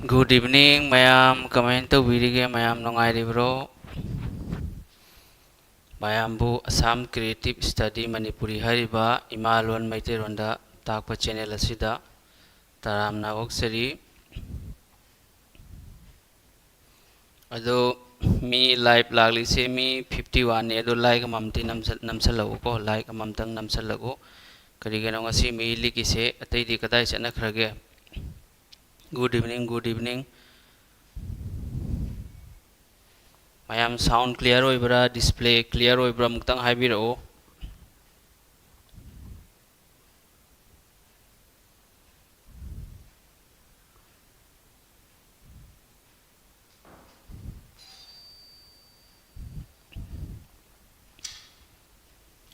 Good evening, mayam. Comment to video mayam nongai bro. Mayambu Assam Creative Study Manipuri hariba imalon maite ronda takpa channel asida taram na oksari. Ado mi live lagli se mi 51 ne ado like mamti namsalago ko like mamtang namsalago. Karigano ngasi mi liki se atay di katay sa nakrage. Good evening, good evening. mayam sound clear oibra display clear oibra muktang haibiro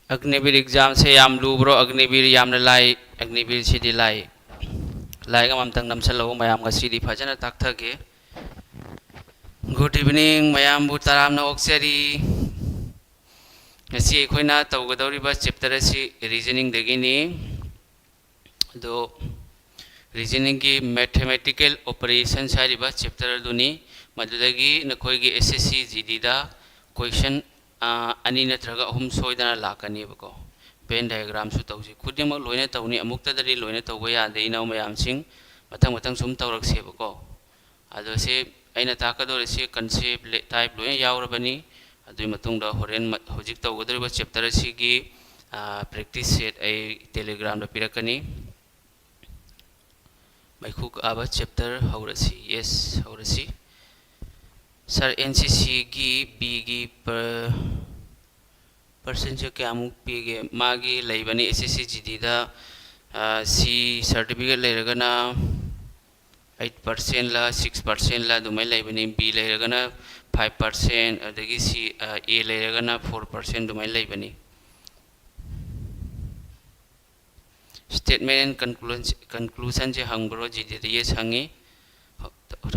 Agnivir exam se yam lubro Agnivir yam lai Agnivir sidi lai ga mamtang namsalo mayam ga sidi phajana takthage. Good evening mayam bu taram na oksari ngasi khoina tawgadoriba chapter asi reasoning dagini do reasoning ki mathematical operations hariba chapter duni madudagi nakhoi gi SSC GD da question ani natraga ahum soidana lakani bako pen diagram su tawsi khudima loina tawni amukta dari loina tawga yade ina mayam sing matang matang sum tawrak se bako ado se aina takadore se concept type loina yaurabani adui matungda horen hojik tawgadoriba chapter asi gi practice set ai telegram da pirakani maikuk aba chapter haurasi yes haurasi sir NCC gi B gi percentage kyamuk pige magi laibani SSC GD da C certificate lairagana 8% la 6% la dumai laibani B lairagana 5% adagi C A lairagana 4% dumai laibani statement and conclusion je hangbro GD da yes hangi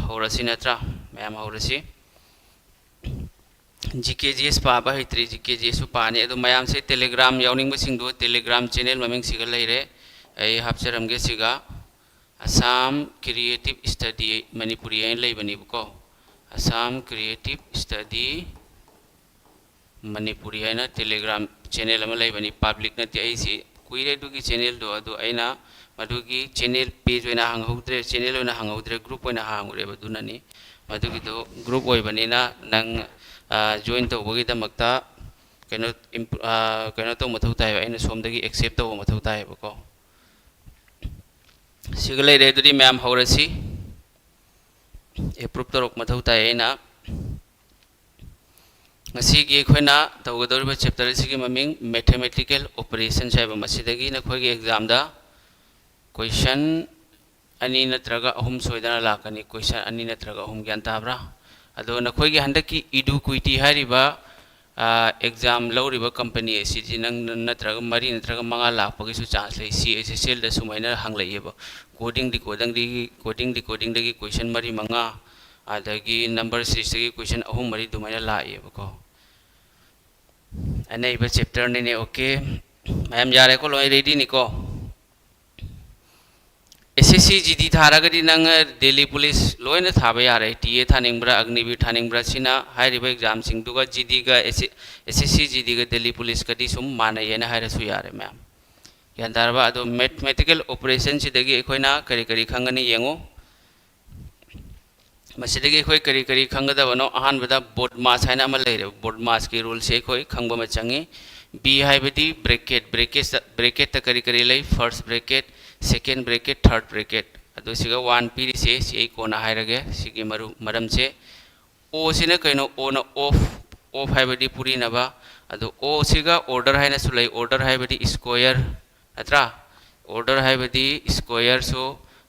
haurasi natra mayam haurasi GKGS पाबा हित्री GKGS पाने अदो मयाम से Telegram यावनिंग बसिंगदो Telegram channel ममिंग सिगा लेरे ए हापचरमगे सिगा असम क्रिएटिव स्टडी मणिपुरी एन लेबनी बको असम क्रिएटिव स्टडी मणिपुरी एन टेलीग्राम चैनल अम लेबनी पब्लिक नति आइसी कुइरे दुगी चैनल दो अदो आइना मदुगी चैनल पेज ओइना हांगहौद्रे चैनल ओइना हांगहौद्रे ग्रुप ओइना हांगुरे बदुनानी मदुगी दो ग्रुप ओइबनीना नंग join tawbagi damakta kaino to mathau tai aina somdagi accept taw mathau tai bako sigalai re duri ma'am haurasi approve torok mathau tai aina ngasi gi khoina tawgadoriba chapter sigi maming mathematical operations haiba masidagi na khoigi exam da question ani natraga ahum soidana lakani question ani natraga ahum gyan tabra ado nakhoi handaki Eduquity hariba exam lawriba company asi nang natraga mari natraga manga lakpagi su chance lei CSSL da sumaina hanglaiba coding decoding dagi question mari manga adagi number series dagi question ahum mari dumaina laiba ko anai ba chapter ne okay mayam yare ko loi ready ni ko SSC GD थारागदी नंग Delhi police लोइना थाबा यारे TA थानिंगब्रा Agniveer थानिंगब्रा सिना हाइरिबा exam सिंगदुगा GD गा SSC GD गा Delhi police कदी सुम मानयेना हाइरसु यारे ma'am यानदारबा अदो mathematical operation सिदगी एखोइना करी करी खंगनी येंगो मसिदगी एखोइ करी करी खंगदबनो अहानबदा बोर्ड मास हाइना अमा लेरे बोर्ड मास की रूल से एखोइ खंगबा मचंगी B हाइबदी ब्रैकेट त करी करी लै first bracket second bracket third bracket ado siga 1 piri se si kona hairage sigi maram se o sina kaino o na off haibadi puri na ba ado o siga order haina sulai order haibadi square atra order haibadi square so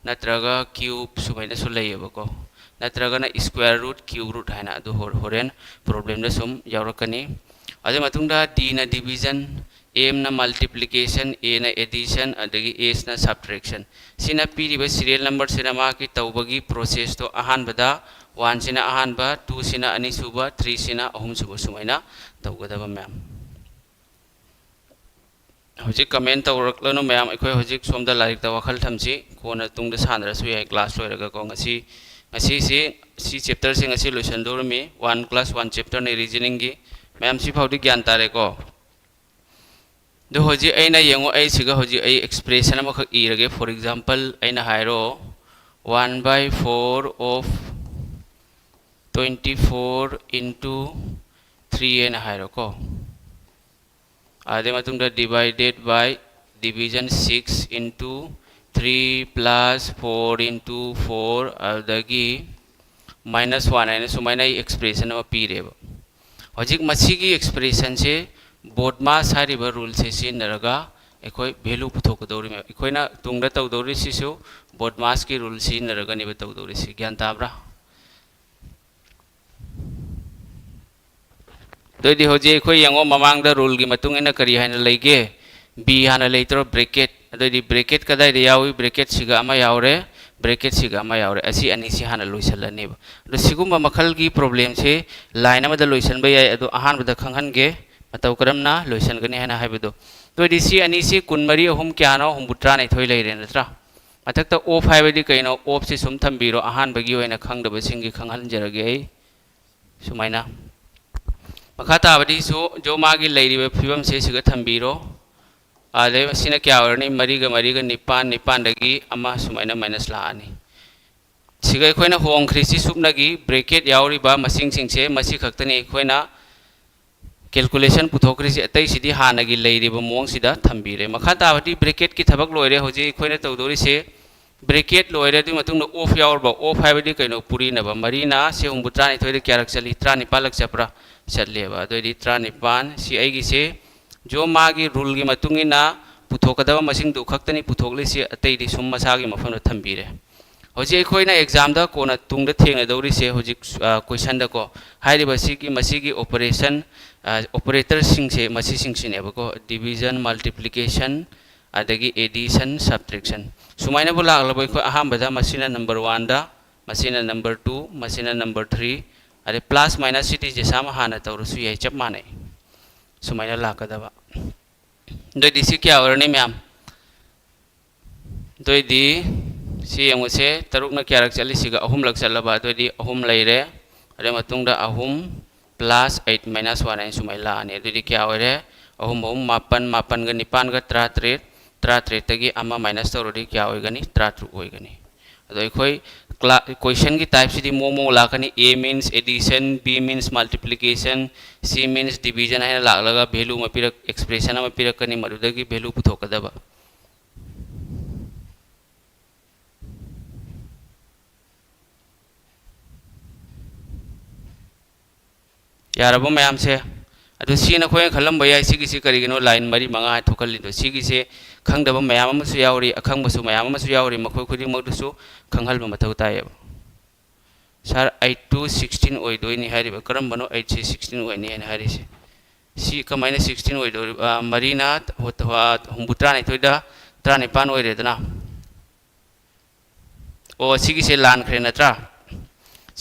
natraga cube sumaina sulai bako natraga na square root cube root haina ado horen problem da sum yaurakani ado matungda d na division M na multiplication A na addition adagi S na subtraction sina piriba serial number sina ma ki tawbagi process to ahan bada 1 sina ahan ba 2 sina ani suba 3 sina ahum suba sumaina tawgadaba ma'am hojik comment tawraklano ma'am ekhoi hojik somda larik ta wakhal thamsi kona tungda sanra su yai class loiraga ko ngasi C chapter से लोसनदोरमी 1+1 chapter ने reasoning की ma'am सी फाउदी ज्ञान तारेको दो होजी ऐना येंगो ऐ सिगा होजी ऐ expression अमा खक इरगे for example ऐना हायरो 1/4 of 24 into 3 ऐना हायरो को आधे मतुंगा divided by division 6 into 3 plus 4 into 4 अदगी -1 Anna सुमाइना expression अमा पीरेबो होजिक मसीगी एक्सप्रेशन से बोर्ड मास हारिबा रूल से सिनरगा एकोय वैल्यू पुथोकदौरी में एकोयना तुंगदा तौदौरी सिसु बोर्ड मास की रूल सिनरगा निबा तौदौरी सि ज्ञान ताब्रा दोइदि होजे एकोय यंगो ममांगदा रूल की मतुंग एना करी हाइना लेगे बी हाना लेतरो ब्रैकेट दोइदि ब्रैकेट कदाय दे यावी ब्रैकेट सिगा अमा यावरे ब्रैकेट सिगा अमा यावरे असी अनी सि हाना लोइसलनेबा दो सिगुम्बा मखल की प्रॉब्लम से लाइन अमदा लोइसनबा याय अदो अहानबदा खंगहनगे मतौ करमना लोइसनगनी हैना हाइबदो तो दिसी अनी से कुनमरी अहुम क्यानो हुमबुत्रा नै थोइ लेरे नत्रा मथक्ता ऑफ हाइबदि कइनो ऑफ से सुम थंबीरो अहानबगी होइना खंगदबा सिंगी खंगहनजरगे ऐ सुमाइना मखा ताबदि जो मागी लेरिबा फिबम से सिगा थंबीरो आदे सिना क्या वरनी मरीगा निपान दगी अमा सुमाइना माइनस लानी सिगा अखोइना होंख्रिसि सुबनगी ब्रैकेट यावरिबा मसिंग सिंगसे मसि खक्तनी अखोइना कैलकुलेशन पुथोक्रिसि अतै सिदि हानगी लेरिबा मोंग सिदा थंबीरे मखा ताबदि ब्रैकेट की थबक लोइरे होजे अखोइना तौदोरि से ब्रैकेट लोइरे दि मतुंग ऑफ यावरबा ऑफ हाइबदि कइनो पुरीनबा मरीना से हुंबुत्रा नि थोइदे क्यारक चली 39 लक चपरा चलेबा दोइदि 39 सि आइगी से जो मागी रूल की मतुंगिना पुथोकदबा मसिंग दु खक्तनी पुथोकलिसि अतैदि सुम मसागी मफमदा थंबीरे होजी अखोइना एग्जाम दा कोना तुंगदा थेंगदौरि से होजी क्वेश्चन दा को हाइरिबा सिगी मसिगी ऑपरेशन ऑपरेटर सिंग से मसी सिंग सिनेबको डिवीजन मल्टीप्लिकेशन अदगी एडिशन सब्ट्रैक्शन सुमाइना बुला लागलबो को अहामबदा मसिना नंबर 1 दा मसिना नंबर 2 मसिना नंबर 3 अरे प्लस माइनस सिटी जे साम हाना तौरसु याय चप माने सुमाइना लाकदबा दोइदि सि क्या वरनी मैम दोइदि सि यंगसे तरुकना क्यारक चली सिगा अहुम लक चलबा दोइदि अहुम लेरे अरे मतुंगदा अहुम प्लस 8 माइनस 1 है सुमाइ लाने दोइदि क्या होरे अहुम अहुम मापन ग निपान ग 33 तगी अमा माइनस तौरदि क्या होइगनी 33 होइगनी अदो अखोय क्वेश्चन की टाइप सिदी मोमो लाकनी A means addition B means multiplication C means division है लालगा वैल्यू में पिरक एक्सप्रेशन में पिरकनी मरुदगी वैल्यू पुथोकदबा यारबो मैम से अदो सी न खोय खलम बया सिगी सि करिगिनो लाइन मरी मंगा थोकलिदो सिगी से खंगदबा मैम अमसु यावरी अखंगबसु मैम अमसु यावरी मखोय खुदि मगदसु खंगहलबा मथौ तायब सर 8 to 16 ओइदोइनी हारिबा करम बनो 8 से 16 ओइनी हैन हारिसे सी कमाइना 16 ओइदो मरीना होतवा हुंबुत्रा नै थोइदा 39 ओइरेदना ओ सिगी से लान खरे नत्रा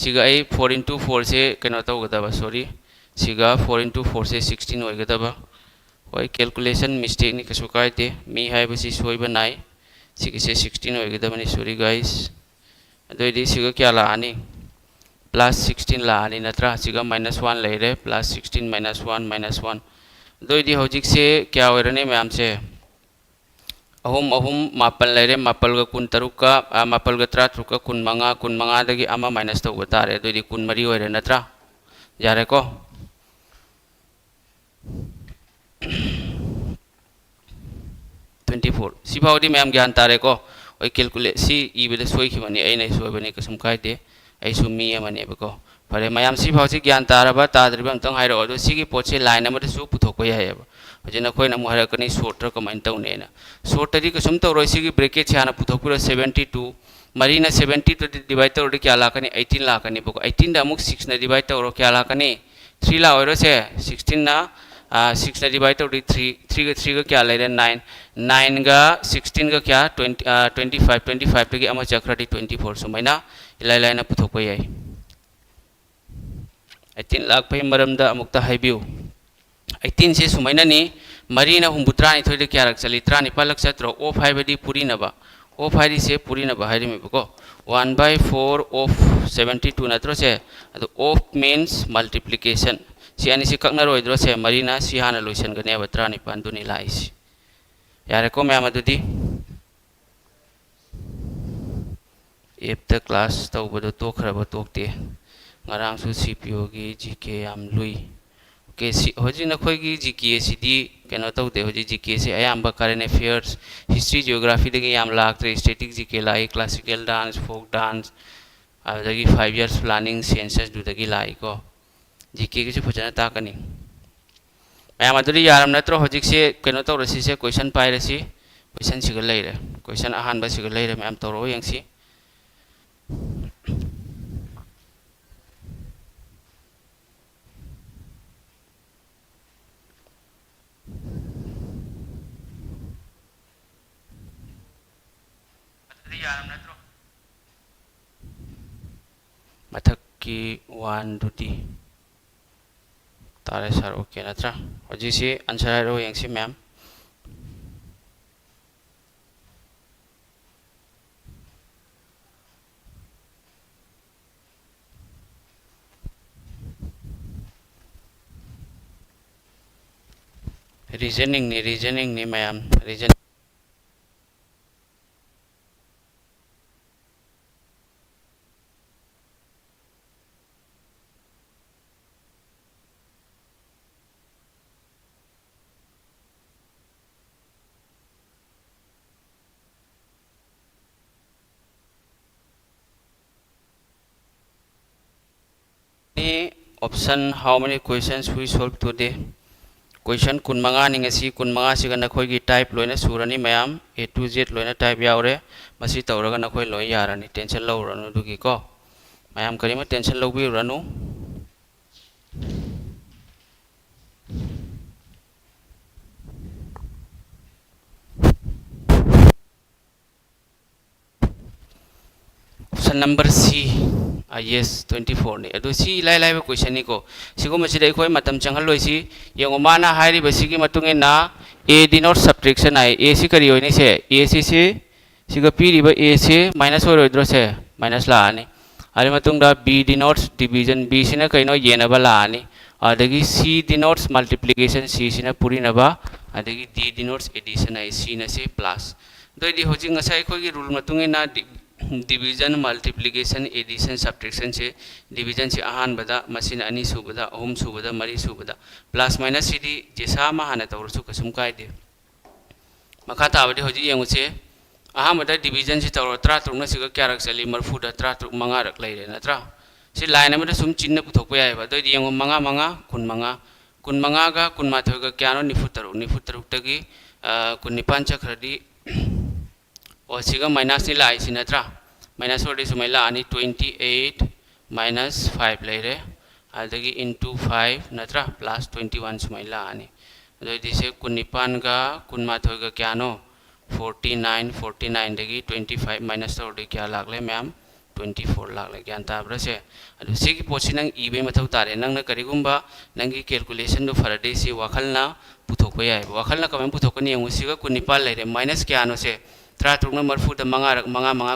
सिगा आई 4 into 4 से कनो तौगदबा सॉरी सिगा 4 into 4 से 16 ओइगदबा होय कैलकुलेशन मिस्टेक नि कसु काइते मी हाइबसी सोइबा नाइ सिगी से 16 ओइगदबनी सॉरी गाइस अदोइदि सिगा क्या लानी प्लस 16 लानी नत्रा सिगा -1 लेरे प्लस 16 -1 दोइदि होजिक से क्या होइरने मैम से अहुम मापन लेरे मापल ग कुन तरुक का मापल ग 33 का कुन मंगा दगी अमा माइनस तो बतारे दोइदि कुन मरी होइरे नत्रा यारे को 24 सिफाउदी मैम ज्ञान तारे को ओइ कैलकुलेट सी इबेले सोइखिबनी ऐ नै सोइबनी कसम काइते ऐ सुमी अमनेबको फरे मैम सिफाउसी ज्ञान तारबा ताद्रिबा अमतंग हाइरो अदो सिगी पोचे लाइन अमदे सु पुथोको यायबा हजिना खोइना मु हारकनी शॉर्टर कमाइन तौनेना शॉर्टरी कसम तौरोइ सिगी ब्रैकेट छाना पुथोकुरा 72 मरीना 72 डिवाइड तौरदि क्या लाकनी 18 लाकनी बको 18 दा अमुक 6 ना डिवाइड तौरो क्या लाकनी 3 ला ओइरो से 16 ना 6 ना डिवाइड तौरदि 3 का क्या लेरे 9 का 16 का क्या 25 तगी अमा चक्रदि 24 सुमाइना इलाइ लाइना पुथोको याय 18 लाख फै मरमदा अमुक्ता हाइबिउ 18 से सुमाइना नि मरीना हुंबुत्रा नि थोइदे क्या रक चली 39 लक चत्रो ओ फाइबदी पुरीनबा ओ फाइदि से पुरीनबा हाइरिमेबको 1/4 of 72 नत्रो से अदो ऑफ मीन्स मल्टीप्लिकेशन सी अनि सी कक्ना रोइद्रो से मरीना सी हाना लोइसन गने बत्रा निपान दुनी लाइसी यारे को मैम अदुदी एप द क्लास तौबदो तोखरब तोक्ते ngarang su CPO gi GK am lui के सी होजी नखोई GK सिदी केनो तौते होजी GK से अयाम्बा current affairs history geography दगी याम लाक्त्रे static GK लाई classical dance folk dance दगी 5 years planning census दु दगी लाई को GK के फजना ताकनी मैम अदुरी यारम नत्रो होजी से केनो तौ रसी से क्वेश्चन पाइ रसी क्वेश्चन सिगल लेरे क्वेश्चन अहान बा सिगल लेरे मैम तौरो यंगसी मथक की 1 दुटी तारे सर ओके नत्रा होजी से आंसर है यंगसी मैम रीजनिंग ने ma'am reason option how many questions we solve today question कुन मंगा निंगसी कुन मंगा सिगन नखोई की टाइप लोइना सुरनी मैम A to Z लोइना टाइप यावरे मसी तौरगा नखोई लोइ यारनी टेंशन लौरनु दुगी को मैम करीमा टेंशन लौबी रनु ऑप्शन नंबर सी yes 24 ने अदु सी लाई लाई क्वेश्चन नि को सिगो मसिदे खोय मतम चंगल लोइसी यंगो माना हाइरि बसिगी मतुंगे ना a denote subtraction I a सी करी होइनि से a सी से सिगो पीरिबा a से माइनस हो रोइद्रो से माइनस लानी आरे मतुंगा b डिनोट्स डिवीजन b सिना कइनो येनबा लानी अदगी c डिनोट्स मल्टीप्लिकेशन c सिना पुरिनबा अदगी d डिनोट्स एडिशन आई c न से प्लस दोइदि होजि ngasai खोगी रूल मतुंगे ना डिवीजन मल्टीप्लिकेशन एडिशन सब्ट्रैक्शन से डिवीजन से अहान बदा मशीन अनि सुबदा अहम सुबदा मरी सुबदा प्लस माइनस सिदी जेसा मा हाना तौरसु कसुम कायदे मखा ताबदि होजि यंगुसे अहान बदा डिवीजन से तौर 33 न सिग क्यारक चली मरफुदा 33 मंगा रक लेरे नत्रा से लाइन अमदा सुम चिन्ह पुथोकपा यायबा दोइदि यंगु मंगा मंगा कुन मंगा गा कुन माथोगा क्यानो निफुतरु तगी कुन निपान चखरदी और सिगा माइनस नि लाई सि नत्रा माइनस ओरदि सुमैला अनि 28 माइनस 5 लेरे अदगी इनटू 5 नत्रा प्लस 21 सुमैला अनि अदि से कुनिपान गा कुनमाथोय गा क्यानो 49 दगी 25 माइनस ओरदि क्या लागले मैम 24 लागले ज्ञान ताब्रा से अदु सिगी पोछि नंग इबे मथौ तारे नंगना करिगुम्बा नंगी कैलकुलेशन दो फरदे सि वाखलना पुथोकपा याय वाखलना कमें पुथोकनी यंगु सिगा कुनिपाल लेरे माइनस क्यानो से 33 मरफुदा मंगा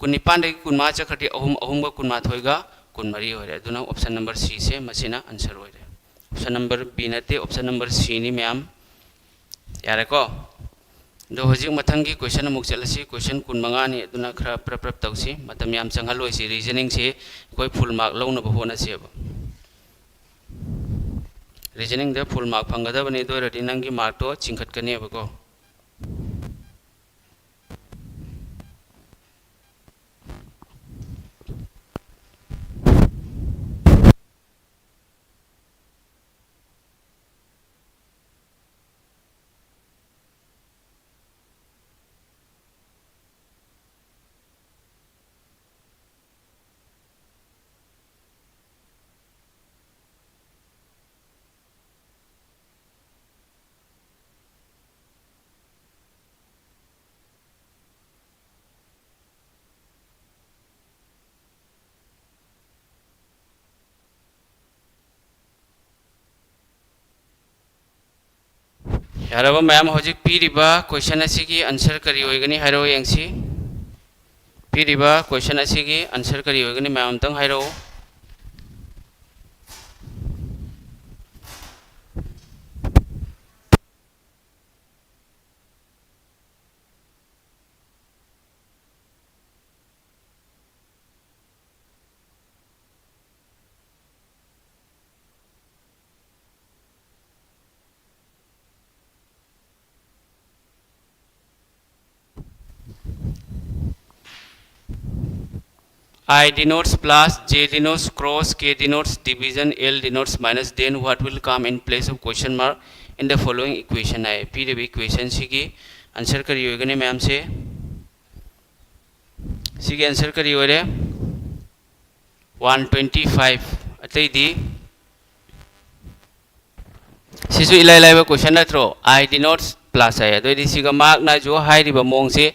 कुनिपान दगी कुनमा चखटी अहुम कुनमाथोयगा कुनमरी होरे दुना ऑप्शन नंबर सी से मसिना आंसर होरे ऑप्शन नंबर बी नते ऑप्शन नंबर सी नि मैम यारे को दो हजि मथंगी क्वेश्चन अमुक चलसी क्वेश्चन कुनमंगा नि दुना खरा प्रप तौसी मतम याम चंगलोइसी रीजनिंग से कोई फुल मार्क लौनब होना सेब रीजनिंग द फुल मार्क फंगदबनी दोरदि नंगी मार्क तो चिंखटकनेबको यारबा मैम होजिक पीरिबा क्वेश्चन असिगी आंसर करी होइगनी हारो यंगसी पीरिबा क्वेश्चन असिगी आंसर करी होगनी मैम तंग हाइरो I denotes plus, J denotes cross, K denotes division, L denotes minus. Then what will come in place of question mark in the following equation? I P the equation सिगी answer करिए होगा ने ma'am से सिगी answer करिए हो रहे 125 अतः दी सिसु इलाइ लाइव क्वेश्चन नत्रो I denotes plus है तो यदि सिगा मार्क ना जो हाई रिबा मोंग से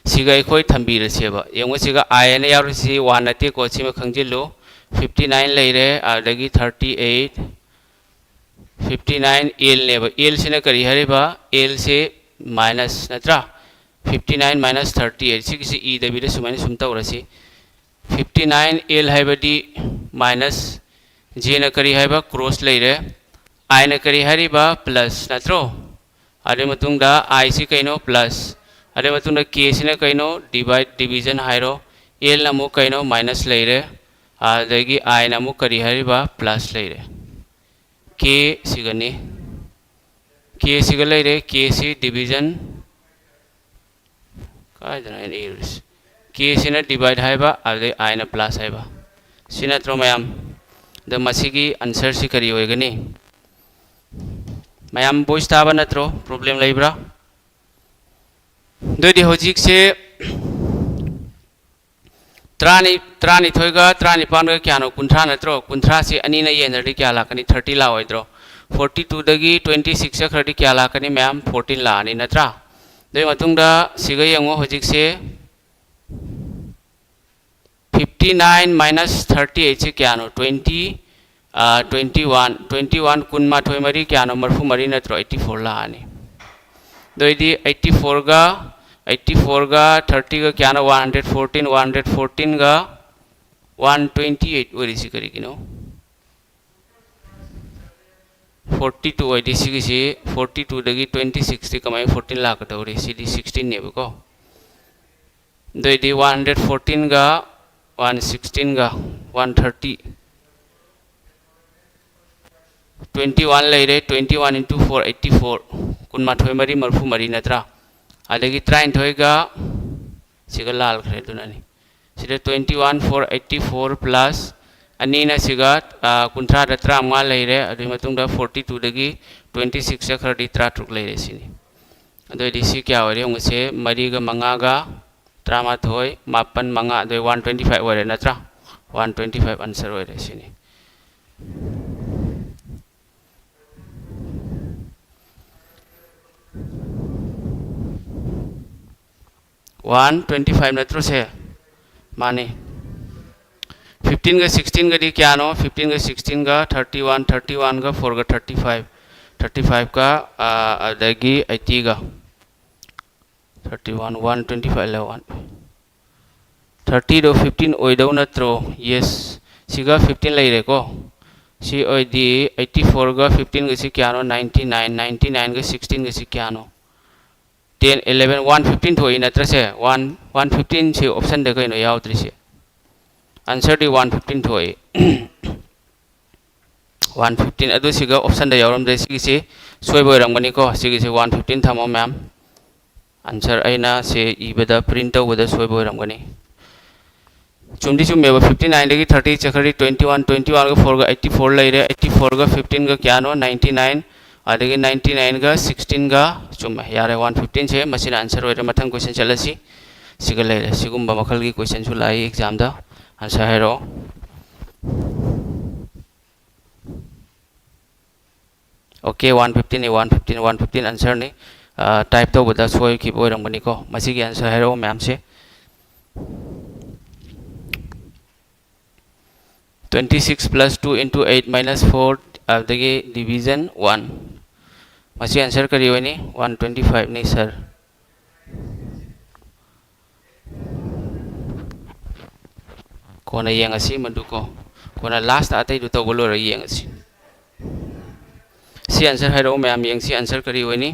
सिगा कोई थंबीर सेबा यंग सिगा I ने यार सी 1 नते को सिम खंजिलो 59 ले रहे आदगी 38 59 L ने बा L से न करी हरे बा L से माइनस नत्रा 59 माइनस 38 सी किसी E दबीरे सुमाने सुनता हो रही 59 L है बदी माइनस J न करी है बा क्रॉस ले रहे I न करी हरी बा प्लस नत्रो अरे मतुंगा I से कहीं प्लस अरे मतुंगा K से न कहीं डिवाइड डिवीजन हाइरो L नमु कहीं माइनस ले रहे आदगी I नमु करी हरी बा प्लस ले रहे K सिगनी K सिगल ले रहे K से डिवीजन का इधर है इर्स K से न डिवाइड है बा आदे I न प्लस है बा सिना त्रो मैम द मसीगी आंसर से करी होएगा नहीं मैम बोझ ताबा नत्रो प्रॉब्लम लाइब्रा दो दी होजिक से त्रानी थोएगा त्रानी पान का क्या नो कुंठा नत्रो कुंठा से अनी न ये नर्डी क्या लाकनी 30 ला होइद्रो 42 दगी 26 से खर्डी क्या लाकनी मैम 14 ला आनी नत्रा दो मतुंग दा सिगा यंगो होजिक से 59 माइनस 38 से क्या नो 21 कुन माथोय मरी क्या नो मरफु मरी नत्रो 84 ला आनी दो दी 84 गा 30 का क्या नो 114 गा 128 वरी सी करी किनो 42 वरी सी किसी 42 दगी 26 ती कमाई 14 लाख तो वरी सी दी 16 ने बको दो दी 114 गा 116 गा 130 21 ले रहे 21 into 4 84 कुन माथोय मरी मरफु मरी नत्रा आदगी ट्राइन थोएगा सिगा लाल खरे दुनानी सिदे 21 4 84 प्लस अनी ना सिगा कुंत्रा दत्रा मा ले रहे अदि मतुंग दा 42 दगी 26 से खरदी त्रा ट्रुक ले रहे सिनी अदो दिसी क्या हो रहे होंगे से मरी गा मंगा गा ट्रामा थोय मापन मंगा अदो 125 हो रहे नत्रा 125 आंसर हो रहे सिनी 125 नत्रो से माने 15 का 16 का दी क्या नो 15 का 16 का 31 का 4 का 35 का अदगी 80 का 31 125 ले 1 30 दो 15 ओइ दो नत्रो यस सिगा 15 ले रे को सी ओइ दी 84 का 15 का सी क्या नो 99 का 16 का सी क्या नो 10 11 115 थोई नत्र से 115 से ऑप्शन दे कहीं नो याव त्रिसे आंसर दी 115 थोई 115 अदु सिगा ऑप्शन दे यावरम दे सिगी से सोय बोयरम गनी को सिगी से 115 थामो मैम आंसर आइना से इबदा प्रिंट ओबदा सोय बोयरम गनी चुमदी चुम मेबा 59 दगी 30 चखरी 21 का 4 का 84 ले रे 84 का 15 का क्या नो 99 आदगी 99 का 16 का चुम यारे 115 से मसीन आंसर होरे मथंग क्वेश्चन चलसी सिगल ले सिगुम मखल की क्वेश्चन सु लाई एग्जाम दा आंसर हेरो ओके 115 आंसर ने टाइप तो बता सोय की बोरम बनी को मसी की आंसर हेरो मैम से 26 plus 2 into 8 minus 4 आदगी डिवीजन 1 मसी आंसर करियो नि 125 नहीं सर कोना येंगसी मदुको कोना लास्ट आते दु तो बोलो रे येंगसी सी आंसर हाइरो मैम येंगसी आंसर करी होनी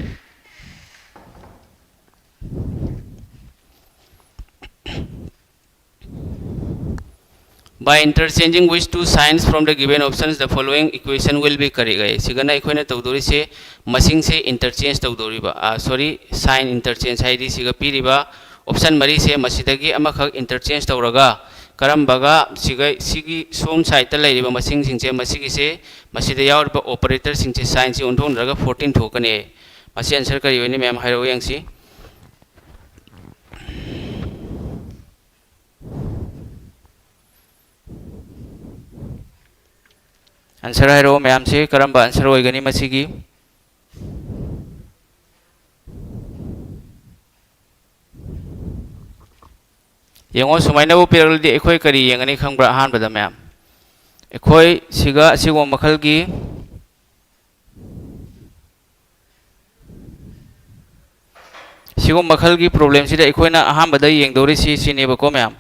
by interchanging which two signs from the given options the following equation will be correct gai sigana ekhona tawdori se masing se interchange tawdori ba sorry sign interchange haidi siga piriba option mari se masidagi amakhak interchange tawraga karambaga siga sigi som side ta leiriba masing singse masigi se masida yaurba operator singse sign si onthon raga 14 thokane masi answer kari hoini ma'am hairo yangsi answer है रो ma'am से करम answer होगनी मसीगी येंगो सुमाइना बो पेरलदि एखोय करी येंगनी खंब्रा हान बदा ma'am एखोय सिगा सिगो मखल की सिगो मखल की प्रॉब्लम सिदा एखोयना हान बदा येंगदोरि सिने बको मैम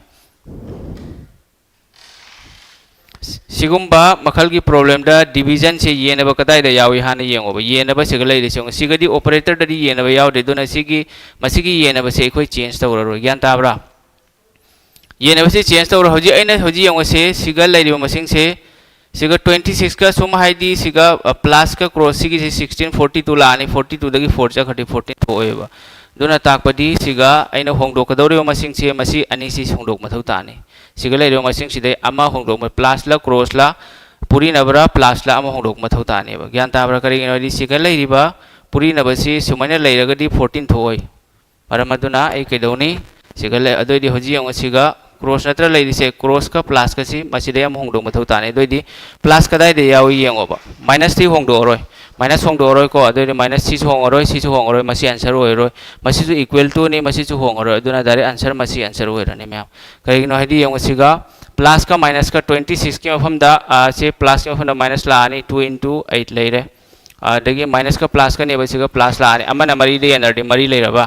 सिगुम्बा मखल की प्रॉब्लम दा डिवीजन से येनबा कदाय दा यावी हाने येंगोबा येनबा सिगा लेदि सिगो सिगदी ऑपरेटर ददि येनबा यावदे दोना सिगी मसिगी येनबा से एखोय चेंज तौररो ज्ञान ताब्रा येनबा से चेंज तौर होजि आइना होजि येंगो से सिगा लेरिबा मसिंग से सिगा 26 का सुम हाइदि सिगा प्लस का क्रॉस सिगी से 16 42 लानी 42 दगी 4 चा खटी 14 थोएबा दोना ताकपदि सिगा आइना होंगदोकदौरिबा मसिंग से मसि अनि सि होंगदोक मथौ ताने सिगा लेरिबा मसिंग सिदे अमा होंगदोक प्लस ला क्रॉस ला पुरी नबरा प्लस ला अमा होंगदोक मथौ तानेबा ज्ञान ताब्रा करिगिनोदि सिगा लेरिबा पुरी नबसि सुमाइना लेरगदि 14 थोय मरमदुना ए केदौनी सिगा ले अदोदि होजि येंगो सिगा क्रॉस नत्र लेरिसे क्रॉस का प्लस का सी मसिदे अमा होंगदोक मथौ ताने दोदि प्लस कदाय दे यावी येंगोबा माइनस थी होंगदोरोय माइनस होंगदोरोय को अदोदि माइनस सी होंगरोय सी होंगरोय मसि आंसर होयरोय मसि जो इक्वल टू ने मसि जो होंगरोय अदुना दारे आंसर मसि आंसर होयरने मैम करिगिनो हाइदि येंगो सिगा प्लस का माइनस का 26 के मफम दा से प्लस के मफम माइनस लानी 2 into 8 लेरे अदगी माइनस का प्लस का नेबा सिगा प्लस लानी अमना मरी दे एनर्जी मरी लेरबा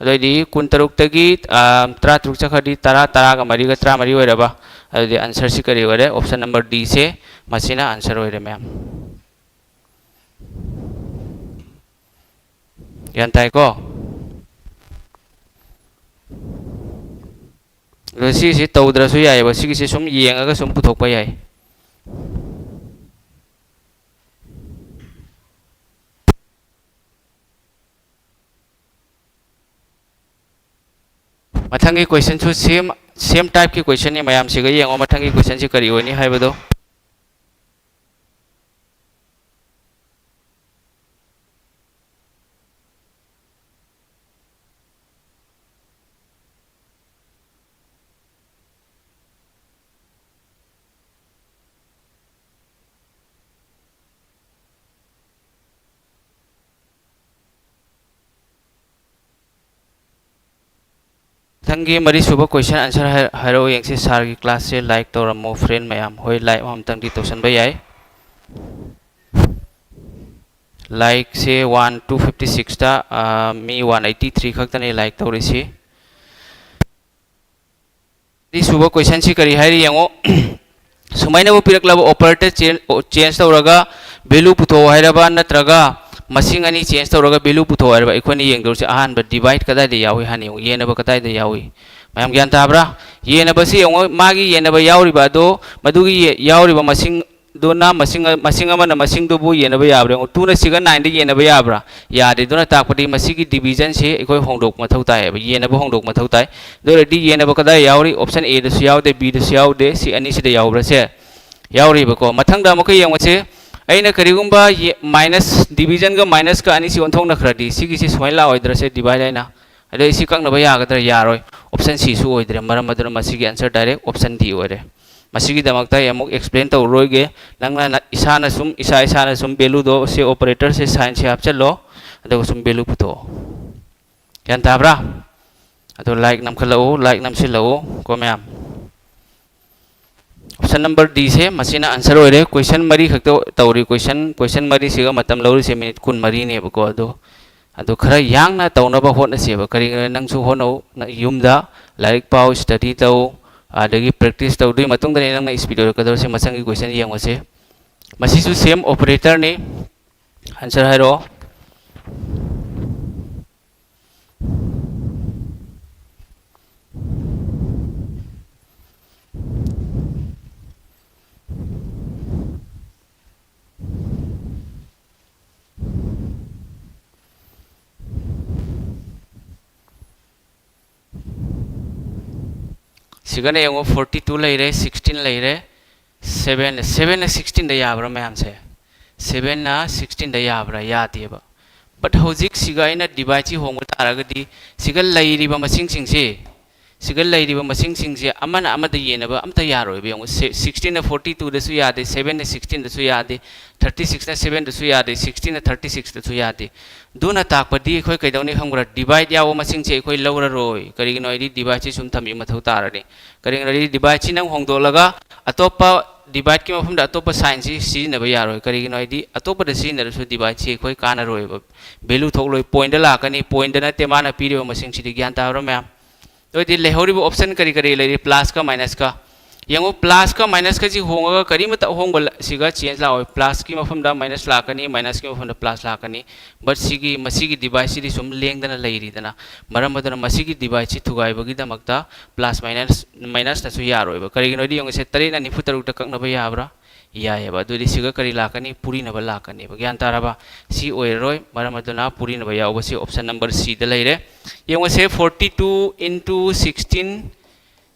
अदोदि 13 तगी 13 चखदि 10 का मरी का 13 मरी होयरबा अदोदि आंसर सि करि होरे ऑप्शन नंबर डी से मसिना आंसर होयरे मैम यान ताइको सी से तौद्रसु यायबा सिगी से सुम येंगागा सुम पुथोकपा याय मथंगी क्वेश्चन सु सेम टाइप की क्वेश्चन नि मयाम सिगा येंगो मथंगी क्वेश्चन सि करि होनी हाइबदो थंगी मरी सुबह क्वेश्चन आंसर हारो येंगसे सार की क्लास से लाइक तौरमो फ्रेंड मैम होय लाइक हम तंगी तोसन याय लाइक से 1256 ता मी 183 खक्तने लाइक तौरिसी दी सुबह क्वेश्चन सी करी हारि येंगो सुमाइना बो पिरकलाबो ऑपरेटर चेंज तौरगा वैल्यू पुथो हाइरबा नत्रगा मसिंग अनि चेंज तौरगा वैल्यू पुथो हाइरबा इखोनि येंगदोरसे अहानबा डिवाइड कदाय दे यावी हानि येनबा कदाय दे यावी मैम ज्ञान ताब्रा येनबा से येंगो मागी येनबा यावरिबा दो मदुगी यावरिबा मसिंग दोना मसिंग अमना मसिंग दोबो येनबा याब्रे टू न सिगा 9 दे येनबा याब्रा यादे दोना ताकपदि मसिगी डिवीजन से इखोय होंगदोक मथौ तायबा येनबा होंगदोक मथौ ताय दोरेदि येनबा कदाय यावरि ऑप्शन ए दसु यावदे बी दसु यावदे सी अनि सिदा यावब्रा से यावरिबको मथंगदा मखै येंगोसे अइना करिगुम्बा माइनस डिवीजन का माइनस का अनि सी ओंथोंग नखरदि सिगी से सुमाइला ओइद्रसे डिवाइड आइना अदे इसी कक्नबा यागदर यारोय ऑप्शन सी सु ओइद्रे मरम मदर मसिगी आंसर डायरेक्ट ऑप्शन डी ओइरे मसिगी दमकता यमुक एक्सप्लेन तो रोइगे नंगना इसाना सुम वैल्यू दो से ऑपरेटर से साइन से हापचलो अदो सुम वैल्यू पुतो यान ताब्रा अदो लाइक नमखलो लाइक नमसिलो को मैम ऑप्शन नंबर डी से मसीना आंसर होरे क्वेश्चन मरी खक्तो तौरी क्वेश्चन मरी सिगा मतम लौरी से मिनट 10 मरी ने बको अदो खरा यांगना तौनबा होना सेबा करी नंगसु होनो युमदा लाइक पाउ स्टडी तौ आदगी प्रैक्टिस तौदुई मतुंग दने नंगना स्पीड ओरकदर से मसंगी क्वेश्चन यंगोसे मसीसु सेम ऑपरेटर ने आंसर है रो सिगने यंगो 42 ले रहे 16 ले रहे 7 ना 16 दे याब्रा मैं हमसे 7 ना 16 दे याब्रा याद ये बा बट होजिक सिगा इना डिवाइस होंगे तारगदी सिगल लाई रिबा मसिंग सिंग से सिगल लाई रिबा मसिंग सिंग से अमन अमद ये नबा अमता यारो बे यंगो 16 ना 42 दसु याद है 7 ना 16 दसु याद है 36 ना 7 दसु याद है 16 ना 36 दसु याद है दोना ताकपदी अखोय कैदौनी खंगरा डिवाइड यावो मसिंग से अखोय लौरा रोय करिगिनो आइदी डिवाइस सुम थमी मथौ तारने करिगिनो आइदी डिवाइस नंग होंगदोलगा अतोपा डिवाइड के मफम अतोपा साइन से सिजिनबा यारोय करिगिनो आइदी अतोपा सिजिनरसु डिवाइस से अखोय कानारोय वैल्यू थोकलोय पॉइंट लाकनी पॉइंट नते माना पीरिबा मसिंग सिदि ज्ञान तारो मैम तो यदि लेहौरिबो ऑप्शन करी करी लेरी प्लस का माइनस का यंगो प्लस का माइनस का जी होंगा करी मत होंग सिगा चेंज लाओ प्लस की मफम दा माइनस लाकनी माइनस की मफम दा प्लस लाकनी बट सिगी मसीगी डिवाइस सिदी सुम लेंगदना लेरीदना मरम मदना मसीगी डिवाइस सि थुगाइबगी दमकता प्लस माइनस माइनस नसु यारोइबा करिगिनो दि यंगो से 3 ता ककनबा याब्रा यायबा दुदि सिगा करी लाकनी पुरी नबा लाकनी ज्ञान ताराबा सी ओइरोय मरम मदना पुरी नबा यावबा सि ऑप्शन नंबर सी द लेरे यंगो से 42 into 16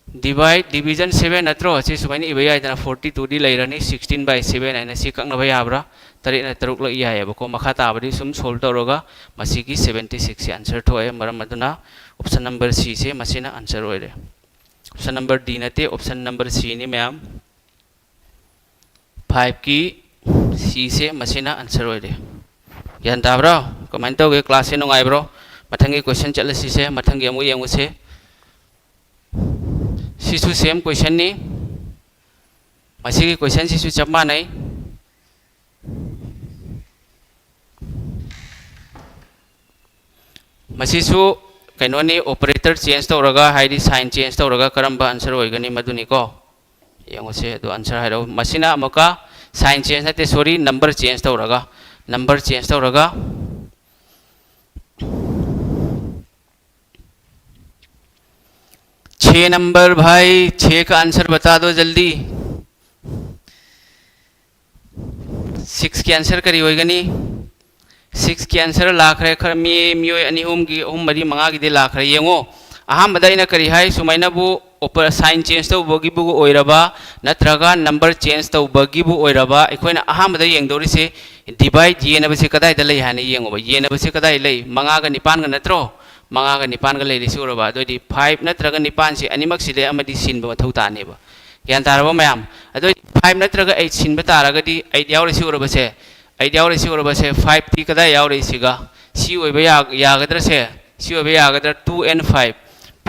डिवाइड डिवीजन 7 नत्रो अच्छे सुमाइनी इबा याइदना 42 दी लेरनी 16 by 7 आइना सि ककनबा याब्रा 3 ना 3 ल यायबको मखा ताबदी सुम सोल्व तौरगा मसीगी 76 से आंसर थोय मरम मदना ऑप्शन नंबर सी से मसीना आंसर ओइरे ऑप्शन नंबर डी नते ऑप्शन नंबर सी नि मैम 5 की सी से मसीना आंसर ओइरे ज्ञान ताब्रो कमेंट तौगे क्लास से नुंगाइब्रो मथंगी क्वेश्चन चलसी से मथंगी अमु यंगु से सिसु सेम क्वेश्चन नि मसीगी क्वेश्चन सिसु चप मानै मसीसु कैनोनी ऑपरेटर चेंज तौरगा हाइदि साइन चेंज तौरगा करंबा आंसर ओइगनी मदुनी को यंगु से दो आंसर हाइरो मसीना अमका साइन चेंज नते सॉरी नंबर चेंज तौरगा 6 नंबर भाई 6 का आंसर बता दो जल्दी 6 की आंसर करी होइगनी 6 की आंसर लाख रे खर मियोय अनि होम की होम मरी मंगा की दे लाख रे येंगो अहम बदाइना करी हाई सुमाइना बु ओपर साइन चेंज तो बगी बु ओइरबा नत्रगा नंबर चेंज तो बगी बु ओइरबा अखोइना अहम बदा येंगदोरि से डिवाइड येनबसे कदाइ द लई हानि येंगोबा येनबसे कदाइ लई मंगा गा निपान गा नत्रो मंगा गा निपान गा लई रिसुरबा दोदि 5 नत्रगा निपान से अनिमक सिले अमदि सिनबा मथौ तानेबा ज्ञान तारबा मयाम अदो 5 नत्रगा 8 सिनबा तारगदि 8 याव रिसुरबसे 8 याव रिसुरबसे 5 ती कदाइ याव रिसिगा सी ओइबा यागदर से सी ओइबा यागदर 2 and 5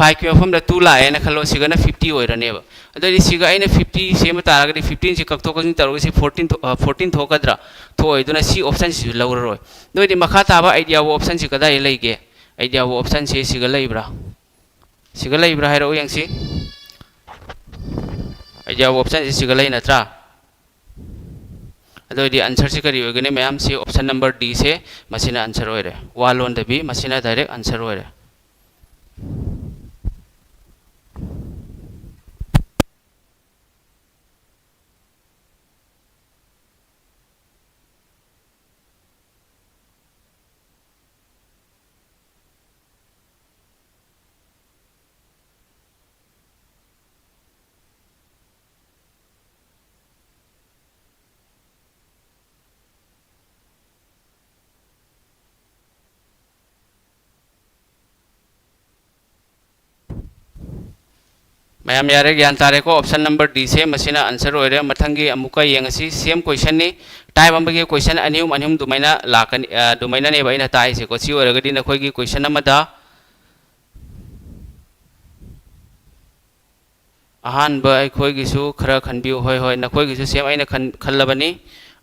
5 की मफम द 2 लाए न खलो सिगना 50 ओइरनेबा अदो सिगा आइना 50 सेम तारगदि 15 से कक्तो कजिन तरोगसि 14 थोकद्रा थोइदुना सी ऑप्शन सि लौररोय दोदि मखा ताबा आइडिया वो ऑप्शन सि कदाइ लैगे आइडिया वो ऑप्शन से सिगा लैब्रा हाइरो यंगसि आइडिया वो ऑप्शन से सिगा लै नत्रा अदोदि आंसर से करी होगने मैम से ऑप्शन नंबर डी से मसिना आंसर होइरे वालोन दबी मसिना डायरेक्ट आंसर होइरे मैम यारे ज्ञान तारे को ऑप्शन नंबर डी से मसीना आंसर होइरे मथंगी अमुका येंगसी सेम क्वेश्चन नि टाइप अमगे क्वेश्चन अनिहुम दुमैना लाकन दुमैना ने बाइना ताइ से को सी ओरगदि नखोगी क्वेश्चन अमदा अहान बा अखोगी सु खरा खनबिउ होय होय नखोगी सु सेम आइना खल्लबनी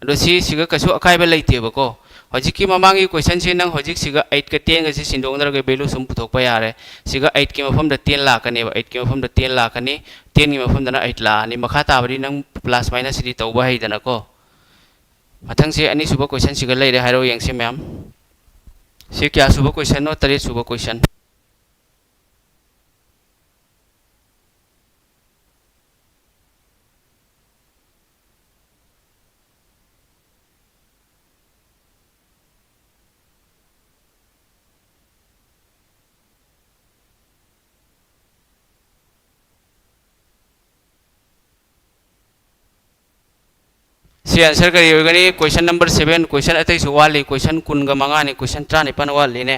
अदो सिगा कसु अकाइबा लेतेबको हजिकी ममांगी क्वेश्चन से नंग हजिक सिगा 8 का 10 गसे सिंदोंदर वैल्यू सुम पुथोकपा यारे सिगा 8 की मफम द 10 लाखने 8 की मफम द 10 लाखने 10 की मफम दना 8 लाखने मखा ताबरी नंग प्लस माइनस दी तौबा हैदना को मथंग से अनि सुबह क्वेश्चन सिगा लेरे हारो यंगसे मैम से क्या सुबह क्वेश्चन नो तरे सुबह क्वेश्चन से आंसर करी होगनी क्वेश्चन नंबर 7 क्वेश्चन अतै सुवाली क्वेश्चन कुनगा मंगानी क्वेश्चन 35 वाली ने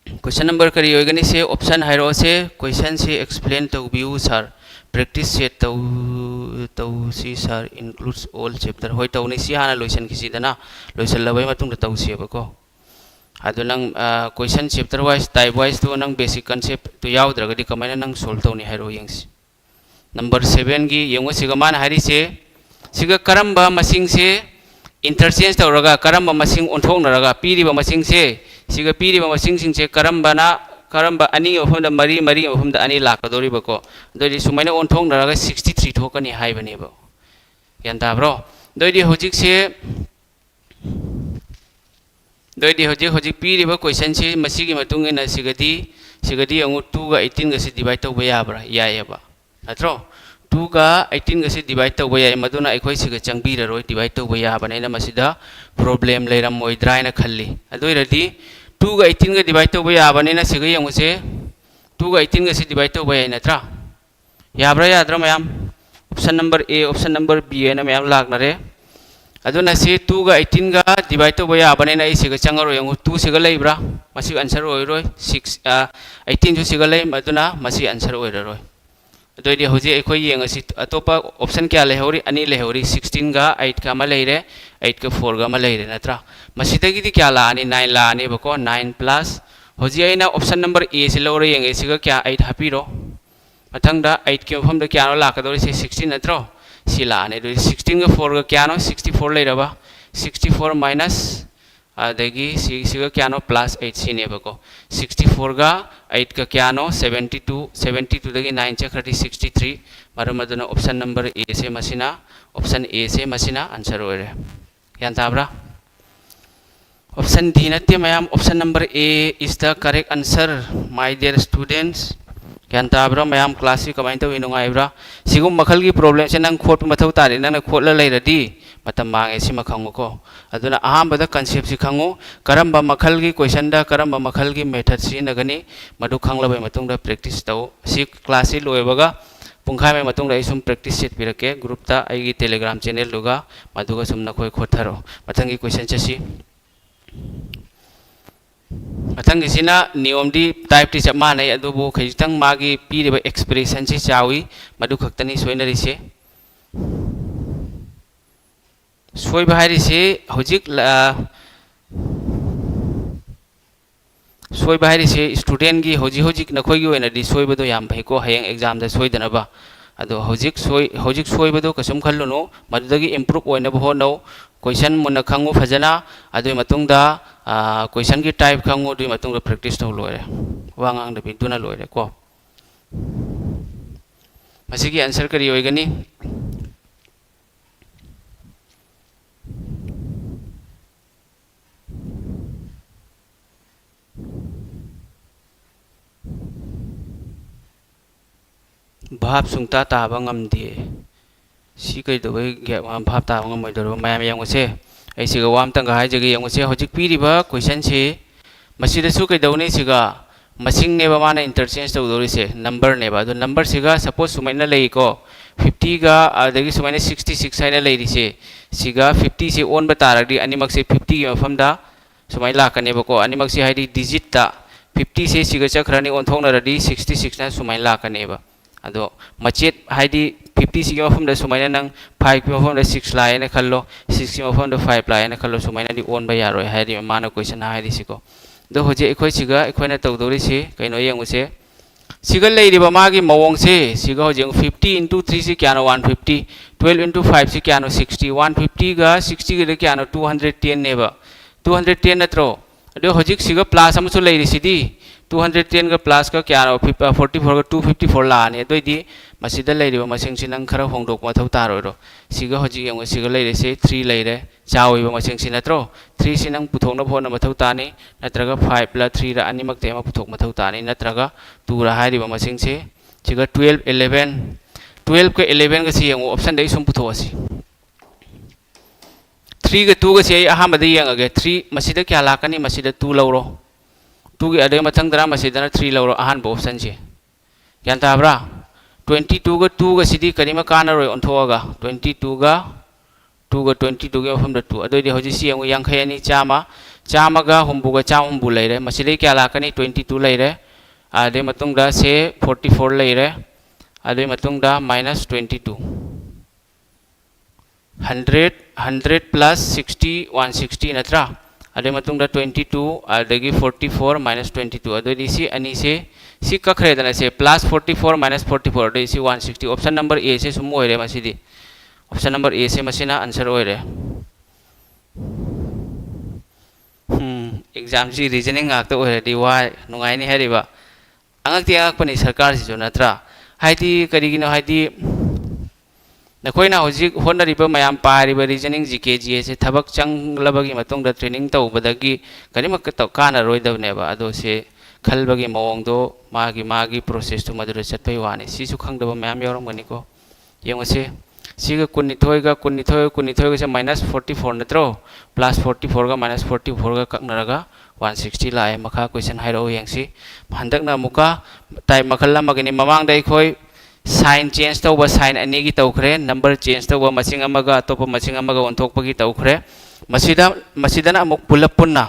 क्वेश्चन नंबर करी होगनी से ऑप्शन हाइरो से क्वेश्चन से एक्सप्लेन तो व्यू सर प्रैक्टिस से तो सी सर इंक्लूड्स ऑल चैप्टर होय तो सी हाना लोइसन किसीदना लोइसन लबै मतुंग तो सेबको अदो नंग question chapter wise type wise तो नंग बेसिक कांसेप्ट तो यावद्रगदी कमायना नंग सोल्व तौनी हाइरो यंगसी नंबर 7 की यंगो सिगा मान हारि से सिगा करम्बा मसिंग से इंटरचेंज तौरगा करम्बा मसिंग ओंथोंनरगा पीरिबा मसिंग से सिगा पीरिबा मसिंग सिंग से करम्बाना करम्बा अनी अफम द मरी मरी अफम द अनी लाकदोरिबको दोदि सुमाइना ओंथोंनरगा 63 थोकनी हाइबनेबो यानताब्रो दोदि होजिक से दोदि होजिक पीरिबा क्वेश्चन से मसिगी मतुंगेना सिगदी अंगु 2 गा 18 गसे डिवाइड तौबा याबरा यायबा नत्रो 2 का 18 गसे डिवाइड तौबा याय मदुना अखोय सिगा चंगबीररोय डिवाइड तौबा याबनेना मसिदा प्रॉब्लम लेरमोइद्रायना खल्ली अदोइरदी 2 का 18 का डिवाइड तौबा याबनेना सिगा यंगुसे 2 का 18 गसे डिवाइड तौबा याय नत्रा याब्रा याद्रा मयाम option number A option number B एना मयाम लागनरे अदुना से 2 का 18 का डिवाइड तौबा याबनेना इ सिगा चंगरो यंगु 2 सिगा लेब्रा मसि आंसर ओइरोय 6 18 जो सिगा ले मदुना मसि आंसर ओइररोय दोइदि होजे एखोय यंगसि अतोपा ऑप्शन क्या लेहौरी अनि लेहौरी 16 का 8 का मा लेरे 8 का 4 का मा लेरे नत्रा मसिदगिदि क्या लानी 9 लानी बको 9 प्लस होजे आइना ऑप्शन नंबर ए से लौरे यंगे सिगा क्या 8 हापिरो मथंगदा 8 के मफम द क्या नो लाकदोरी से 16 नत्रो सि लाने दो 16 का 4 का क्या नो 64 लेरबा 64 माइनस अदगी सिगा क्या नो प्लस 8 सिनेबको 64 का 8 का क्या नो 72 दगी 9 चक्रती 63 मरमदना ऑप्शन नंबर ए से मसिना ऑप्शन ए से मसिना आंसर होरे यान ताब्रा ऑप्शन डी नत्य मयाम option number A is the correct answer my dear students यान ताब्रा मयाम क्लास की कमाइन तो इनुंगाइब्रा सिगुम मखल की प्रॉब्लम से नंग खोट मथौ तारे नंग खोटला लेरदी मतम मांगे सिमा खंगुको अदुना अहामबदा कंसेप्ट सि खंगु करम्बा मखल की क्वेश्चन दा करम्बा मखल की मेथड सिनगनी मदु खंगलबे मतुंगदा प्रैक्टिस तौ सि क्लास सि लोयबगा पुंखाय मे मतुंगदा इसुम प्रैक्टिस सेट पिरके ग्रुप ता आइगी टेलीग्राम चैनल दुगा मदुगा सुम नखोय खोथरो मथंगी क्वेश्चन चसी मथंगी सिना नियम दी टाइप टी चमा नै अदुबो खैतंग मागी पीरिबा एक्सप्रेशन सि चावी मदु खक्तनी सोइनरिसे सोइबा हारिसे होजिक सोइबा हारिसे स्टूडेंट की होजिक नखोइगी ओइनदि सोइबदो याम भैको हयेंग एग्जाम दा सोइदनबा अदो होजिक सोइबदो कसम खल्लुनो मदुदगी इंप्रूव ओइनबो होनो क्वेश्चन मुन खंगु फजना अदुइ मतुंगदा क्वेश्चन की टाइप खंगु दुइ मतुंगदा प्रैक्टिस तौ लोरे वांगांग दबि दुना लोरे को मसिगी आंसर करी ओइगनी भाव सुंगता ताबा ngamdi si kai do ge भाव ताबा ngamoi मैम यंगसे ऐसिगा वाम तंग हाय जगे यंगसे होजिक पीरिबा क्वेश्चन से मसिदा सु कैदौने सिगा मसिंग नेबा माना इंटरचेंज तौदोरि से नंबर नेबा दो नंबर सिगा सपोज सुमाइना लेको 50 का अदगी सुमाइना 66 हाइना लेरि से सिगा 50 से ओन बतारदी अनिमक से 50 की मफमदा सुमाइ लाकनेबको अनिमक से हाइदी डिजिट ता 50 से सिगा चखरानी ओनथोंनरदी 66 ना सुमाइ लाकनेबा अदो मचेत हाइदी 50 सी मफम द सुमाइना नंग 5 की मफम द 6 लायने खल्लो 6 की मफम द 5 लायने खल्लो सुमाइना दी ओन बा यारोय हाइदी माना क्वेश्चन हाइदी सिको दो होजे एखोय सिगा एखोयना तौदोरि से कैनो यंगुसे सिगल लेरिबा मागी मवोंग से सिगा होजिंग 50 into 3 से क्या नो 150 12 into 5 से क्या नो 60 150 गा 60 गे क्या नो 210 नेबा 210 नत्रो अदो होजिक सिगा प्लस अमसु लेरि सिदी 210 का प्लस का क्या नो 44 का 254 लाने अदोइदी मसिदा लेरिबा मसिंग सि नंग खरा होंदोक मथौ तारोरो सिगा होजिक यंग सिगा लेरि से 3 लेरे चाओइबा मसिंग सि नत्रो 3 सि नंग पुथोंना फोन मथौ तानी नत्रगा 5 plus 3 रा अनिमक तेमा पुथोक मथौ तानी नत्रगा 2 रा हाइरिबा मसिंग से सिगा 12 11 12 का 11 का सि यंग ऑप्शन दे सुम पुथोसी 3 का 2 का सि अहम दे यंग 3 मसिदा क्या लाकनी मसिदा 2 लौरो 2 के अदे मथंग दरा मसिदा 3 लौरो अहम ऑप्शन से ज्ञान ताब्रा 22 का 2 का सिदी करीमा काना रोय ओंथोगा 22 का 2 का 22 के मफम द 2 अदोइदि होजि सि यंग यांखै अनि चामा चामा का हुम्बु का चाम हुम्बु लेरे मसिदे क्या लाकनी 22 लेरे आदे मतुंग दा से 44 लेरे आदे मतुंग दा -22 100 plus 60 160 नत्रा आदे मतुंग दा 22 आदेगी 44 -22 अदोइदि सि अनि से सि कखरे दना से +44 -44 अदोइ सि 160 ऑप्शन नंबर ए से सुम ओइरे मसिदि ऑप्शन नंबर ए से मसिना आंसर ओइरे एग्जाम जी रीजनिंग आक्ता ओइरेदि वाय नुगाइनि हेरिबा अंगक्ति अंगकपनि सरकार सिजो नत्रा हाइदि करिगिनो हाइदि नखोइना होजिक होनरिबा मयाम पारिबा रीजनिंग जीके जीए से थबक चंगलबगी मतुंग द ट्रेनिंग तौबदगी करिमक त काना रोइदबनेबा अदो से खलबगी मवोंगदो मागी प्रोसेस तो मदुर चतपै वानी सिसु खंगदबा मयाम यावरमगनिको यंगसे सिगा कुन्निथोय का से -44 नत्रो +44 का -44 का ककनरगा 160 लाए मखा क्वेश्चन हाइरो यंगसी हंदकना मुका टाइप मखल मगनि ममांग दai khoi साइन चेंज तौबा साइन अनि की तौखरे नंबर चेंज तौबा मसिंग अमगा अतोप मसिंग अमगा ओंथोकपगी तौखरे मसिदना अमुक पुलप पुन्ना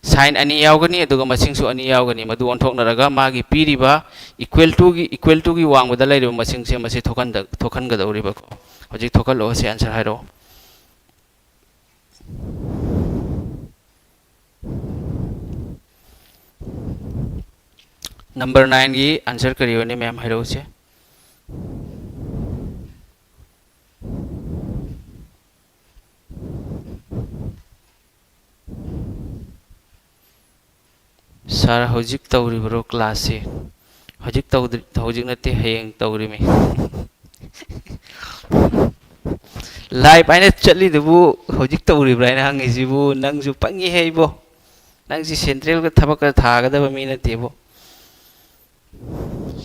साइन अनि यावगनी अदुगा मसिंग सु अनि यावगनी मदु ओंथोकनरगा मागी पीरिबा इक्वल टू की वांगबदा लेरिबा मसिंग से मसि थोखनगदौरिबा को हजिक थोखलो से आंसर हाइरो नंबर 9 की आंसर करियो ने मैम हाइरो से सर हजिक तौरिबरो क्लास से हजिक नते हयेंग तौरिमे लाइव आइने चलिदबु हजिक तौरिब्राइना हंगिसिबु नंगजु पंगी हेइबो नंगसि सेंट्रल का थबक का थागदब मी नतेबो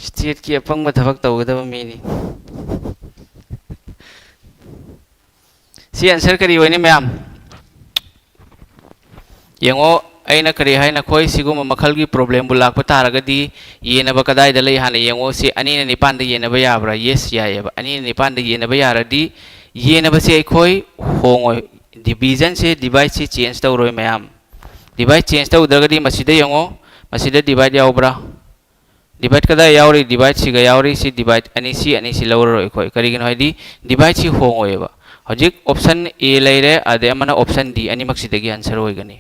स्टेट की अपंग थबक तौगदब मीनी सी आंसर करी होइने मैम यंगो अना करी है नखोई सिगुम मखल की प्रॉब्लम बुलाक तारगदी येनब कदाई दले हाने यंगो से अनि निपान येनब याब्रा यस यायब अनि निपान येनब यारदी येनब से अखोई होंगो डिवीजन से डिवाइड से चेंज तौरोय मैम डिवाइड चेंज तौदरगदी मसिदे यंगो मसिदे डिवाइड यावब्रा डिवाइड कदाई यावरी डिवाइड सिगा यावरी सी डिवाइड अनि सी लौरोय खोय करिगिन होइदी डिवाइड सी होंगोयबा हजिक ऑप्शन ए लेरे अदे अमना ऑप्शन डी अनि मक्सिदगी आंसर होइगनी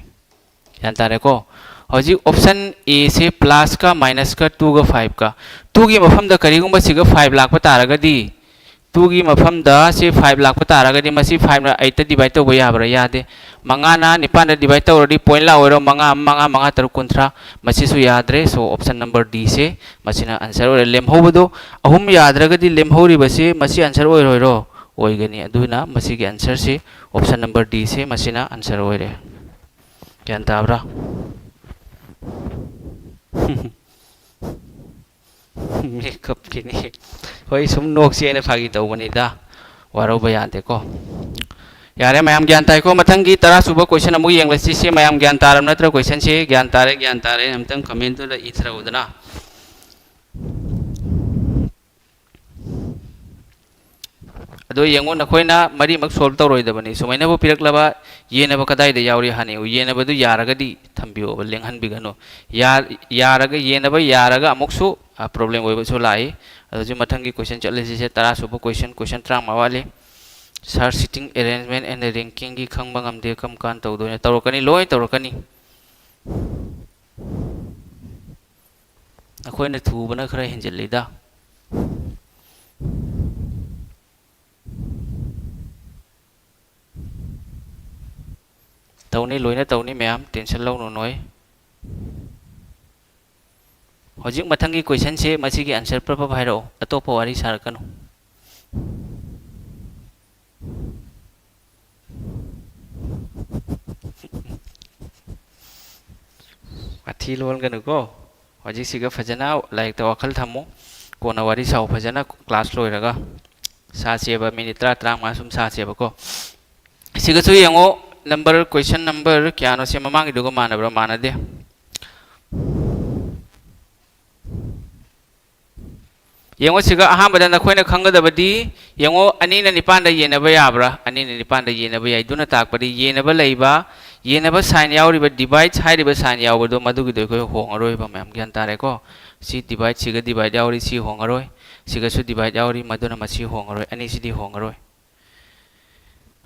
जानता को हजिक ऑप्शन ए से प्लस का माइनस का 2 का 5 का 2 की मफम द करिगुंबा सिगा 5 लाख तारगदी 2 की मफम द से 5 लाख तारगदी मसी 5 ना 8 डिवाइड तौबा याबरा यादे मंगा ना निपान डिवाइड तौरदी पॉइंट ला ओरो मंगा मंगा मंगा तरु कुंथ्रा मसी सु याद्रे सो ऑप्शन नंबर डी से मसीना आंसर ओरे लेमहोबदो अहुम याद्रगदी लेमहोरी बसे मसी आंसर ओइरोइरो ओइगनी अदुना मसी के आंसर से ऑप्शन नंबर डी से मसीना आंसर ओइरे ज्ञान ताब्रा मेकअप की नहीं होई सुम नोक से ने फागी तौबनीदा वारो बयाते को यारे मैम ज्ञान ताई को मथंग की तरा सुबह क्वेश्चन अमु येंगलसी से मैम ज्ञान तारम नत्र क्वेश्चन से ज्ञान तारे हमतंग कमेंट तो इथरा उदना अदो येंगो नखोइना मरी मक सोल्व तौरोइदबनी सुमैनबो पिरकलबा येनबो कदाइदा यावरी हाने येनबदु यारगदी थंबियो लेंहन बिगनो यारग येनबो यारगा अमुकसु प्रॉब्लम होइबसु लाई अदो मथंग की क्वेश्चन चलेसी से तरा सुबह क्वेश्चन ट्रांग मावाले sir sitting arrangement and ranking की खंगबा ngamde कम कान तौदोने तौरकनी लोय तौरकनी ꯑꯩꯈꯣꯏꯅ ꯊꯨꯕꯅ ꯈꯔ ꯍꯦꯟꯖꯤꯜꯂꯤꯗ ꯇꯧꯅꯤ ꯂꯣꯏꯅ ꯇꯧꯅꯤ ꯃꯌꯥꯝ ꯇꯦꯟꯁꯟ ꯂꯧꯅꯨ ꯅꯣꯏ ꯍꯧꯖꯤꯛ ꯃꯊꯪꯒꯤ ꯀꯣꯏꯁꯟꯁꯦ ꯃꯁꯤꯒꯤ ꯑꯟꯁꯔ ꯄ꯭ꯔꯄ ꯍꯥꯏꯔꯛꯑꯣ ꯑꯇꯣꯞꯄ ꯋꯥꯔꯤ ꯁꯥꯔꯛꯀꯅꯨ ꯋꯥꯊꯤ ꯂꯣꯟꯒꯅꯨꯀꯣ ꯍꯧꯖꯤꯛꯁꯤꯒ ꯐꯖꯅ ꯂꯥꯏꯔꯤꯛꯇ ꯋꯥꯈꯜ ꯊꯝꯃꯨ ꯀꯣꯟꯅ ꯋꯥꯔꯤ ꯁꯥꯎ ꯐꯖꯅ ꯀ꯭ꯂꯥꯁ ꯂꯣꯏꯔꯒ ꯁꯥꯁꯦꯕ ꯃꯤꯅꯤꯠ 30-35 ꯁꯨꯝ ꯁꯥꯁꯦꯕꯀꯣ सिगसु यंगो नंबर क्वेश्चन नंबर क्या नो से ममांग दुगो मानब्रा मानदे यंगो सिगा अहां बदन नखोइना खंगदबदी यंगो अनि न निपान द येनब याब्रा अनि न निपान द येनब याइ दुना ताकपदी येनब लैबा येनब साइन यावरिबा डिवाइड हाइरिबा साइन यावदो मदुगि दो खो होंगरोइबा मैम ज्ञान तारेको सी डिवाइड सिगा डिवाइड यावरि सी होंगरोइ सिगसु डिवाइड यावरि मदुना मसी होंगरोइ अनि सिदि होंगरोइ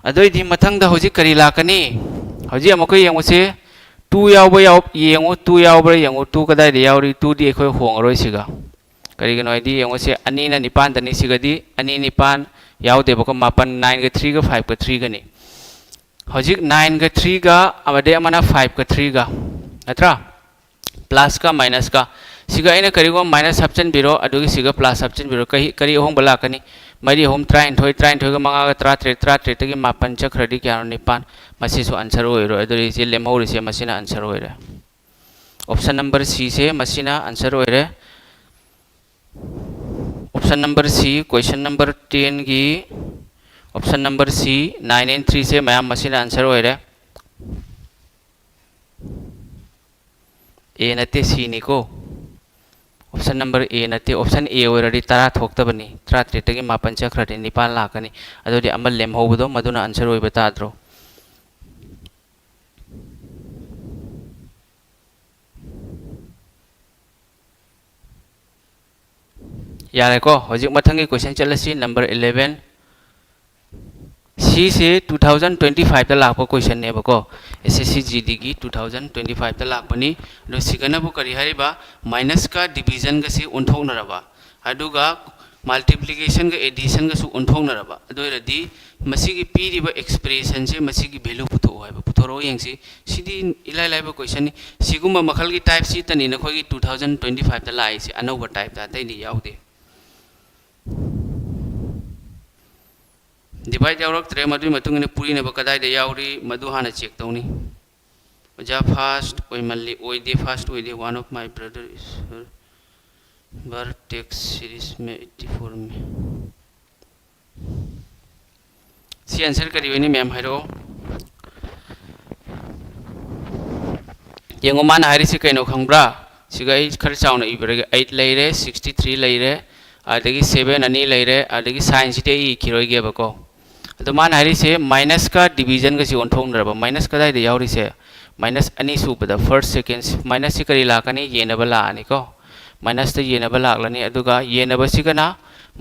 अदोइदि मथंग हौजी करी लाकनी हौजी अमको यंगोसे 2 यावबा याव यंगो 2 यावबा यंगो 2 कदाइ दे यावरी 2 दि एखोय होंगरोय सिगा करिगनो आइदि यंगोसे अनि न निपान दनि सिगदि अनि निपान यावदे बको मापन 9 ग 3 ग 5 ग 3 गनि हौजी 9 ग 3 ग अमदे अमना 5 ग 3 ग अत्रा प्लस का माइनस का सिगा इना करिगो माइनस हपचन बिरो अदुगी सिगा प्लस हपचन बिरो करी होंग बला कनी मरी होम 33 ग मंगा ग 33 तगी मापन चक्रदि क्या निपान मसीसु आंसर होइरो अदुरी से लेमहौरि से मसीना आंसर होइरे ऑप्शन नंबर सी से मसीना आंसर होइरे option number C question number 10 की ऑप्शन नंबर सी 9 and 3 से मैम मसीना आंसर होइरे ए नते सी निको ऑप्शन नंबर ए नते ऑप्शन ए ओरडी 10 थोक्तबनी 33 तगी मापन चक्रदि निपान लाकनी अदोदि अमल लेमहौबदो मदुना आंसर होइबा ताद्रो यारे को हजिक मथंगी क्वेश्चन चलसी नंबर 11 सी से 2025 ता लाखो क्वेश्चन ने बको एसएससी जीडी की 2025 ता लाखबनी नो सिगनबो करी हरिबा माइनस का डिवीजन ग से उन्थोंनरबा अदुगा मल्टीप्लिकेशन ग एडिशन ग सु उन्थोंनरबा अदोरदी मसीगी पीरिबा एक्सप्रेशन से मसीगी वैल्यू पुथो हाइबा पुथोरो यंगसी सिदी इलाइ लाइबा क्वेश्चन सिगुम मखल की टाइप सी तनी नखोगी 2025 ता लाई से अनोबा टाइप ता तैनी याउदे डिवाइड यावरक्तरे मदुई मतुंगने पुरीनेबा कदाइदा यावरी मदु हाना चेक तौनी ओजा फास्ट ओइमल्ली ओइदे फास्ट ओइदे one of my brother is vertex series में 84 में सी आंसर करी होइनी मैम हाइरो यंगो मान हाइरि से कैनो खंब्रा सिगा खर चावना इबरगे 8 लेरे 63 लेरे आदगी 7 अनि लेरे आदगी साइंस दे ई खिरोइगे बको तो मान हाइरि से माइनस का डिवीजन का सी ओंथोंनरबा माइनस कदाइ दे यावरि से माइनस अनि सुबदा फर्स्ट सेकंड माइनस से करी लाकनी येनबा लानी को माइनस ते येनबा लागलनी अदुगा येनबा सिगना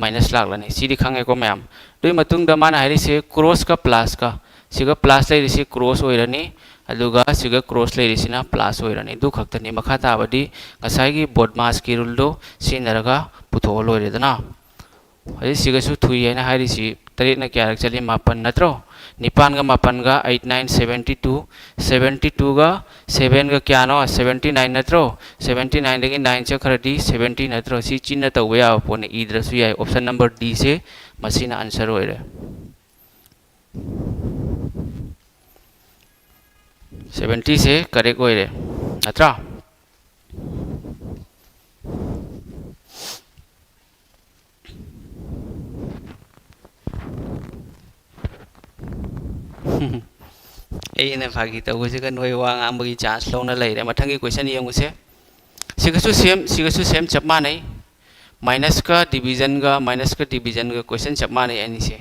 माइनस लागलनी सिदि खंगे को मैम दोइ मतुंग द मान हाइरि से क्रॉस का सिगा प्लस लेरि से क्रॉस ओइरनी अदुगा सिगा क्रॉस लेरि सिना प्लस ओइरनी दु खक्तनी मखा ताबदी गसाइगी बोर्ड मास की रूल दो सिनरगा पुथो लोइरेदना हजि सिगसु थुई हैना हाइरि सी तरेट न क्या चली मापन नत्रो निपान का मापन का 8 9 72 72 का 7 का क्या नो 79 नत्रो 79 लगी 9 चक्रदी 70 नत्रो सी चिन्ह तौबा या पोने इद्रसु याय ऑप्शन नंबर डी से मसीना आंसर होइरे 70 से करेक्ट होइरे नत्रा एने फागी तौसे का नोय वांग आंबगी चांस लौना लैरे मथंगी क्वेश्चन यंगुसे सिगसु सेम चपमा नै माइनस का डिवीजन का क्वेश्चन चपमा नै अनि से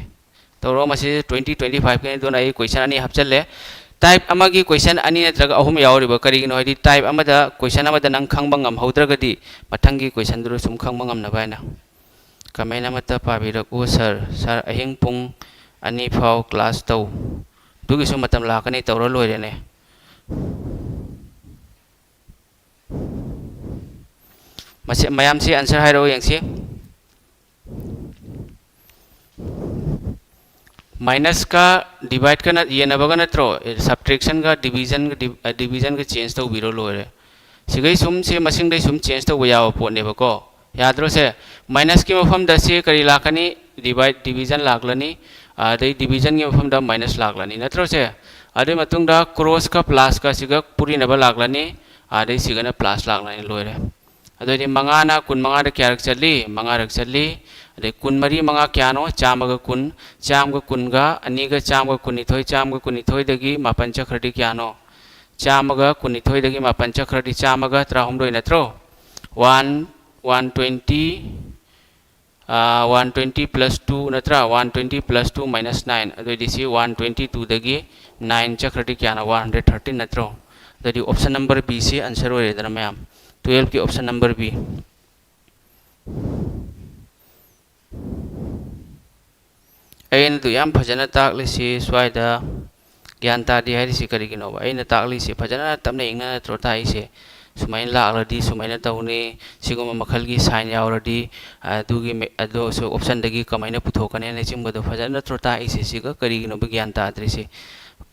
तौरो मसे 2025 के दोना ए क्वेश्चन अनि हपचले टाइप अमगी क्वेश्चन अनि नत्रगा अहुम यावरिबा करिगिनो हदि टाइप अमदा क्वेश्चन अमदा नंग खंगबा ngam हौद्रगदि मथंगी क्वेश्चन दुरु सुम खंगबा ngam नबायना कमेन अमता पाबिरकु सर अहिंग पुंग अनि फाव क्लास तौ दुगिसु मतम लाकनी तौर लोइरेने मैम से आंसर है रो यंग से माइनस का डिवाइड का ये नबगा नत्रो सब्ट्रैक्शन का डिवीजन का चेंज तो बिरो लोरे सिगै सुम से मसिंग दे सुम चेंज तो याव पोने बको याद्रो से माइनस की मफम द से करी लाखनी डिवीजन लागलनी अदे डिवीजन की मफम द माइनस लागलनी नत्रो से अदे मतुंग द क्रॉस का प्लस का सिगा पूरी नबा लागलनी अदे सिगना प्लस लागलनी लोरे अदे मंगाना कुन मंगा द क्या रख चली मंगा रख चली अदे कुन मरी मंगा क्या नो चामगा कुन गा अनी गा चामगा कुनिथोय चामगा कुनिथोय दगी मापन चक्रदी क्या नो चामगा कुनिथोय दगी मापन चक्रदी चामगा त्राहुमदोय नत्रो 120 plus 2 नत्रा 120 plus 2 minus 9 अदोदी सी 122 दगी 9 चक्रदी क्या ना 113 नत्रो अदोदी ऑप्शन नंबर बी से आंसर होरे दना मैम 12 की ऑप्शन नंबर बी अयन तो याम फजना ताकले से स्वाइदा ज्ञान तादी है से करिगिनो अयन ताकले से फजना तमने इंगना नत्रो ताई से सुमाइन लालदी सुमाइन तौने सिगुम मखल की साइन यावरदी अदुगी अदो सो ऑप्शन दगी कमाइना पुथोकने ने चिमबदो फजन नत्रो ताई से सिगा करिगिनो ज्ञान ताद्रि से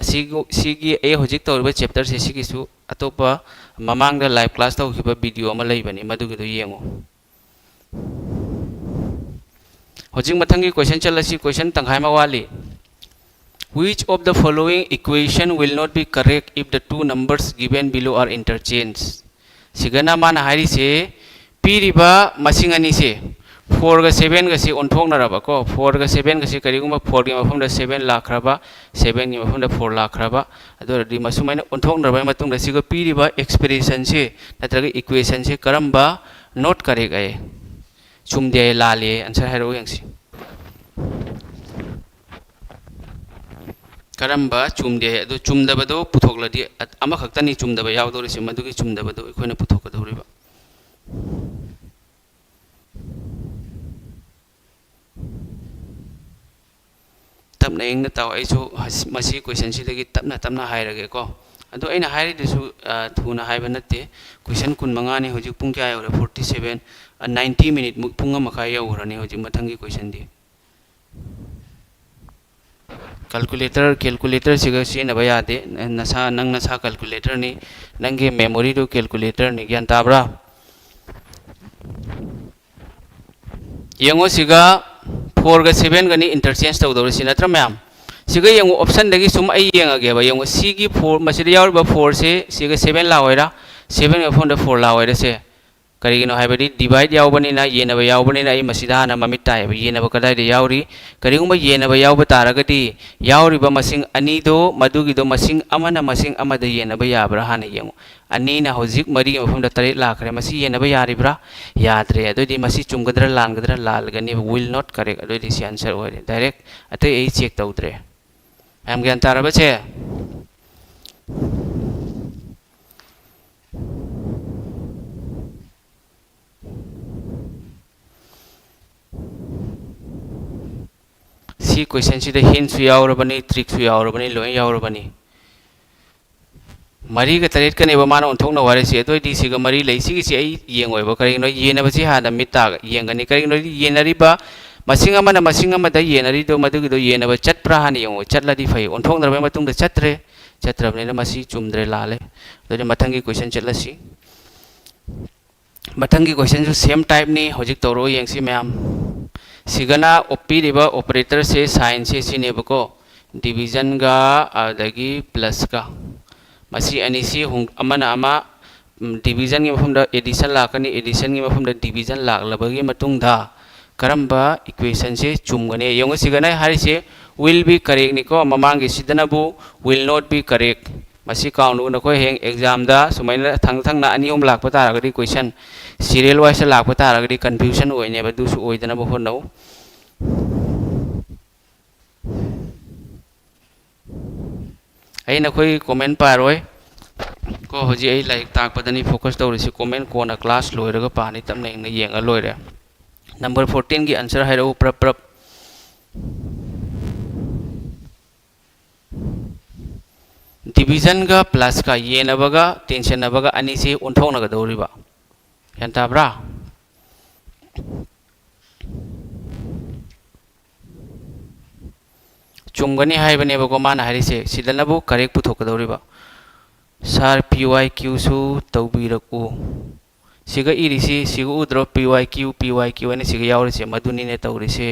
सिगी ए होजिक तौरबे चैप्टर से सिगिसु अतोपा ममांग द लाइव क्लास तौखिबा वीडियो अमा लैबनी मदुगिदो येंगो होजिक मथंगी क्वेश्चन चलसी क्वेश्चन तंखाय मा वाली Which of the following equation will not be correct if the two numbers given below are interchanged? Sigana mana hari se piriba masing ani se 4 ga 7 ga se onthok na raba ko 4 ga 7 ga se kari guma 4 gi mafam da 7 lakh raba 7 gi mafam da 4 lakh raba ado di masumaina onthok na raba matung da siga piriba expression se natraga equation se karamba not correct ai chumde lale answer haro yangsi करम्बा चुमदे अदो चुमदबदो पुथोकलदि अमा खक्तनी चुमदब यावदोरिसे मदुगी चुमदबदो अखोयना पुथोकदोरिबा तबना इंगना ताव iso मसी question सिदगी तबना हायरगे को अदो अइना हायरिदसु थुना हायबा नते question कुन मंगाने होजि पुंग क्या you're 47 90 minute Pung मखाय यौरने होजि मथंगी question the calculator सिगा सिनबा यादे नसा नंग नसा कैलकुलेटर नि नंगे मेमोरी दो कैलकुलेटर नि ज्ञान ताब्रा यंगो सिगा 4 गा 7 गनि इंटरचेंज तौदोर सि नत्र मैम सिगा यंगो ऑप्शन दगी सुम आई यंगगे बा यंगो सी गी 4 मसिदा यावबा 4 से सिगा 7 लावैरा 7 गा फोन द 4 लावैरा से करिगिनो हाइबदी डिवाइड यावबनिना येनबा यावबनिना आई मसिदा ना ममित ताय येनबा कदाइदे यावरी करिगुम येनबा यावबा तारगदी यावरिबा मसिंग अनिदो मदुगिदो मसिंग अमना मसिंग अमदा येनबा याब्रा हाना येंगो अनिना होजिक मरी मफमदा 3 लाखरे मसि येनबा यारिब्रा याद्रे अदोदि मसि चुमगदरा लालगनी विल नॉट करेक्ट अदोदि सि आंसर होरे डायरेक्ट अतै ए चेक तौद्रे हम ज्ञान तारबा छे सी क्वेश्चन सिदा हिंट सु यावरबनी ट्रिक सु यावरबनी लोय यावरबनी मरी का तरेट कनेबा माना ओंथोकना वारे से अदोदि सिगा मरी लै सिगी से आई येंगोयबा करिनो येनबसी हादा मिता येंगनी करिनो येनरिबा मसिंग अमना मसिंग अमदा येनरिदो मदुगिदो येनबा चतप्रा हानि येंगो चतलादि फै ओंथोकनरबा मतुंगदा चत्रबनेना मसि चुमद्रे लाले अदोदि मथंगी क्वेश्चन चलसी मथंगी क्वेश्चन जो सेम टाइप नि होजिक तौरो येंगसी मैम सिगना ओपीरिबा ऑपरेटर से साइन से सिनेबको डिवीजन गा अदगी प्लस का मसी अनिसी अमना अमा डिवीजन की मफमदा एडिशन लाकनी एडिशन की मफमदा डिवीजन लाकलबगी मतुंगदा करम्बा इक्वेशन से चुमगने यंग सिगना हारिसे विल बी करेक्ट निको ममांगी सिदनाबु विल नॉट बी करेक्ट मसी काउंट नखो हेंग एग्जाम दा सुमाइना थंग ना अनी हम लाकपा तारगदी क्वेश्चन सीरियल वाइज लाकपा तारगदी कंफ्यूजन ओइनेबा दुसु ओइदनाबु होनौ अई नखोई कमेंट पारोय को होजी अई लाइक ताकपदनी फोकस तौरिसि कमेंट कोना क्लास लोइरगा पानी तमने इंग येंगा लोइरे नंबर 14 की आंसर है प्रप डिवीजन का प्लस का ये नबगा टेंशन नबगा अनी से उन्थों नगदौरिबा यान ताब्रा चुमगनी हाइबनेबको माना हारिसे सिदनबु करेक्ट पुथोकदौरिबा सर PYQ सु तौबिरकु सिगा इरिसी सिगा उद्रो PYQ ने सिगा यावरिसे मदुनी ने तौरिसे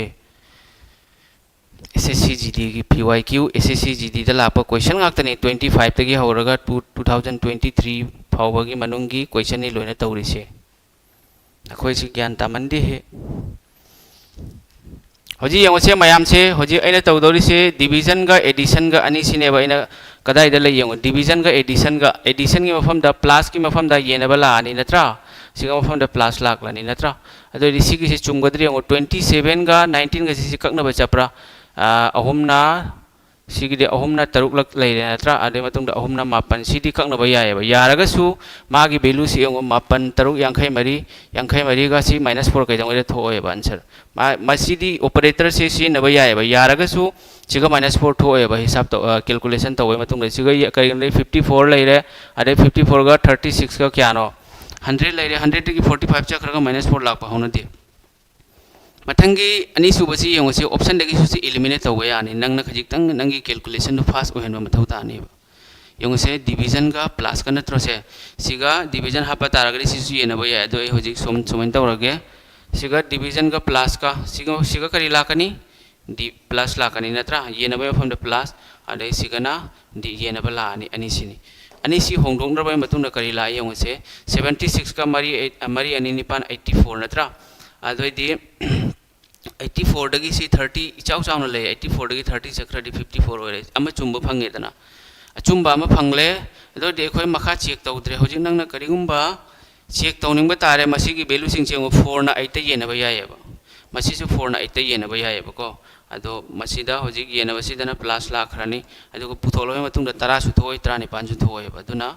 SSCGD की PYQ SSCGD दा लाप क्वेश्चन गाक्तने 25 तगी हौरगा 2023 फावबगी मनुंगी क्वेश्चन नि लोइना तौरिसे अखोइ सि ज्ञान तामंदे हे होजी यंगसे मयाम से होजी अइना तौदौरिसे डिवीजन गा एडिशन गा अनि सिनेबा अइना कदाइ दा लय यंग डिवीजन गा एडिशन की मफम दा प्लस की मफम दा येनबा लानी नत्रा सिगा मफम दा प्लस लाकलानी नत्रा अदो रिसिगी से चुमगद्रि यंग 27 गा 19 गा सि कक्नबा चप्रा अहुमना सिगी अहुमना तरुक लक लैरे नत्रा अदे मतुंग अहुमना मापन सिदी कक्नबा यायबा यारगसु मागी वैल्यू सि यंग मापन तरुक यांखै मरी गा सि -4 कैदंग थोएबा आंसर मसिदी ऑपरेटर से सिनबा यायबा यारगसु सिगा -4 थोएबा हिसाब तो कैलकुलेशन तोय मतुंग सिगा करिगन 54 लैरे अदे 54 गा 36 का क्यानो 100 लैरे 100 की 45 चक्रगा -4 लाख हौनदे मथंगी अनि सुबसी यंगसे ऑप्शन दगी सुसी एलिमिनेट तौवे यानी नंगना खजितंग नंगी कैलकुलेशन फास्ट ओहेनबा मथौ तानेबा यंगसे डिवीजन का प्लस का नत्रसे सिगा डिवीजन हापा तारगरी सिसु येनबा याय दो होजिक सोमन तौरगे सिगा डिवीजन का प्लस का सिगा करी लाकनी डी प्लस लाकनी नत्रा येनबा फम द प्लस अदे सिगना डी येनबा लानी अनि सिनी अनि सि होंगदोंगरबा मतुंग करी ला यंगसे 76 का मरी अनि निपान 84 नत्रा अदोइदी 84 दगी सी 30 इचाउ चाउना ले 84 दगी 30 चक्रदी 54 ओरे अमा चुंबा फंगेदना अचुंबा अमा फंगले अदो दे खोय मखा चेक तौद्रे होजिक नंगना करिगुंबा चेक तौनिंगबा तारे मसिगी वैल्यू सिंग चेंग 4 ना 8 येनबा यायबा मसिसु 4 ना 8 येनबा यायबा को अदो मसिदा होजिक येनबा सिदना प्लस लाखरानी अदो पुथोलोय मतुंग 10 सु थोय 35 सु थोयबा दुना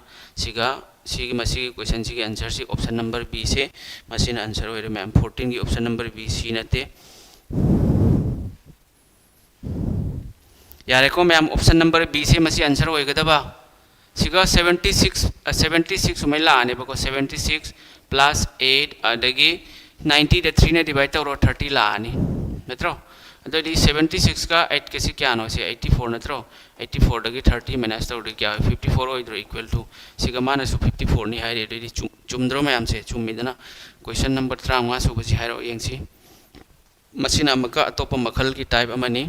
सिगा सिगी मसिगी क्वेश्चन सिगी answer C option number B से मसिन आंसर होय मैम 14 की ऑप्शन नंबर बी सी नते यारे को मैम ऑप्शन नंबर बी से मसी आंसर होयगदबा सिगा 76 मैला आने बको 76 प्लस 8 अदगी 90 द 3 ने डिवाइड तौरो 30 लानी नत्रो अदगी 76 का 8 के सी क्या नो से 84 नत्रो 84 दगी 30 माइनस तौरो क्या 54 होइद्रो इक्वल टू सिगा मानसु 54 नि हाइरे दगी चुमद्रो मैम से चुमिदना क्वेश्चन नंबर 35 सुबसी हाइरो यंगसी मसिना मका अतोप मखल की टाइप अमनी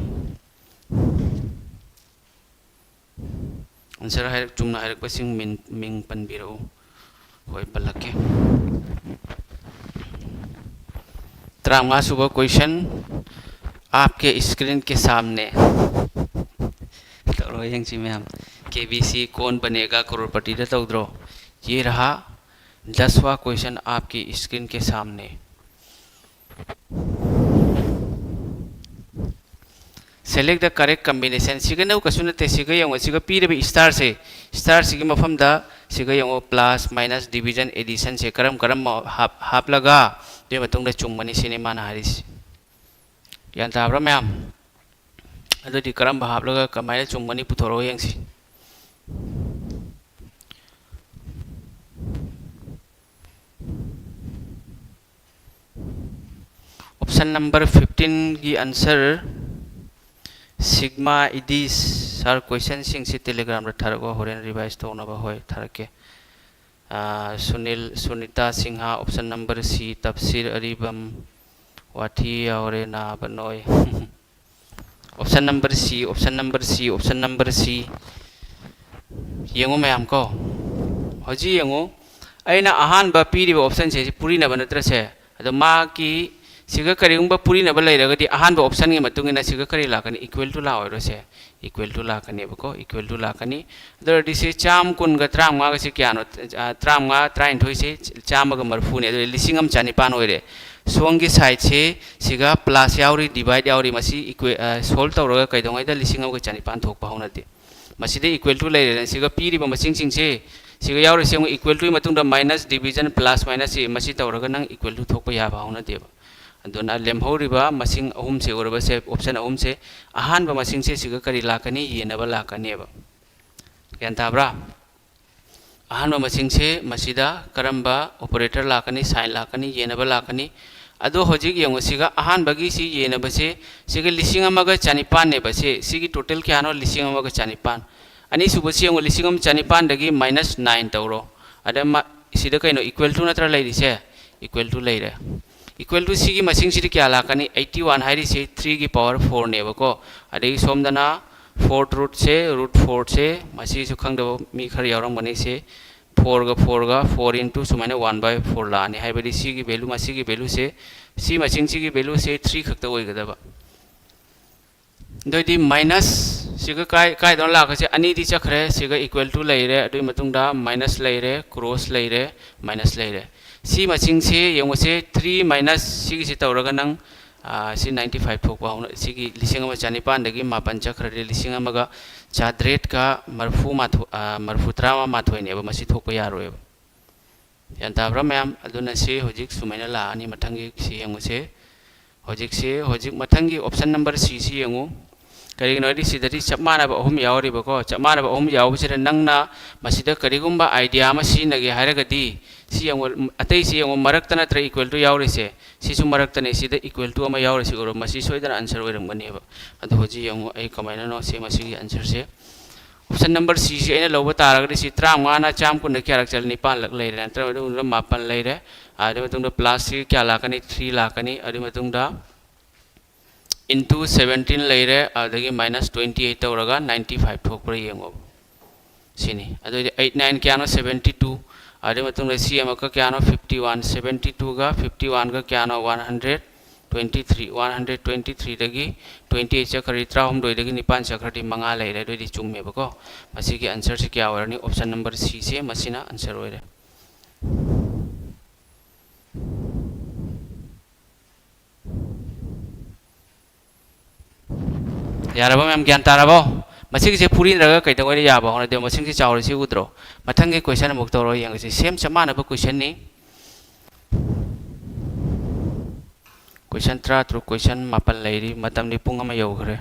आंसर है चुमना है क्वेश्चन मिंग पनबिरो होय पलके 35 सुबह क्वेश्चन आपके स्क्रीन के सामने तो यंगसी मैम KBC कौन बनेगा करोड़पति तौद्रो ये रहा 10वां क्वेश्चन आपकी स्क्रीन के सामने सेलेक्ट द करेक्ट कॉम्बिनेशन सिगा नौ कसुनते सिगा यंग सिगा पीरबे स्टार सिगा मफम दा सिगा यंग प्लस माइनस डिवीजन एडिशन से करम हाप लगा दे मतुंग दा चुंगमनी सिनेमा ना हारिस यान ताब्रा मैम अदि करम हाप लगा कमाय चुंगमनी पुथोरो यंगसी ऑप्शन नंबर 15 की आंसर सिग्मा इडिस सर क्वेश्चन सिंग से टेलीग्राम रे थारगो होरेन रिवाइज तो नबा होय थारके Sunita Sinha option number C Tafsir Aribam वाठी और ना बनोय ऑप्शन नंबर सी यंगो मैम को हजी यंगो अइना अहान बा पीरिबा ऑप्शन से पूरी नबा नत्रसे अदो मा की सिगा करिगुंबा पूरी नबा लैरगदि अहान बा ऑप्शन के मतुंगिना सिगा करि लाकनी इक्वल टू लाओरोसे इक्वल टू लाकनी बको इक्वल टू लाकनी दरदि से चाम कुन गा 35 गा से क्यानो 35 23 से चाम गा मरफु ने लिसिंग अम चानिपान होइरे सोंगी साइड से सिगा प्लस यावरी डिवाइड यावरी मसी सोल्व तौरगा कैदोंगाइदा लिसिंग अम गा चानिपान थोकपा होनदि मसीदे इक्वल टू लैरे सिगा पीरिबा मसिंग सिंग से सिगा यावरी से इक्वल टू मतुंदा माइनस डिवीजन प्लस माइनस से मसी तौरगा नंग इक्वल टू थोकपा याबा होनदेबा अदुना लेमहौरिबा मसिंग अहुम से ओरबा से ऑप्शन अहुम से अहान बा मसिंग से सिगा करी लाकनी येनबा लाकनीबा ग्यान ताब्रा अहान बा मसिंग से मसिदा करंबा ऑपरेटर लाकनी साइन लाकनी येनबा लाकनी अदो होजिक यंगो सिगा अहान बगी सी येना बसे सिगा लिसिंग अमगा चानिपान ने बसे सिगी टोटल क्या नो लिसिंग अमगा चानिपान अनि सुबसी यंगो लिसिंग अम चानिपान दगी -9 तौरो अदे सिदा कइनो इक्वल टू नत्र लैरिसे इक्वल टू लैरे इक्वल टू सिगी मसिंग सिदी क्या लाकनी 81 हाइरी से 3 की पावर 4 ने बको अदे सोमदना 4 रूट से रूट 4 से मसी सु खंगदो मी खर यावरम बने से 4 ga 4 into सुमाइना 1/4 लाने है बड़ी सी की वैल्यू मसी की वैल्यू से सी मसिंग सी की वैल्यू से 3 खक्ता ओइगदबा दोइदि माइनस सिगा काय दोन लाख से अनि दि चखरे सिगा इक्वल टू लैरे अदुइ मतुंगदा माइनस लैरे क्रॉस लैरे माइनस लैरे सी मसिंग से यंगो से 3 माइनस सी से तौरगा नंग सी 95 थोक पाउन सी की लिसिंग अमा चानिपान दगी मापन चखरे लिसिंग अमागा चाद्रेट का मरफू त्रामा माथोय नेबा मसी थोक यारोय यान ताब्रा मैम अदुना से होजिक सुमाइना लानी मथंगी सी यंगो से होजिक मथंगी ऑप्शन नंबर सी सी यंगो करिगनोदि सिदति चपमानबा अहुम यावरिबको चपमानबा अहुम यावबसिदा नंगना मसिदा करिगुम्बा आइडिया अमा सिनगे हायरगदि सी यंगो अतै सी यंगो मरक्ता नत्र इक्वल टू यावरिसे सिसु मरक्तने सिदा इक्वल टू अमा यावरिसे ओरो मसि सोइदना आंसर ओइरमगनेबा अदु होजि यंगो ऐ कमाइना नो से मसिगी आंसर से ऑप्शन नंबर सी से अना लौब तारगदि सी 35 ना चाम कुन क्या रक्चल 9 लक लैरे नत्र अदु मापन लैरे आदि मतुंगदा प्लस सी क्या लाकनी 3 लाकनी आदि मतुंगदा into 17 लैरे अदगी -28 तौरगा 95 थोकप्र येंगो सिनी अदो 8 9 क्या नो 72 आदि मतुंगदा सी अमका क्या नो 51 72 गा 51 गा क्या नो 123 दगी 28 चखरि 3 दगी 9 चखरि मंगा लैरे दोदि चुंगमेबको मसिगी आंसर से क्या ओरनी ऑप्शन नंबर सी से मसिना आंसर ओइरे यारबो मैम ज्ञान तारबो मसिगी से पूरी रगा कइतगोइ याबो होना दे मसिंग से चावरि से उद्रो मथंगे क्वेश्चन मुक तोरो यंग से सेम चमानबो क्वेश्चन नि क्वेश्चन 3 क्वेश्चन मापन लैरी मतम नि पुंग अमा यौखरे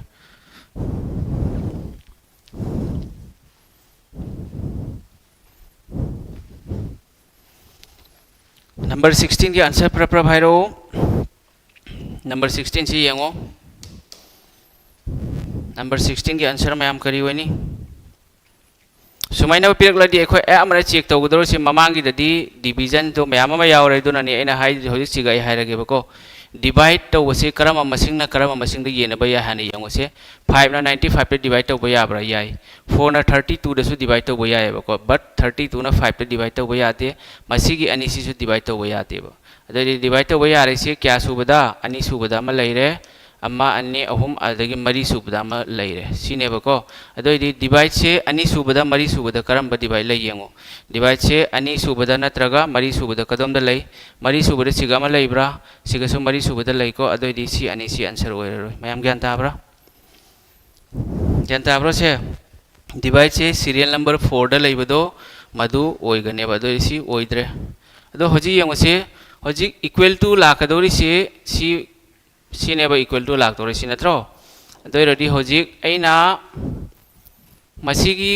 नंबर 16 के आंसर प्रपर भाइरो नंबर 16 से यंगो नंबर 16 के आंसर मैम करी होनी सुमाइना पिरकलदी एखोय ए अमरा चेक तौगदरो से ममांगी ददी डिवीजन तो मैम अमा यावरे दुनानी एना हाइ होजि सिगा हाइरगेबको डिवाइड तौबसे करम मसिंगना करम मसिंग दे येनबा या हानि यंगोसे 5 ना 95 पे डिवाइड तौबा याब्रा याय 4 ना 32 दसु डिवाइड तौबा यायबको बट 32 ना 5 पे डिवाइड तौबा याते मसिगी अनि सिसु डिवाइड तौबा यातेबो अदि डिवाइड तौबा यारे से क्या सुबदा अनि सुबदा म लैरे अम्मा अन्य अहुम अदगी मरी सुबदा म लैरे सिनेबको अदोइदि डिवाइड से अनि सुबदा मरी सुबदा करम डिवाइड लै यंगो डिवाइड से अनि सुबदा नत्रगा मरी सुबदा कदम द लै मरी सुबदा सिगा म लैब्रा सिगसु मरी सुबदा लैको अदोइदि सी अनि सी आंसर ओइरो मैम ज्ञान ताब्रा से डिवाइड से सीरियल नंबर 4 द लैबदो मधु ओइगनेबा अदोइदि सी ओइद्रे अदो होजि यंगो से होजि इक्वल टू लाकदोरि से सी सिनेबा इक्वल टू लाक्तोरे सि नत्रो दोइरदि होजिक ऐना मसिगी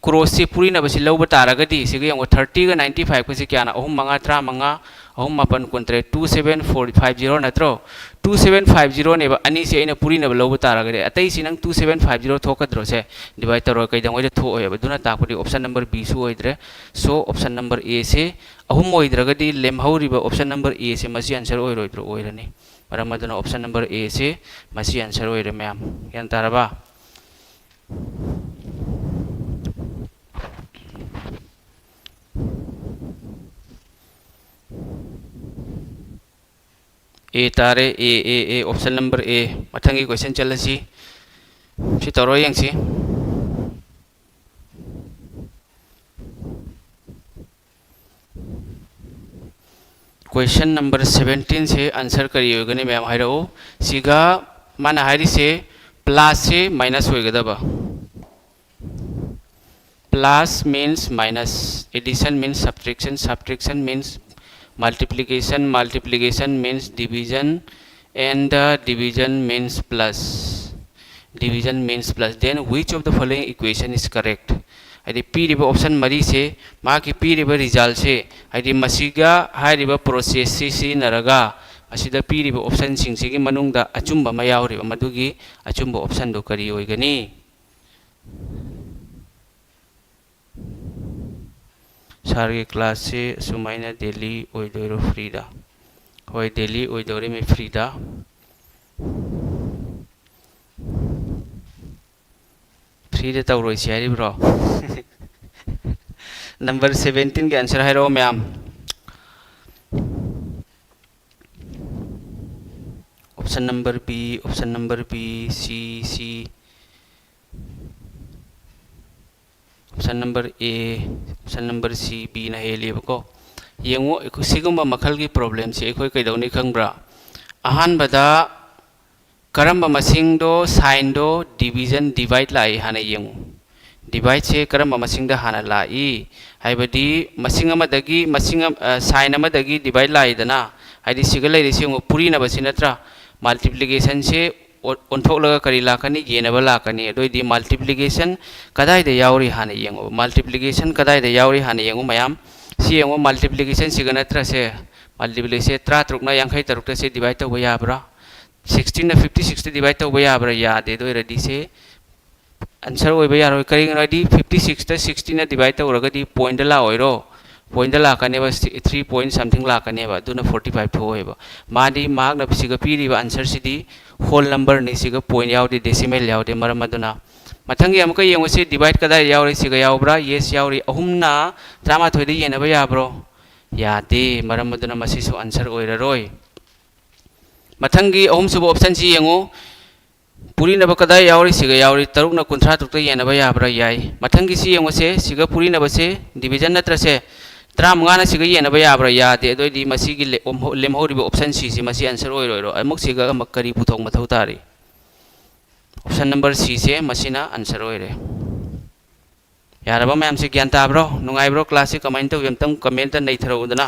क्रॉस से पूरी नबसि लौब तारगदि सिगे यंगो 30 गा 95 को से क्या ना अहुम मंगा 3 मंगा अहुम मापन कुंत्रे 27450 नत्रो 2750 नेबा अनि से ऐना पूरी नब लौब तारगदि अतै सि नंग 2750 थोकद्रो से डिवाइड तरो कैदंगोइ थोएबा दुना ताकपुदि ऑप्शन नंबर बी सु ओइद्रे सो ऑप्शन नंबर ए से अहुम ओइद्रगदि लेमहौरिबा ऑप्शन नंबर ए से मसि आंसर ओइरोइद्रो ओइरनी मरम अदुना ऑप्शन नंबर ए से मसि आंसर ओइरे मैम यान तारबा ए तारे ए ऑप्शन नंबर ए मथंगी क्वेश्चन चलसी सी तरो यंगसी क्वेश्चन नंबर 17 से आंसर करी होगने मैम हाइरो सिगा माना हाइरी से प्लस से माइनस होगदबा plus means minus addition means subtraction means multiplication means division and division means plus then which of the following equation is correct हाइदि पीरिबा ऑप्शन मरी से माकी पीरिबा रिजल्ट से हाइदि मसिगा हाइरिबा प्रोसेस सी नरगा असिदा पीरिबा ऑप्शन सिंगसिगी मनुंगदा अचुंबा मा यावरिबा मदुगी अचुंबा ऑप्शन दो करी ओइगनी सर के क्लास से सुमाइना दिल्ली ओइदोरो फ्रीदा होय दिल्ली ओइदोरे में फ्रीदा फ्रीदा तौरोइ से हाइरिब्रो नंबर 17 के आंसर है रो ma'am option number B C option number A option number C B ना हेलीबको येंगो सिगुम्बा मखल की प्रॉब्लम से अखोय कैदौनी खंगब्रा अहानबदा करम्बा मसिंगदो साइनदो डिवीजन डिवाइड लाई हाना येंगो डिवाइड से करम्बा मसिंगदा हाना लाई हाइबदी मसिंग अमदगी मसिंग साइन अमदगी डिवाइड लाई दना हाइदि सिगा लैरि सिंगो पुरीना बसि नत्रा मल्टीप्लिकेशन से ओंथोलगा करी लाकनी येनबा लाकनी अदोइदि मल्टीप्लिकेशन कदाइदा यावरी हाना येंगो मल्टीप्लिकेशन कदाइदा यावरी हाना येंगो मयाम सी येंगो मल्टीप्लिकेशन सिगा नत्रा से मल्टीप्लिकेशन 33 ना 53 से डिवाइड तौबा याब्रा 16 ना 56 डिवाइड तौबा याब्रा यादे दोइरदि से आंसर ओइबा यारोय करिगनदि 56 ता 16 ना डिवाइड तौरगदि पॉइंट ला ओइरो पॉइंट लाकने 3 पॉइंट समथिंग लाकने 45 थोएबा मादी मार्क ना सिगा पीरिबा आंसर सिदी होल नंबर नि सिगा पॉइंट यावदि डेसिमल यावदि मरम अदुना मथंगी अमका येंगोसे डिवाइड कदा यावरे सिगा यावब्रा येस यावरी अहुमना 13 दि येनबा याब्रो यादे मरम अदुना मसिसु आंसर ओइररोय मथंगी अहुम सुबो ऑप्शन सी येंगो पुरी नब कदा यावरी सिगा यावरी 3 ना 53 येनबा याब्रा याय मथंगी सी येंगोसे सिगा पुरी नबसे डिवीजन नत्रसे 35 सिगा येनबा याब्रा यादे दोइदि मसिगी लेमहौरिबो ऑप्शन सी से मसी आंसर ओइरोइरो अमुक सिगा मकरी पुथोंग मथौ तारी ऑप्शन नंबर सी से मसीना आंसर ओइरे यारबा मैम से ज्ञान ताब्रो नुंगाइब्रो क्लास से कमेंट तो यमतम कमेंट नै थरो उदना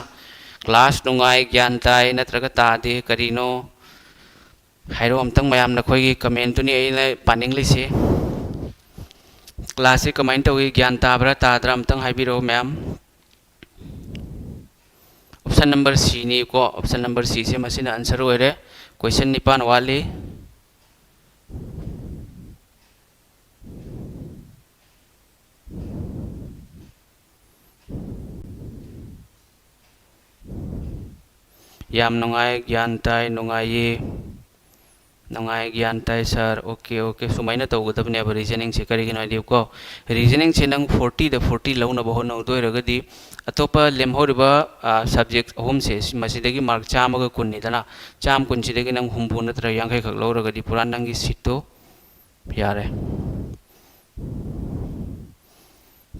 क्लास नुंगाइ ज्ञान ताइ नत्रगा तादे करिनो हाइरो अमतंग मैम नखोई कमेंट तुनी आइना पानिंगलिसे क्लास से कमेंट तो ज्ञान ताब्रा ताद्रा अमतंग हाइबिरो मैम ऑप्शन नंबर सी नी को ऑप्शन नंबर सी से मसीना आंसर ओइरे क्वेश्चन 9 वाली याम नुंगाई ज्ञान ताई नुंगाई ज्ञान ताई सर ओके सुमाइना तौगदबने अब रीजनिंग से करिगिनो दिको रीजनिंग से नंग 40 द 40 लौना बहो नौ दोइरगदि अतोपा लेमहौरिबा सब्जेक्ट अहुम से मसिदगी मार्क चामगा कुन्नी दना चाम कुनसिदगी नंग हुम्बु नत्र यांखै खक लौरगदि पुरा नंगी सीटो यारे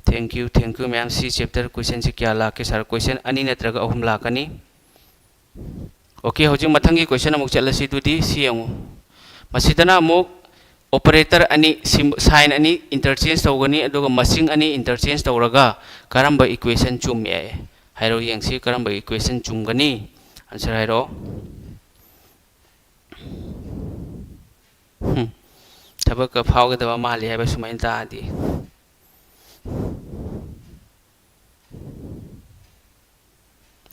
थैंक यू मैम सी चैप्टर क्वेश्चन से क्या लाके सर क्वेश्चन अनि नत्रगा अहुम लाकनी ओके हौजिक मथंगी क्वेश्चन अमुक चलसी दुदी सी यमु मसिदना अमुक ऑपरेटर अनि साइन अनि इंटरचेंज तौगनी अदुगा मसिंग अनि interchange तौरगा Karamba equation चुमये हाइरो यंगसी Karamba equation चुमगनी answer हाइरो थबक फावगदबा माली हाइबा सुमाइन तादी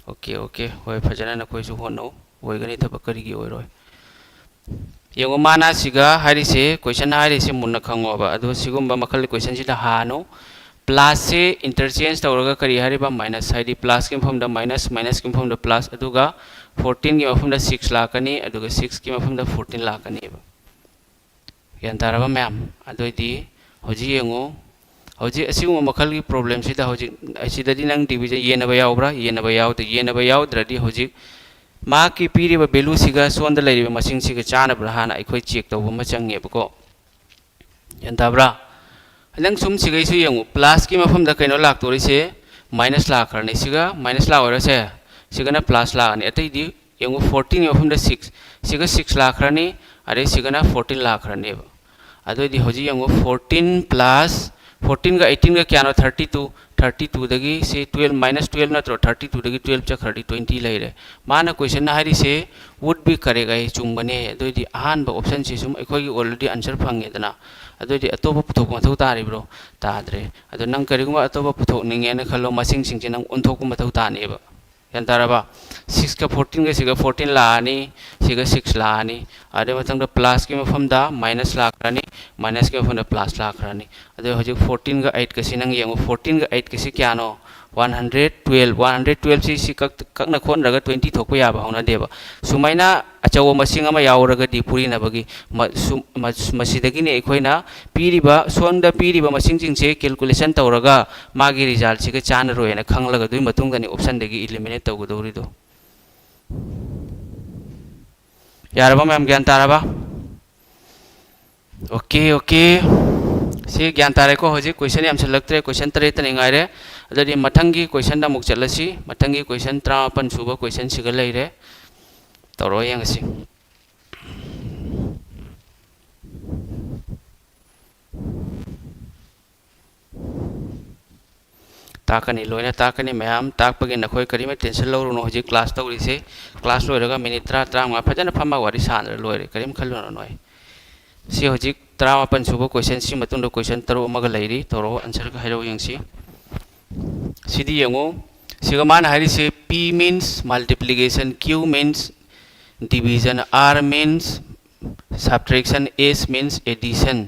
ओके होय फजना नखोइसु होनो होइगनी थबक करिगी ओइरोय येंगो माना सिगा हारिसे क्वेश्चन हारिसे मुन्ना खंगोबा अदो सिगुम्बा मखल क्वेश्चन सिदा हानो प्लस से इंटरचेंज तौरगा करी हारिबा माइनस हाइदि प्लस के मफमदा माइनस के मफमदा प्लस अदुगा 14 के मफमदा 6 लाकनी अदुगा 6 के मफमदा 14 लाकनी यान तारबा मैम अदोइदि होजि येंगो होजि असिगुम मखल की प्रॉब्लम सिदा होजि असिददि नंग डिवीजन येनबा यावब्रा येनबा यावद्रदि होजि मा की पीरिबा वैल्यू सिगा सोंद लैरिबा मसिंग सिगा चानब्रा हाना अखोय चेक तौबा म चंगेबको यंताब्रा नंग सुम सिगैसु यंगु प्लस की मफम दा कैनो लाक्तोरिसे माइनस लाखरने सिगा माइनस लावरसे सिगाना प्लस लाखने अतैदि यंगु 14 मफम दा 6 सिगा 6 लाखरने अरे सिगाना 14 लाखरने अदोइदि होजि यंगु 14 प्लस 14 का 18 का क्या 32 दगी से 12 माइनस 12 नत्रो 32 दगी 12 चखरदी 20 लेरे माना क्वेश्चन हारी से वुड बी करेगा चुंगने दोइदि अहान ऑप्शन से सुम अखोई ऑलरेडी आंसर फंगेदना ꯑꯗꯨꯗꯤ ꯑꯇꯣꯞꯄ ꯄꯨꯊꯣꯛꯄ ꯃꯊꯧ ꯇꯥꯔꯤꯕ꯭ꯔꯣ ꯇꯥꯗ꯭ꯔꯦ ꯑꯗꯣ ꯅꯪ ꯀꯔꯤꯒꯨꯝꯕ ꯑꯇꯣꯞꯄ ꯄꯨꯊꯣꯛꯅꯤꯡꯉꯦꯅ ꯈꯜꯂꯣ ꯃꯁꯤꯡꯁꯤꯡꯁꯦ ꯅꯪ ꯑꯣꯟꯊꯣꯛꯄ ꯃꯊꯧ ꯇꯥꯅꯦꯕ ꯒ꯭ꯌꯥꯟ ꯇꯥꯔꯕ 6 ꯒ 14 ꯒ ꯁꯤꯒ 14 ꯂꯥꯛꯑꯅꯤ ꯁꯤꯒ 6 ꯂꯥꯛꯑꯅꯤ ꯑꯗꯨꯒꯤ ꯃꯊꯪꯗ ꯄ꯭ꯂꯁꯀꯤ ꯃꯐꯝꯗ ꯃꯥꯏꯅꯁ ꯂꯥꯛꯈ꯭ꯔꯅꯤ ꯃꯥꯏꯅꯁꯀꯤ ꯃꯐꯝꯗ ꯄ꯭ꯂꯁ ꯂꯥꯛꯈ꯭ꯔꯅꯤ ꯑꯗꯨ ꯍꯧꯖꯤꯛ 14 ꯒ 8 ꯒꯁꯤ ꯅꯪ ꯌꯦꯡꯉꯣ 14 ꯒ 8 ꯒꯁꯤ ꯀꯌꯥꯅꯣ 112 ꯁꯤ kakna khonraga 20 thokpa yaba haunadeba sumaina achawo masing ama yauraga di purinabagi masidagi ne ekhoina piriba sonda piriba masing jingse calculation tawraga magi result siga chana roena khanglaga dui matung dani option dagi eliminate tawgodori do yaraba ma'am gyan taraba okay si gyan tare ko hoji question yam selektre question tare tani ngaire adadi mathangi question da muk chalasi mathangi question 38 suba question siga leire toro yang si takani loina takani mayam takpagi nakhoi karima tension lawru no hoji class tawri se class loiraga minute 30 ma phajana phama wari sanra loire karim khallo noi si hoji 38 suba question si matungda question taro amaga leiri toro answer ka hairo yang si sidi yango siga man hari se p means multiplication q means division r means subtraction s means addition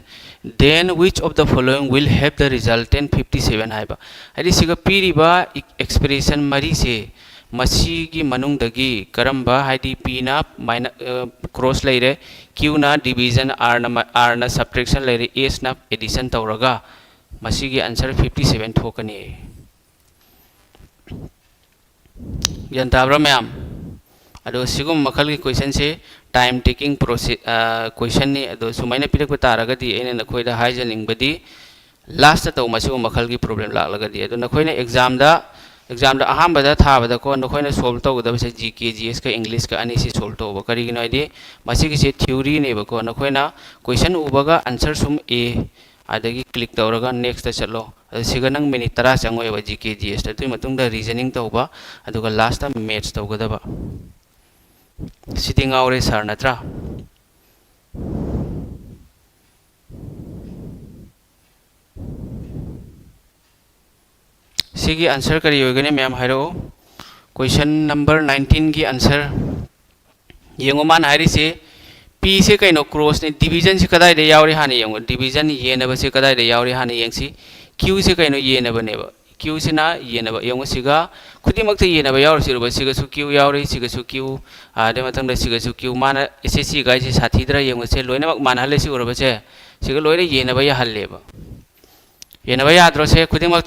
then which of the following will have the resultant 57 haiba hari siga piriba expression mari se masigi manungdagi karamba haidi p na cross leire q na division r na subtraction leire s na addition tawraga masigi answer 57 thokani yan tabra mayam ado sigum makhal ki question se time taking process question ni ado sumaina pirak ko taraga di ene na khoida haijaning badi last ta masigum makhal ki problem la laga di ado na khoina exam da aham bada tha bada ko na khoina solve to da se gk gs ka english ka ani si solve to ba kari gi no ide masigi se theory ne ba ko na khoina question ubaga answer sum a adagi click tawraga next ta chalo siga nang minute 10 changoi ba gk gs ta tui matung da reasoning tawba aduga last ta maths tawgada ba sitting aure sir natra sigi answer kari yogane ma'am hairo question number 19 ki answer yengo man hairi se p se kaino cross ne division se kadai de yauri hani yengo division ye na ba se kadai de yauri hani yengsi q se kaino ye na ba ne ba q se na ye na ba yengo siga खुदिमक ते येना बयावर सिरबा सिगा सु Q यावरे सिगा सु Q आदे मतंग दा सिगा सु Q माना SSC गाइ से साथीद्रा Young से लोइनमक मानहले सि उरबा से सिगा लोइरे येना बया हल्लेबा येना बया आद्रो से खुदिमक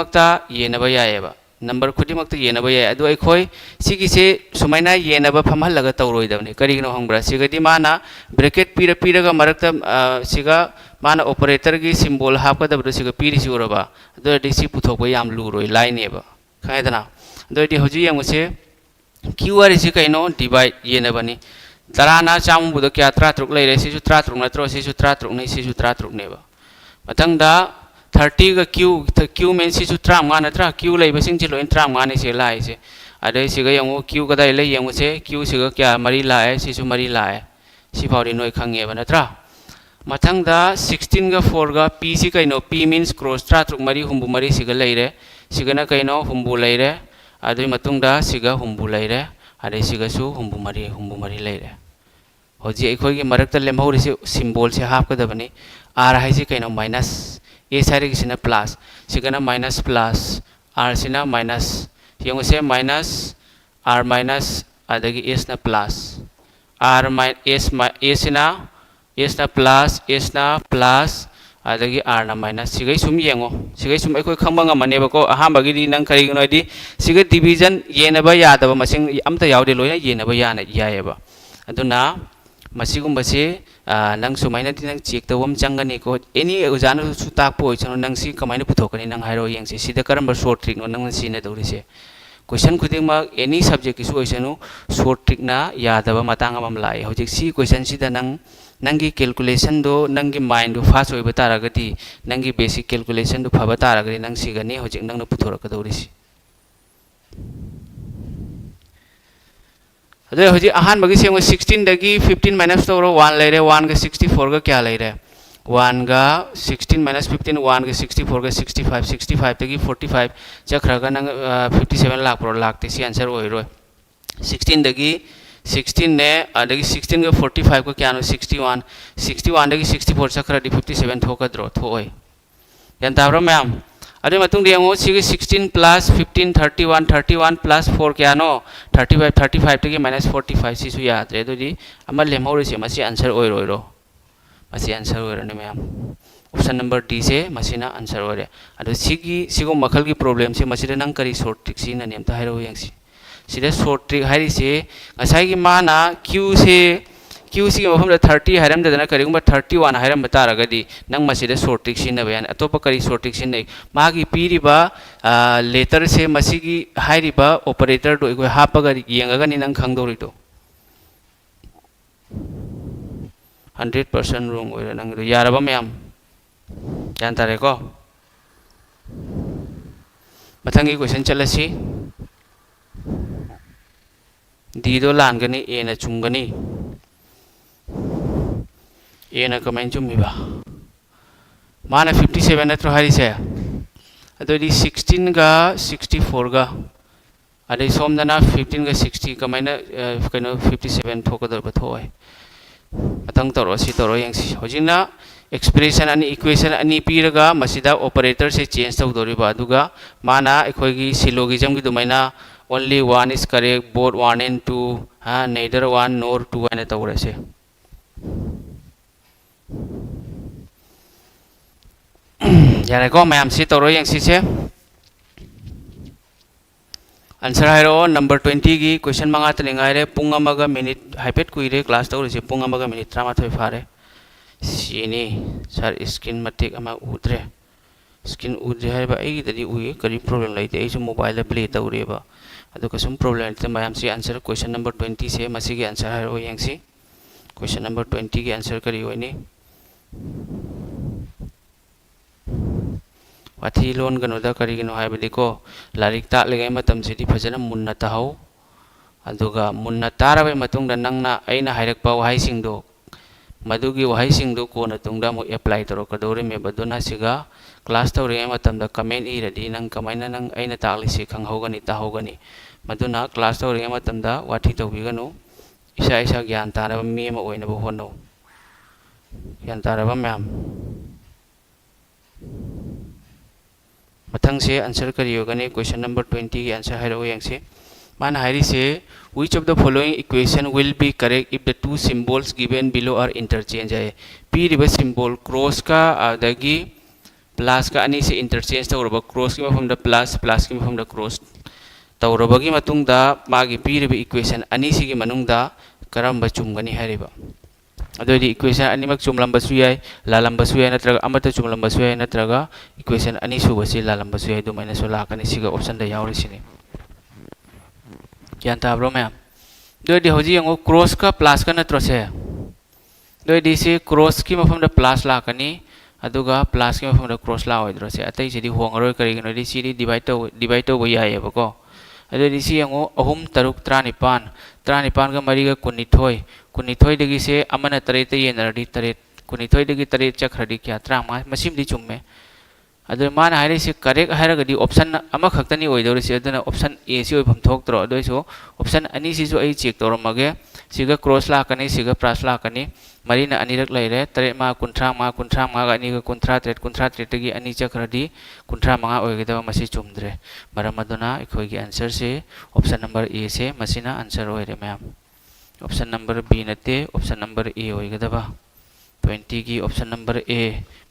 ता येना बया एबा नंबर खुदिमक ता येना बया अदो अखोय सिगी से सुमाइना येना बा फमहल लगा तौरोय दबने करिगनो हंगब्रा सिगा दि माना ब्रैकेट पीरगा मरकता सिगा माना ऑपरेटर की सिंबल हापकदबदो सिगा पीरि सि उरबा अदो दिसि पुथोकबा याम लुरोय लाइनेबा खायदना अदो दि होजि यंगसे क्यूआर सि कइनो डिवाइड येनबनी तराना चामुबदो क्या 33 लेरे सिसु 33 नत्रो सिसु 33 नै सिसु 33 नेबा मथंगदा 30 का क्यू मेन सिसु 35 नत्रा क्यू लेबसिंग जि लोइन 35 नै से लाइसे अदे सिगा यंगो क्यू कदाइ ले यंगसे क्यू सिगा क्या मरी लाए सिसु मरी लाए सिफावरि नोय खंगेबा नत्रा मथंगदा 16 का 4 का p सि कइनो p means cross 33 मरी हुंबु मरी सिगा लेरे सिगना कइनो हुंबु लेरे अदुई मतुंगदा सिगा हुंबु लेरे अदे सिगा सु हुंबु मरी लेरे होजि एखोय के मरकता लेमहौरि से सिंबल से हापकदबनी r हाइ सि कइनो माइनस a साइड की सिना प्लस सिगना माइनस प्लस r सिना माइनस यंगो से माइनस r माइनस अदगी s ना plus r s Cina s na plus adagi r na minus sigai sum yengo sigai sum ekoi khangba ngamane ba ko ahamba gi di nang kari gno di siga division yena ba ya da ba masing amta yaude loina yena ba ya na ya ba aduna masigum base nang sumaina di nang check tawam changani ko any ujana su tak po chano nang si kamaina puthokani nang hairo yengsi sida karamba short trick no nang si na dori se question khuding ma any subject isu oisanu short trick na ya da ba matang amam lai hojik si question sida nang nangi calculation do nangi mind do fast oi batara gati nangi basic calculation do phaba tara gari nang sigani hojik nang na puthora ka dori si ade hoji ahan bagi se 16 dagi 15 minus to 1 leire 1 ga 64 ga kya leire 1 ga 16 minus 15 1 ga 64 ga 65 65 tagi 45 chakhraga nang 57 lakh pro lakh te si answer oi roi 16 dagi 16 ne adagi 16 ga 45 ko kya no 61 61 dagi 64 chakra di 57 thoka dro thoi yan tabra ma'am adu matung di ngo si 16 plus 15 31 31 plus 4 kya no 35 35 tagi minus 45 si su ya tre do di amal lem hore si masi answer oi roi ro masi answer oi rane ma'am option number D se masina answer oi re adu sigo makhal ki problem se masida nang kari short trick si na nem ta hairo yang si sida short trick hari se ngasai gi mana q si mafam da 30 hairam da na kari gumba 31 hairam bata raga di nang masida short trick si na bayan atopa kari short trick si nei magi piri ba letter se masigi hairi ba operator do ko hapaga yengaga ni nang khangdori do 100% wrong oi nang do yaraba mayam yan tare ko mathangi question chalasi D do lan gani A na chungani A na comment chummi ba mana 57 na tro hari se ado di 16 ga 64 ga adai som dana 15 ga 60 kamaina kano 57 thoka dor ba thoi matang toro si toro yang si hojina expression ani equation ani piraga masida operator se change tau dori ba duga mana ekhoi gi syllogism gi dumaina only one is correct both 1 and 2 neither 1 nor 2 ane tawre se yare ko mayam si toro yang si se answer hai ro number 20 gi question manga tani ngai re punga maga minute hypet kuire class tawre se punga maga minute 38 fare sini sir skin matik ama udre skin udre hai ba ei tadi ui kari problem lai te ei su mobile play tawre ba adu ka sum problem te mayam si answer question number 20 se masi gi answer hai ro yang si question number 20 gi answer kari hoi ni wathi lon gano da kari gino hai badi ko larik ta legai matam se di phajana munna ta hau aduga munna tarabai matung da nangna aina hairak pa wahai sing do madugi wahai sing do ko na tungda mo apply taro kadore me baduna siga class tawre matam da comment i radi nang kamaina nang aina takli se khang hogani ta hogani maduna class tawre matam da wathi tawbi gano isa isa gyan taraba mi ma oina bo hono gyan taraba ma'am mathang se answer kariyo gani question number 20 ki answer hairo yang se mana hairi se which of the following equation will be correct if the two symbols given below are interchange hai p riba symbol cross ka adagi plus ka ani se interchange tawraba cross ki mafam da plus plus ki mafam da cross tawraba gi matung da magi p riba equation ani se gi manung da karamba chumgani hariba adodi equation ani mak chumlamba su yai lalamba su yai natraga amata chumlamba su yai natraga equation ani su basi lalamba su yai do minus la kani siga option da yauri sini kyan ta bro ma'am dodi hoji yango cross ka plus ka natro se dodi se cross ki mafam da plus la kani aduga plus ki mafam da cross la oidro se atai sidi hongoroi kari gino di sidi divide to go yai ba ko adodi si yango ahum taruk tranipan ga mari ga kunithoi kunithoi degi se amana tare te yenardi tare kunithoi degi tare chakhradi kya trama masim di chumme adu mana haire se correct haira gadi option ama khaktani oidori se aduna option a si oibham thok tro adoi so option ani si so ai check tormage siga cross la kani siga plus la kani marina anirak laire tare ma kunthra ma ga ani ga kunthra tret gi ani chakhradi kunthra ma oigeda masi chumdre maramaduna ekhoi gi answer se option number a se masina answer oire ma'am option number B nate option number A oigeda ba 20 gi option number A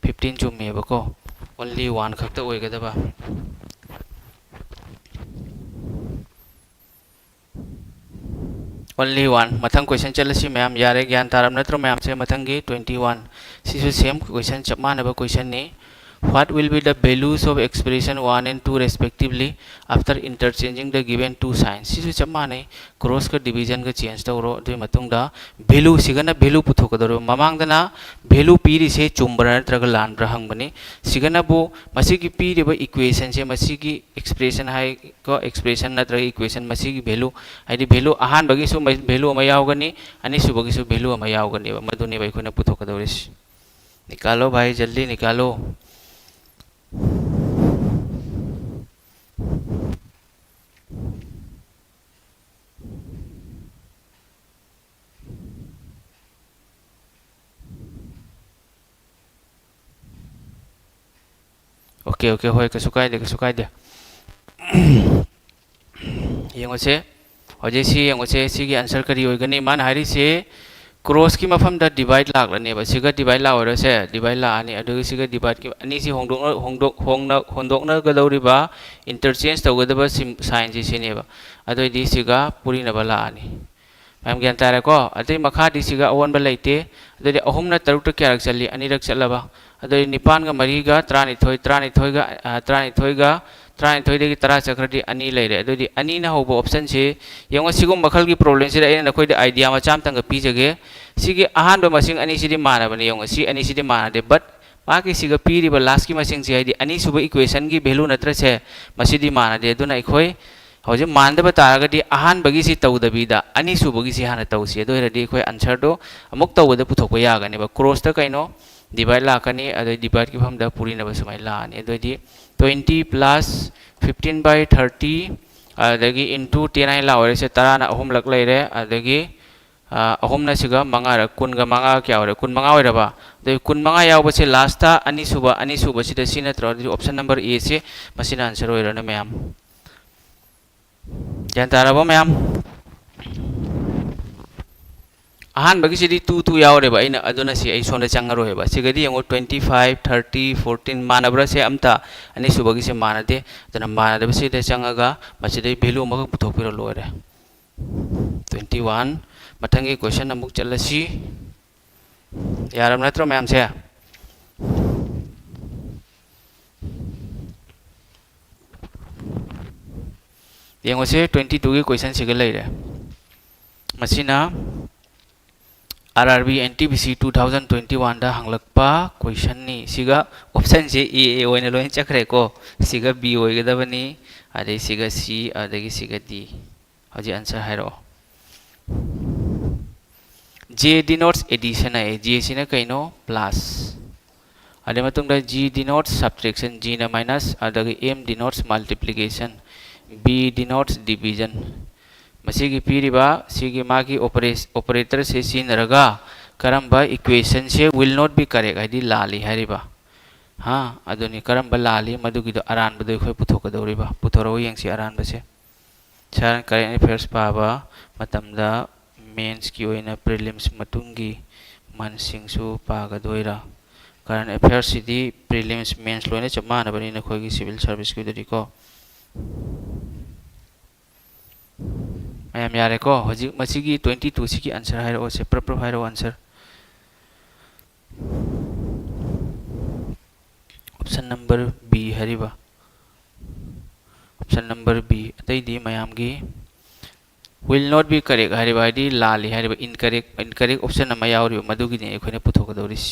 15 chumme ba ko only one khakta oigeda ba only one mathang question chalasi ma'am yare gyan taram natro ma'am se mathang gi 21 sisu same question chapma na ba question ni what will be the values of expression 1 and 2 respectively after interchanging the given two signs sisu chapma nei cross ka division ka change tawro dui matung da value sigana value puthokadaro mamang dana value piri se chumbra natraga lanbra hangbani sigana bo masigi piri ba equation se masigi expression hai ko expression natraga equation masigi value aidi value ahan bagi su value ama yawgani ani su bagi su value ama yawgani maduni bai khona puthokadori निकालो भाई, जल्दी निकालो। Okay okay होय, कसु कायदे कसु कायदे। येंगोसे हजेसी येंगोसे सिगी answer करी होइगनी मान हारी से क्रॉस की मफम दा डिवाइड लागलने बा सिगा डिवाइड ला ओरसे डिवाइड ला आनी अदु सिगा डिवाइड की अनि सि होंदोकना गदौरिबा इंटरचेंज तौगदबा साइन जी सिनेबा अदु दि सिगा पुरी नबा ला आनी मैम ज्ञान तारे को अदि मखा दि सिगा ओन बा लेते अदि अहुम ना तरुक क्यारक चली अनि रक चलबा अदि निपान गा मरी गा त्रानी थोई गा ꯇꯔꯥꯅꯤꯊꯣꯏꯗꯒꯤ ꯇꯔꯥ ꯆꯠꯈ꯭ꯔꯗꯤ ꯑꯅꯤ ꯂꯩꯔꯦ ꯑꯗꯨꯗꯤ ꯑꯅꯤꯅ ꯍꯧꯕ ꯑꯣꯞꯁꯟꯁꯤ ꯌꯦꯡꯉꯣ ꯁꯤꯒꯨꯝꯕ ꯃꯈꯜꯒꯤ ꯄ꯭ꯔꯣꯕ꯭ꯂꯦꯝꯁꯤꯗ ꯑꯩꯅ ꯅꯈꯣꯏꯗ ꯑꯥꯏꯗꯤꯌꯥ ꯃꯆꯥ ꯑꯃꯇꯪꯒ ꯄꯤꯖꯒꯦ ꯁꯤꯒꯤ ꯑꯍꯥꯟꯕ ꯃꯁꯤꯡ ꯑꯅꯤꯁꯤꯗꯤ ꯃꯥꯟꯅꯕꯅꯤ ꯌꯦꯡꯉꯣ ꯁꯤ ꯑꯅꯤꯁꯤꯗꯤ ꯃꯥꯟꯅꯗꯦ ꯕꯠ ꯃꯥꯒꯤ ꯁꯤꯒ ꯄꯤꯔꯤꯕ ꯂꯥꯁꯀꯤ ꯃꯁꯤꯡꯁꯤ ꯍꯥꯏꯗꯤ ꯑꯅꯤꯁꯨꯕ ꯏꯀ꯭ꯋꯦꯁꯟꯒꯤ ꯚꯦꯂꯨ ꯅꯠꯇ꯭ꯔꯁꯦ ꯃꯁꯤꯗꯤ ꯃꯥꯟꯅꯗꯦ ꯑꯗꯨꯅ ꯑꯩꯈꯣꯏ ꯍꯧꯖꯤꯛ ꯃꯥꯟꯅꯗꯕ ꯇꯥꯔꯒꯗꯤ ꯑꯍꯥꯟꯕꯒꯤꯁꯤ ꯇꯧꯗꯕꯤꯗ ꯑꯅꯤꯁꯨꯕꯒꯤꯁꯤ ꯍꯥꯟꯅ ꯇꯧꯁꯤ ꯑꯗꯨ ꯑꯣꯏꯔꯗꯤ ꯑꯩꯈꯣꯏ ꯑꯟꯁꯔꯗꯣ ꯑꯃꯨꯛ ꯇꯧꯕꯗ ꯄꯨꯊꯣꯛꯄ ꯌꯥꯒꯅꯦꯕ ꯀ꯭ꯔꯣꯁꯇ ꯀꯩꯅꯣ डिवाइड लाकनी अदय डिवाइड की फम दा पूरी नब समय लानी अदयदि 20 प्लस 15 बाय 30 अदगी इनटू 10 आई ला ओरे से तरा ना अहुम लक लेरे अदगी अहुम ना सिगा मंगा र कुन गा मंगा क्या ओरे कुन मंगा ओरेबा दय कुन मंगा याव बसे लास्ट अनी सुबा सिदा सि नत्र ऑप्शन नंबर ए से मसिना आंसर ओइरने मैम जान ताराबो मैम अहान बगी सिदी 2 यावरेबा अइना अदुना सि अइ सोना चंगरोहेबा सिगदी यंगो 25 30 14 मानबरा से अमता अनि सुबगी से मानदे तना मानदब से दे चंगगा मसिदे वैल्यू मग पुथोपिरो लोरे 21 मथंगी क्वेश्चन अमुक चलसी यारम नत्रो मैम से यंगो से 22 की क्वेश्चन सिगल लेरे मसिना RRB NTPC 2021 दा हंगलकपा क्वेश्चन नि सिगा ऑप्शन से ए ओइना लोइन चखरे को सिगा बी ओइगदबनी अदे सिगा सी अदगी सिगा डी हजि आंसर हाइरो J denotes addition है J सिना कइनो प्लस अदे मतुंगदा G denotes subtraction G ना माइनस अदगी M denotes multiplication B denotes division मसीगी पीरिबा सीगी मागी ऑपरेटर से सिनरगा करम्बा इक्वेशन से विल नॉट बी करेक्ट हाइदी लाली हारिबा हां अदुनी करम्बा लाली मदुगिदो अरान बदो खय पुथोकदौरिबा पुथोरो यंगसी अरान बसे सर करेंट अफेयर्स पाबा मतमदा मेंस की ओइना प्रीलिम्स मतुंगी मानसिंगसु पागदोइरा करेंट अफेयर्स सिदी प्रीलिम्स मेंस लोइना चमाना बनी नखोगी सिविल सर्विस की दरिको मैम यारे को हजी मसीगी 22 सी की आंसर हाइरो से प्रॉपर हाइरो आंसर ऑप्शन नंबर बी हरिबा ऑप्शन नंबर बी अतई दी मैम की विल नॉट बी करेक्ट हरिबा दी लाली हरिबा इनकरेक्ट ऑप्शन नमा यावरि मदुगी ने एखोने पुथोकदौरिस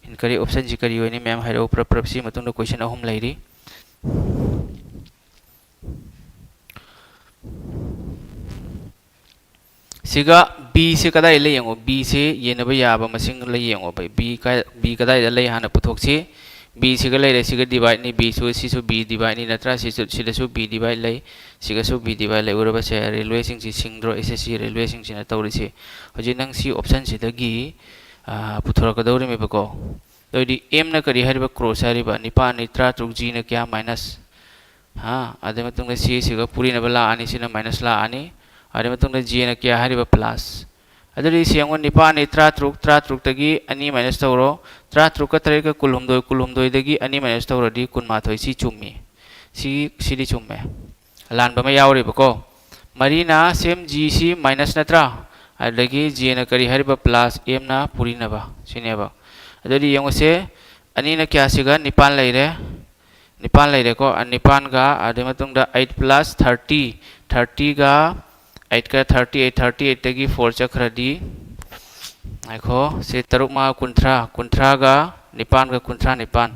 इनकरेक्ट ऑप्शन जी करी होनी मैम हाइरो प्रॉपर सी मतुंग क्वेश्चन अहुम लैरी सिगा बी से कदाई ले यंगो बी से ये नब याबा मसिंग ले यंगो भाई बी कदाई ले हाना पुथोक से बी सिगा ले सिगा डिवाइड नि बी सु बी डिवाइड नि नत्रा सिदसु बी डिवाइड ले सिगा सु बी डिवाइड ले उरबा से रेलवे सिंग सी सिंग्रो एसएससी रेलवे सिंग सिना तौरि से हजि नंग सी ऑप्शन सिदगी पुथोरक दौरि मे बको दोदि एम न करी हरिबा क्रॉस हरिबा निपा नित्रा तुक जी न क्या माइनस हां अदे मतुंग सी सिगा पुरी न बला आनी सिना माइनस ला आनी अरे मतुंग जी न क्या हरिबा प्लस अदरी सियंगो निपा नित्रा तुक तगी अनि माइनस तौरो त्रा तुक का तरे का कुलहुमदोय दगी अनि माइनस तौरो दी कुनमाथोय सी चुम्मी सी चुम्मे लान बमा यावरे बको मरीना सेम जी सी माइनस नत्रा अदगी जी न करी हरिबा प्लस एम ना पुरी नबा सिनेबा अदरी यंगो से अनि न क्या सिगा निपान लेरे को निपान का अदे मतुंग 8 प्लस 30 का 8 का 38 तगी 4 चक्रदी आखो से तरुक मा कुंट्रा का निपान का कुंट्रा निपान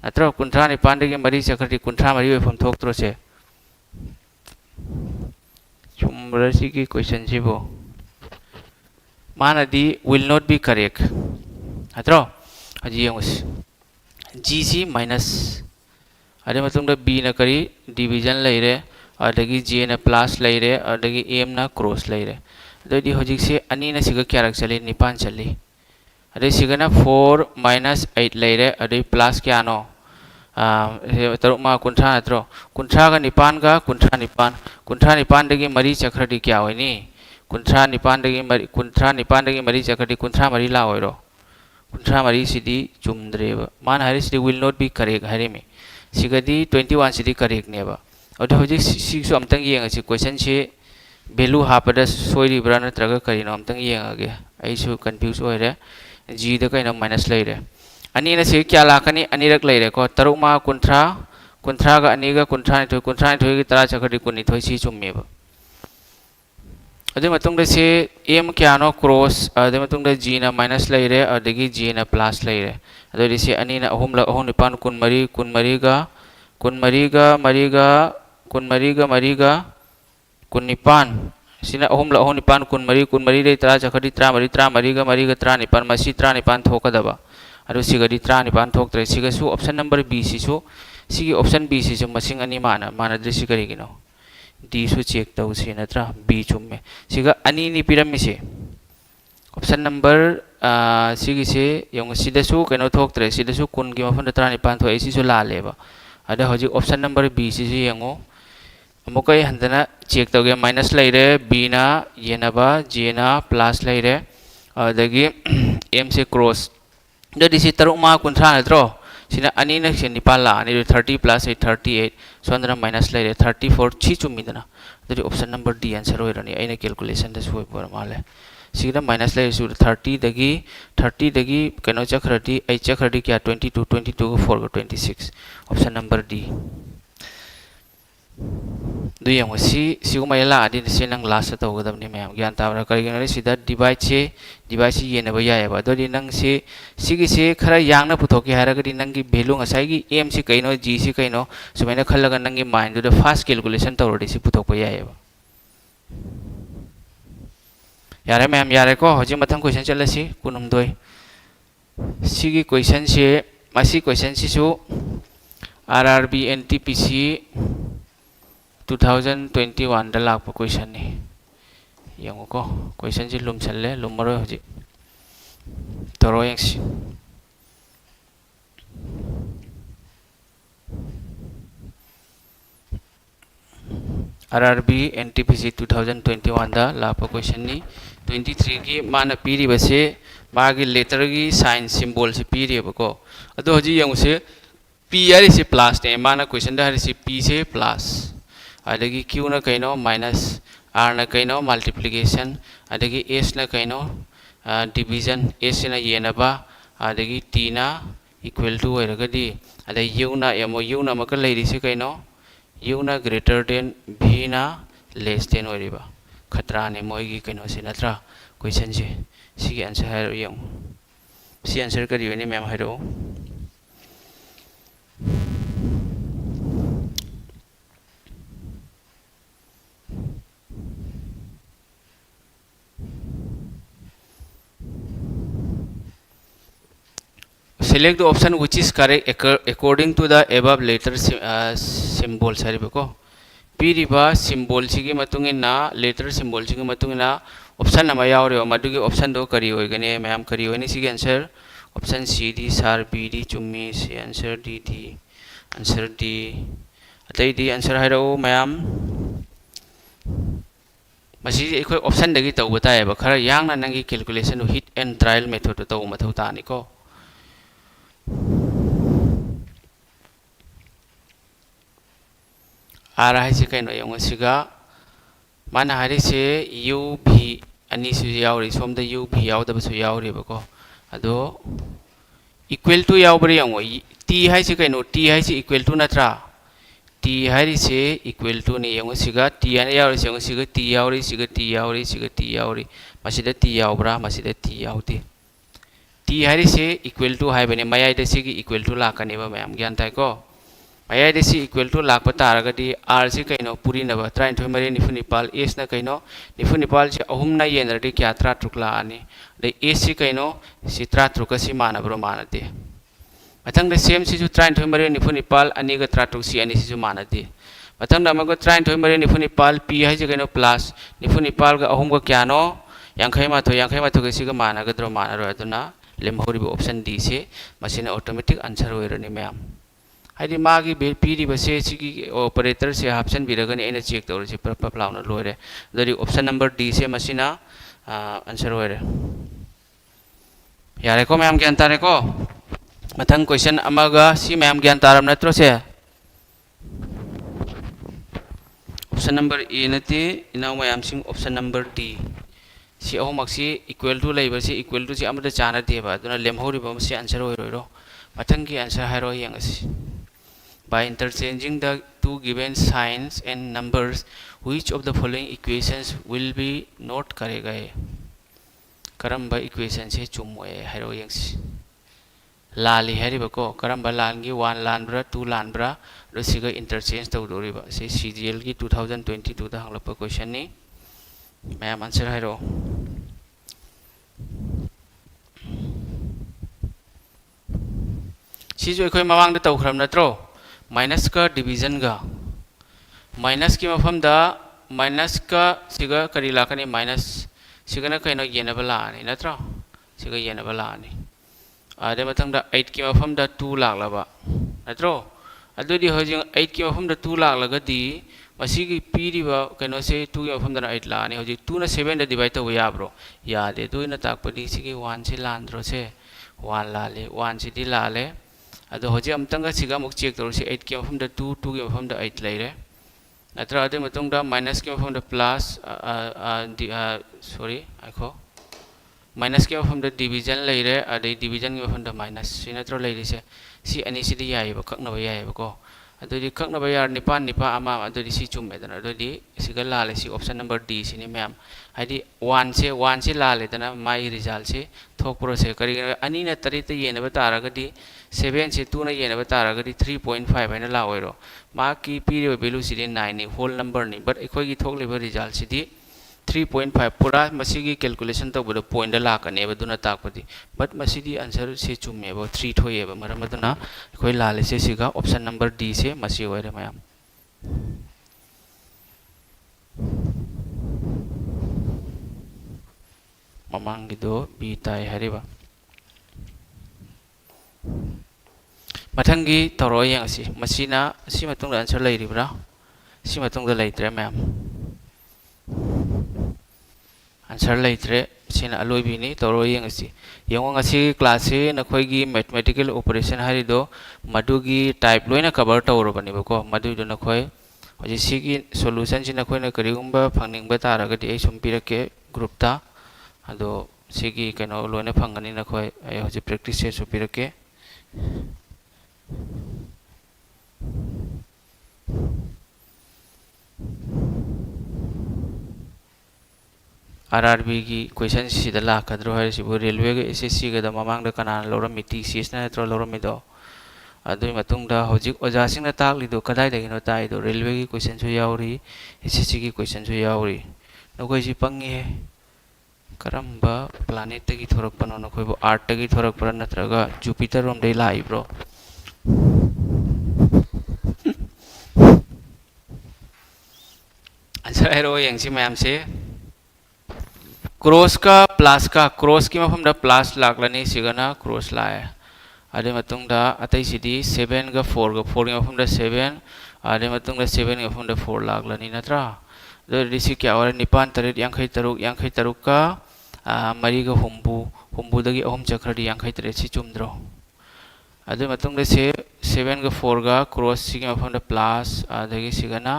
अत्रो कुंट्रा निपान दगी मरी चक्रदी कुंट्रा मरी वे फम थोक्त्रो से चुमरसी की क्वेश्चन सिबो मानदी will not be correct hatro haji yengos g si minus ade matungda b na kari division leire adagi j na plus leire adagi m na cross leire adodi hojik se ani na siga kya rak chali nipan chali ade siga na 4 minus 8 leire ade plus kya no taruk ma kuntra natro kuntra ga nipan ga kuntra nipan dagi mari chakradi kya hoini kuntra nipan dagi mari chakradi kuntra mari la hoiro kuntra mari sidi chumdreba man hari sidi will not be correct hari me sigadi 21 sidi correct neba ado hojik siksu amtang yenga si question si value hapada soiri bra natraga karino amtang yenga ge ai su confuse oire g da kaino minus leire ani na se kya lakani ani rak leire ko taruk ma kuntra ga ani ga kuntra ni thoi gi tara chakadi kuni thoi si chummeba ade matung da se m kya no cross ade matung da g na minus leire adagi g na plus leire ado ri se ani na ahum la ahum nipan kunipan sina ahum la ahum nipan kunmari de tara chakadi tra mari ga tra nipan masi tra nipan thokadaba ado sigadi tra nipan thoktre siga su option number b si su sigi option b si su masing ani mana dre sigari gino d su check tau si natra b chumme siga ani ni pyramid se option number sigi se yung sida su keno thoktre sida su kun gi mafan tra nipan tho si su la leba ada hojik option number b si su yango amukai handana check tauge minus leire b na yena ba j na plus leire adagi m se cross dadi si taruk ma kuntra natro sina ani na se nipala ani 30 plus 8 38 so andana minus leire 34 chi chumidana dadi option number d answer hoirani aina calculation da soi por male signa minus leire su 30 dagi keno chakhrati ai chakhrati kya 22 4 go 26 option number d do yang si siguma yala adi se nang last ta hoga dabni mayam gyan tabra kari gyan ri sida divide si yena ba ya ba do di nang se sigi se khara yang na puthoki hara gadi nang gi value ngasai gi m si kaino g si kaino sumaina khallaga nang gi mind do fast calculation tawrodi si puthok ba ya ba yare mayam yare ko hoji mathang question chalasi kunum doi sigi question se masi question si su rrb ntpc 2021 da lakpa question ni yang ko question ji lum challe lum maro hoji toro yanksi rrb ntpc 2021 da lakpa question ni 23 ki mana piri base magi letter gi sign symbol se piri bako ado hoji yang se p ari se plus ne mana question da hari se p se plus adagi q na kaino minus r na kaino multiplication adagi s na kaino division s na yena ba adagi t na equal to oiragadi ada u na maka leiri se kaino u na greater than v na less than oiriba khatra ne moi gi kaino se natra question se sigi answer hai yang si answer kari ni mem hairo select the option which is correct according to the above letter symbol sari bako piriba symbol sigi matungina letter symbol sigi matungina option nama yaure madugi option do kari hoigane mayam kari hoini sigi answer option c d sar b d chummi c answer d d answer d atai d answer hairo mayam masi ekhoi option dagi tawbata ba khara yang na nangi calculation hit and trial method to mathau tani ko ara hai se kaino yang siga mana hari se u v ani su yauri somda u v yauda su yauri bako ado equal to yaubri yang t hai se kaino t hai se equal to natra t hari se equal to ni yang siga t ani yauri se yang siga t yauri masida t yaubra masida t yauti t hari se equal to hai bane mayai da sigi equal to la kani ba mayam gyan tai ko ꯃꯌꯥꯏꯗ ꯁꯤ equal to ꯂꯥꯛꯄ ꯇꯥꯔꯒꯗꯤ R ꯁꯤ ꯀꯩꯅꯣ ꯄꯨꯔꯤꯅꯕ 39 ꯃꯔꯤ ꯅꯤꯐꯨ ꯅꯤꯄꯥꯜ S ꯅ ꯀꯩꯅꯣ ꯅꯤꯐꯨ ꯅꯤꯄꯥꯜ ꯁꯤ ꯑꯍꯨꯝꯅ ꯌꯦꯟꯅꯔꯗꯤ ꯀꯌꯥ 13 ꯂꯥꯛꯑꯅꯤ ꯑꯗꯩ S ꯁꯤ ꯀꯩꯅꯣ ꯁꯤ 13 ꯀ ꯁꯤ ꯃꯥꯟꯅꯕ꯭ꯔꯣ ꯃꯥꯟꯅꯗꯦ ꯃꯊꯪꯗ ꯁꯦꯝ ꯁꯤꯁꯨ 39 ꯃꯔꯤ ꯅꯤꯐꯨ ꯅꯤꯄꯥꯜ ꯑꯅꯤꯒ 13 ꯁꯤ ꯑꯅꯤ సిజు మానది మతంగా అమగ 39 మరి నిఫు నిపాల్ పి హైజ గైనో ప్లస్ నిఫు నిపాల్ గా అహుం గా క్యానో यांखै माथो के सिगा मानगद्रो मानरो अदुना लेमहौरिब ऑप्शन डी से मसिना ऑटोमेटिक आंसर होइरनि मैम हाइदि मागी बे पीरि बसे सिगी ऑपरेटर से ऑप्शन बिरगनि एना चेक तौर से प्रप लाउना लोरे दरि ऑप्शन नंबर डी से मसिना आंसर होइरे यारे को मैम ज्ञान तारे को मथंग क्वेश्चन अमगा सी मैम ज्ञान तारम नत्रो से ऑप्शन नंबर ए नते इनाउ मैम सिंग ऑप्शन नंबर डी सी अहुमक्सी इक्वल टू लेबर से इक्वल टू से अमदा चाना देबा दुना लेमहौरिबा मसी आंसर होइरोइरो मथंग की आंसर हारो यंगसी by interchanging the two given signs and numbers which of the following equations will be not करेगा करम्बा इक्वेशन से चुमोए हारो यंगसी लाली हरिबको करम्बा लानगी 1 लानब्रा 2 लानब्रा रसिगा इंटरचेंज तौदोरिबा से CGL की 2022 दा हंगलप क्वेश्चन नि मैम आंसर हारो सिजु एखोय मवांग दा तौखरम नत्रो माइनस का डिवीजन गा माइनस की मफम दा माइनस का सिगा करी लाकनी माइनस सिगना कइनो येनबला आनी नत्रो सिगा येनबला आनी आदे मथंग दा 8 की मफम दा 2 लाखलाबा नत्रो अदुदी होजिंग 8 की मफम दा 2 लाखलगदी मसीगी पीरिबा कइनो से 2 की मफम दा 8 लानी होजि 2 ना 7 दा डिवाइड तो याब्रो यादे 2 ना ताकपदी सिगी 1 से लांद्रो से 1 लाले 1 से दी लाले अदो होजे अमतंगा सिगा मुक चेक तौर से 8 की मफम दा 2 2 की मफम दा 8 लेरे नत्रा अदे मतंग दा माइनस की मफम दा प्लस सॉरी आखो माइनस की मफम दा डिवीजन लेरे अदे डिवीजन की मफम दा माइनस सि नत्रो लेरे से सी अनि सिदि याइबो खकनबा याइबको अदुदी खकनबा यार निपान निपा अमा अदुदी सी चुमेदन अदुदी सिगा लाले सी ऑप्शन नंबर डी सिनि मैम हाइदि 1 से लाले दना माई रिजल्ट से थोकप्रो से करी अनि न तरी त येनबा तारगदी 7 से 2 ना येनबा तारगदी 3.5 हैना लाओइरो मा की पीरियो वैल्यू सिदि 9 नि होल नंबर नि बट एखोगी थोकलेबा रिजल्ट सिदि 3.5 पूरा मसीगी कैलकुलेशन तौबदो पॉइंट दा लाकनेबा दुना ताकपदी बट मसीदी आंसर से चुमेबो 3 थोयेबा मरम दुना एखोय लाले से सिगा ऑप्शन नंबर डी से मसी होइरे मैम ममांगिदो बी ताई हरिबा मथंगी तौरो यंगसी मसीना सी मतुंग आंसर लेरिब्रा सी मतुंग दा लेत्रे मैम आंसर लेत्रे सिना अलोइबिनी तौरो यंगसी यंग असी क्लास से नखोयगी मैथमेटिकल ऑपरेशन हारिदो मदुगी टाइप लोइना कवर तौरबनिबको मदुदो नखोय होजि सिगी सॉल्यूशन सि नखोयना करिगुंबा फंगनिंगबा तारगदि ए सुम पिरके ग्रुप ता अदो सिगी कनो लोइना फंगनी नखोय ए होजि प्रैक्टिस से सुपिरके आरआरबी की क्वेश्चन सिदा लाकद्रो है सिबो रेलवे के एसएससी के द ममांग द कनान लोरम मिटी सीएस ना त्रो लोरम मिदो अदुई मतुंग दा होजिक ओजासिंग ना ताकलिदो कदाई दगिनो ताइदो रेलवे की क्वेश्चन सु यावरी एसएससी की क्वेश्चन सु यावरी नकोय सि पंगी है करम्बा प्लैनेट तगी थोरकपनो नकोयबो आर्ट तगी थोरकपर नत्रगा जुपिटर रोम दे लाइब्रो आंसर एरो यंगसी मैम से क्रॉस की मफम दा प्लस लाकलानी सिगना क्रॉस लाए अदे मतुंग दा अतै सिदी 7 गा 4 गा 4 की मफम दा 7 अदे मतुंग दा 7 की मफम दा 4 लाकलानी नत्रा दो रिसी क्या और निपान तरेट यांखै तरुक का मरी गा हुम्बु दगी अहम चक्रदी यांखै तरेट सि चुमद्रो अदे मतुंग दा से 7 गा 4 गा क्रॉस सि की मफम दा प्लस अदगी सिगना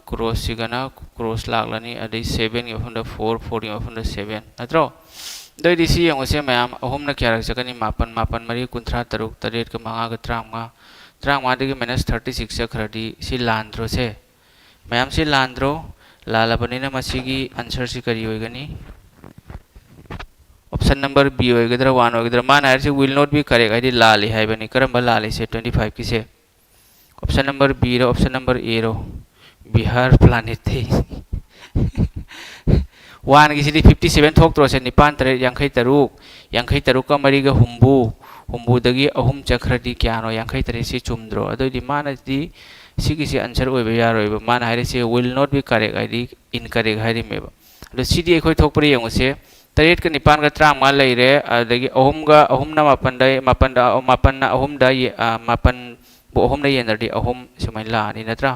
क्रॉस सिगना क्रॉस लागलानी अदे 7 की मफम दा 4 4 की मफम दा 7 नत्रो दई दिसी यंगसे मैम अहम न क्या रखनी मापन मरी कुंथ्रा तरुक तरेट का मंगा गा त्रांगा दगी -36 चक्रदी सि लांद्रो से मैम से लांद्रो लालाबनिना मसीगी आंसर से करी होइगनी ऑप्शन नंबर बी होइगदरा 1 होइगदरा मान आयर से विल नॉट बी करेक्ट आइदि लाली हाइबनी करम लाली से 25 की से ऑप्शन नंबर बी रो ऑप्शन नंबर ए रो बिहार प्लानेट थे वन की 57 थोक्त्रो से निपान तरह यांखै तरुक का मरी का हुम्बू अहुम चक्रदी क्या नो यांखै तरह से चुमद्रो अदोदी मानदी सिगिसे आंसर ओइबे यारोइबे मान हाइरेसे विल नॉट बी करेक्ट आइदी इनकरेक्ट हाइरिमेबा अदो सिदी एखोय थोकपरि यंगसे तरेट का निपान का त्रांग मा लेरे अदगी अहुम ना मापन ना अहुम दा मापन बो अहुम ना येनरदी अहुम सुमाइन लानी नत्रा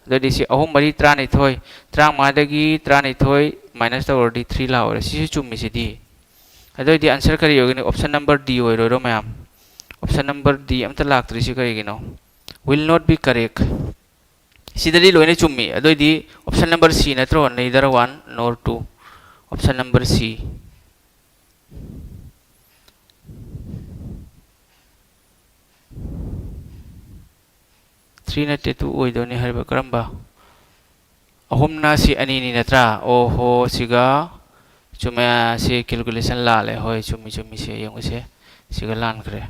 अदोदी से अहुम मरी त्रानिथोय त्रांग मादगी त्रानिथोय माइनस तवरदी 3 लाओरे सिसु चुम्मिसिदी अदोदी आंसर करी योगिनी ऑप्शन नंबर डी ओइरोरो मैम ऑप्शन नंबर डी अमता लाक्तरिसि करिगिनो will not be correct sidari loine chummi adoidi option number c natro neither one nor two option number c 3 natte 2 oidoni harba karamba ahum na si ani ni natra oho siga chuma si calculation la le hoi chummi se yong se siga lan kre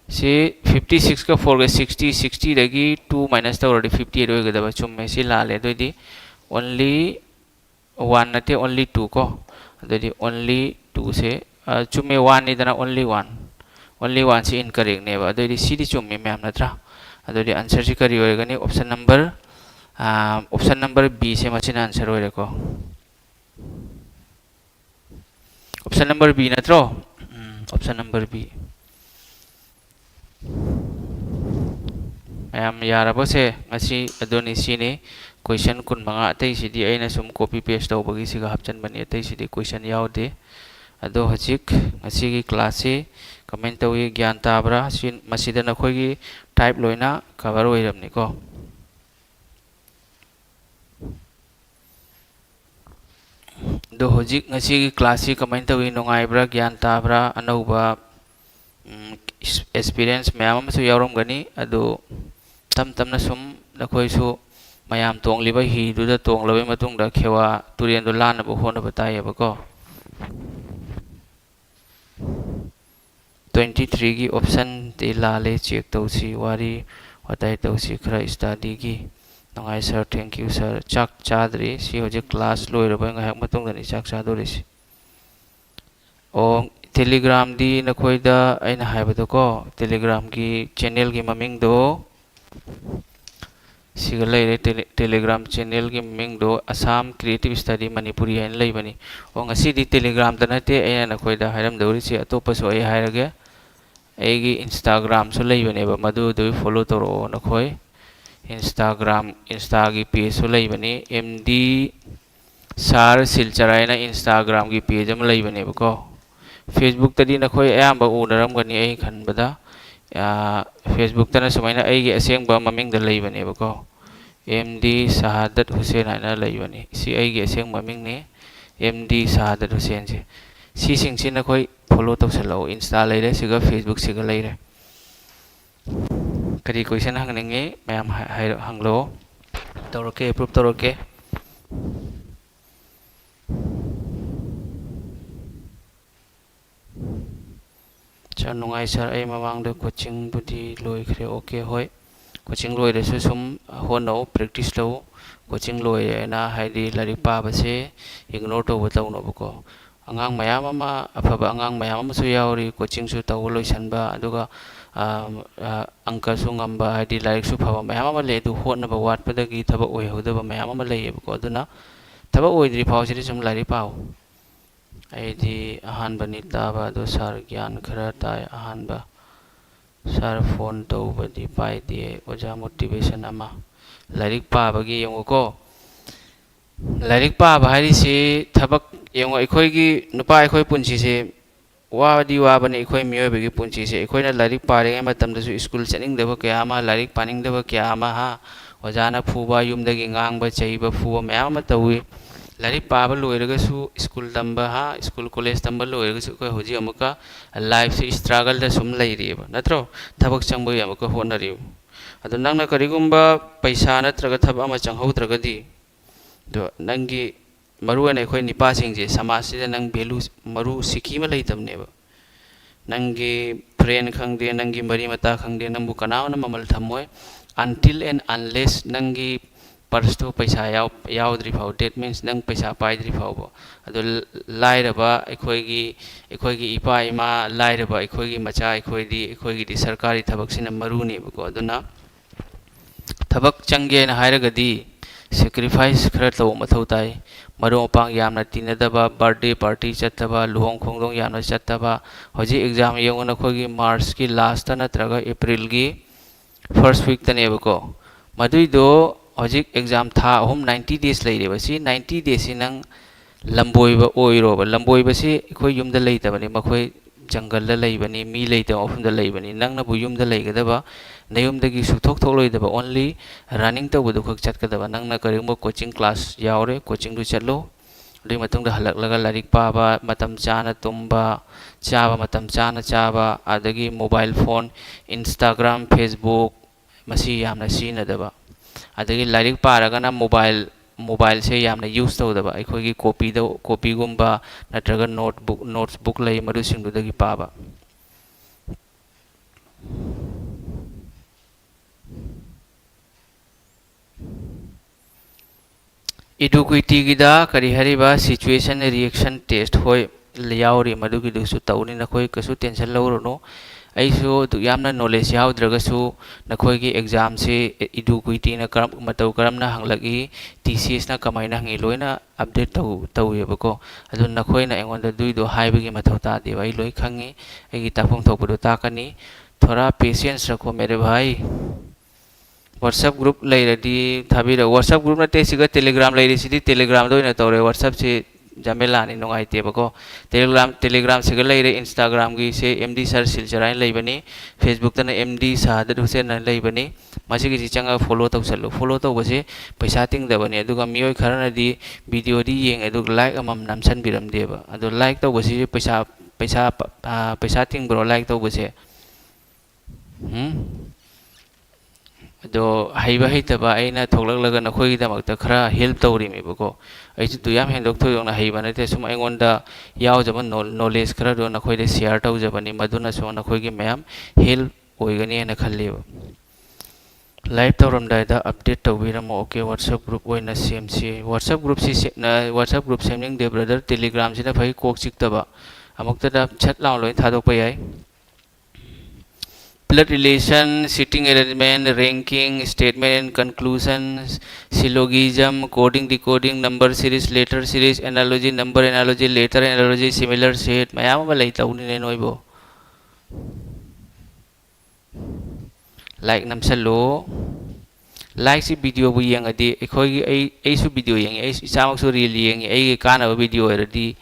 से 56 का 4 का 60 लगी 2 minus तो already 58 हो गया बच्चों में से लाले तो यदि ओनली 1 नते ओनली 2 को तो यदि ओनली 2 से चुम्मे 1 नहीं देना ओनली 1 से इनकरेक्ट नहीं बा तो यदि सीधी चुम्मे में हम नत्रा तो यदि आंसर से करी होएगा नहीं ऑप्शन नंबर बी से मचीना आंसर होएगा को ऑप्शन नंबर बी नत्रो ऑप्शन नंबर बी मैम यारबसे ngasi adoni sini question kun manga atei sidi aina sum copy paste tawbagi siga hapchan bani atei sidi question yaude ado hajik ngasi gi class se comment tawi gyan tabra sin masida na khoi gi type loina cover oiramni ko do hajik ngasi gi class se comment tawi nongai bra gyan tabra anauba experience ma'am अमसु यावरमगनी अदो तम सुम नखोइसु मयाम तोंगलिबा हि दुदा तोंगलबे मतुंगदा खेवा Tourane दो लानबो होनबो तायबको 23 की option ते लाले check तौसी वारी वताई तौसी खरा स्टडी की नंगाई सर थैंक यू सर चाक चादरी सी होजे क्लास लोइरबो ngahak matungdani chak chadorisi ओ टेलीग्राम दी नखोइदा अइना हाइबदो को टेलीग्राम की चैनल की ममिंग दो सिगा लेरे टेलीग्राम चैनल की ममिंग दो असम क्रिएटिव स्टडी मणिपुरी है लेबनी ओ ngasi di टेलीग्राम दा नते अइना नखोइदा हाइरम दौरी से अतोपसो अइ हाइरगे एगी इंस्टाग्राम सो लेबने बा मदु दो फॉलो तोरो नखोइ इंस्टा की पेज सो लेबनी एमडी सार सिलचरायना इंस्टाग्राम की पेज हम लेबने बको फेसबुक तदी नखोई अयाम उनरमगनी अई खनबदा फेसबुक तना सुमाइना अईगी असेंगबा ममिंग द लेबनेबको एमडी शहादत हुसैन आना लेबने सी अईगी असेंग ममिंग ने एमडी शहादत हुसैन से सी सिंग से नखोई फॉलो तौसलो इंस्टा लेरे सिगा फेसबुक सिगा लेरे करी क्वेश्चन हंगनेंगे मैम हंगलो तौरके अप्रूव तौरके सर नुंगाई सर आई ममांग कोचिंग बुदी लोइख्रे ओके होय कोचिंग लोइरेसु सुम होनो प्रैक्टिस लो कोचिंग लोइना हाइदि लारिक पाबसे इग्नोर तौबो तौनोबको angang mayam ama afaba angang mayam ama su yauri coaching su taw loisanba aduga angka su ngamba haidi laik su phaba mayam ama le du hotna ba wat padagi thaba oi hodaba mayam ama le ko aduna thaba oi dri phau siri sum lari pau aidi ahan bani taba do sar gyan khara tai ahan ba sar phone taw badi pai di oja motivation ama larik pa bagi yong ko like पाब हाइरिसे थबक यंग अखोइगी नुपा अखोइ पुंसिसे वादी वाबने अखोइ मियोबेगी पुंसिसे अखोइना लाइक पारेगे मतमदसु स्कूल चनिंगदब कयामा लाइक पानिंगदब कयामा हा ओजाना फुबा युमदगी ngang चैबा फुबा मयाम तउइ लाइक पाब लोइरगसु स्कूल तंबा हा स्कूल कॉलेज तंबा लोइरगसु अखोइ होजि अमुका लाइफ से स्ट्रगल द सुम लैरिबा नत्रो थबक चंबो यमका होनरिउ अदु नंगना करिगुंबा पैसा नत्रगा थब अमा चंगहौद्रगदी दो नंगी मरु ने अखोइ निपा सिंजे समाज से नंग वैल्यू मरु सिखी में लेतबने नंगी फ्रेंड खंगदे नंगी मरी मता खंगदे नंबु कनावना ममल थमोय until and unless nangi purse to paisa yaudri phau, that means nang paisa paidri phau bo ado lairaba ekhoi gi ipa ima lairaba ekhoi gi macha ekhoi gi sarkari thabak sina maruni ko aduna thabak changge na hairagadi sacrifice khara to mathau tai maro pang yamna tinadaba birthday party chattaba luhong khongdong yamna chattaba hoji exam yengona khoi gi march ki last ta natraga april gi first week tane ko madui do hojik exam tha hom 90 days leire basi 90 days nang lamboi ba oiro ba lamboi basi khoi yumda leitaba ni makhoi jungle la leibani mi leita ofum da leibani nang na bu yumda leigadaba nayumdagi suthok thokloidaba only running to budu khak chatkadaba nang na karingbo coaching class yaure coaching du chatlo dui matung da halak laga larik pa ba matam chana tumba chaba matam chana chaba adagi mobile phone instagram facebook masi yamna sinadaba adagi larik paragana mobile se yamna use tawdaba aikogi copy gumba natraga notes book lay madu singdudagi paba eduquity gida kari hariba situation reaction test hoi yauri madu gi dusu tawni na khoi kasu tension lawrono aisu du yamna knowledge yaudраga su na khoi gi exam se eduquity na karam matau karam na hanglagi tcs na kamai na hangi loina update tawye bako adu na khoi na engon da dui do haibe gi mathau ta de bai loi khangi ai gi tapong thokbu ta kani thora patience rakho mere bhai WhatsApp group lairadi thabira WhatsApp group na te siga Telegram lairi sidi Telegram do ina tore WhatsApp se jamela ni nongai te bako Telegram siga laire Instagram gi se MD sir silcharai laibani Facebook tana MD Sahadat Hussain na laibani masi gi changa follow taw base paisa ting da bani aduga mioi kharana di video di yeng adu like amam namsan biram deba adu like taw base paisa ting bro like taw base ado haiba haitaba aina thoklak na khoi da makta khara help tawri me bako ai chu tuyam hendok thoyong na haiba nate sum aingonda yaw jaban knowledge khara do na khoi de share taw jabani maduna so na khoi gi mayam help oigani na khalleba live tawram dai da update tawbiram okay WhatsApp group oina cmc WhatsApp group si na WhatsApp group semning de brother Telegram sina phai kok chiktaba amukta da chat law loi thadok pa yai blood relation, sitting arrangement, ranking, statement and conclusions, syllogism, coding, decoding, number series, letter series, analogy, number analogy, letter analogy, similar set. Mayam ba laita uni ne noibo. Like nam salo. Like si video bu yang adi. Ekoi ai su video yang ai samak su reel yang ai kana ba video eradi.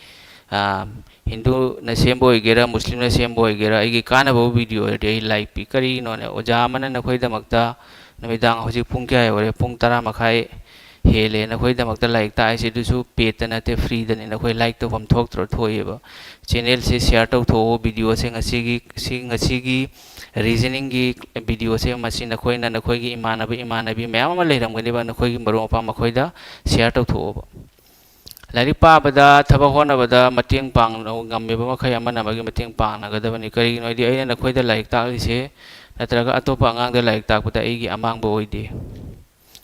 Hindu na sembo igera Muslim na sembo igera igi kana bo video de like pi kari no ne oja mana na khoi da makta namidang hoji pung kya ore pung tara makhai hele na khoi da makta like ta ase du su pe ta na te free da ne na khoi like to pam thok tro thoi ba channel se share to tho video se ngasi gi reasoning gi video se masi na khoi gi imanabi mayam ma leiram gani ba na khoi gi maro pa ma khoi da share to tho ba lari pa bada thaba hona bada mateng pang ngamme ba makhai amana magi mateng pang na gada bani kari no di aina na khoi da like ta se natraga atopa angang da like ta puta igi amang bo oide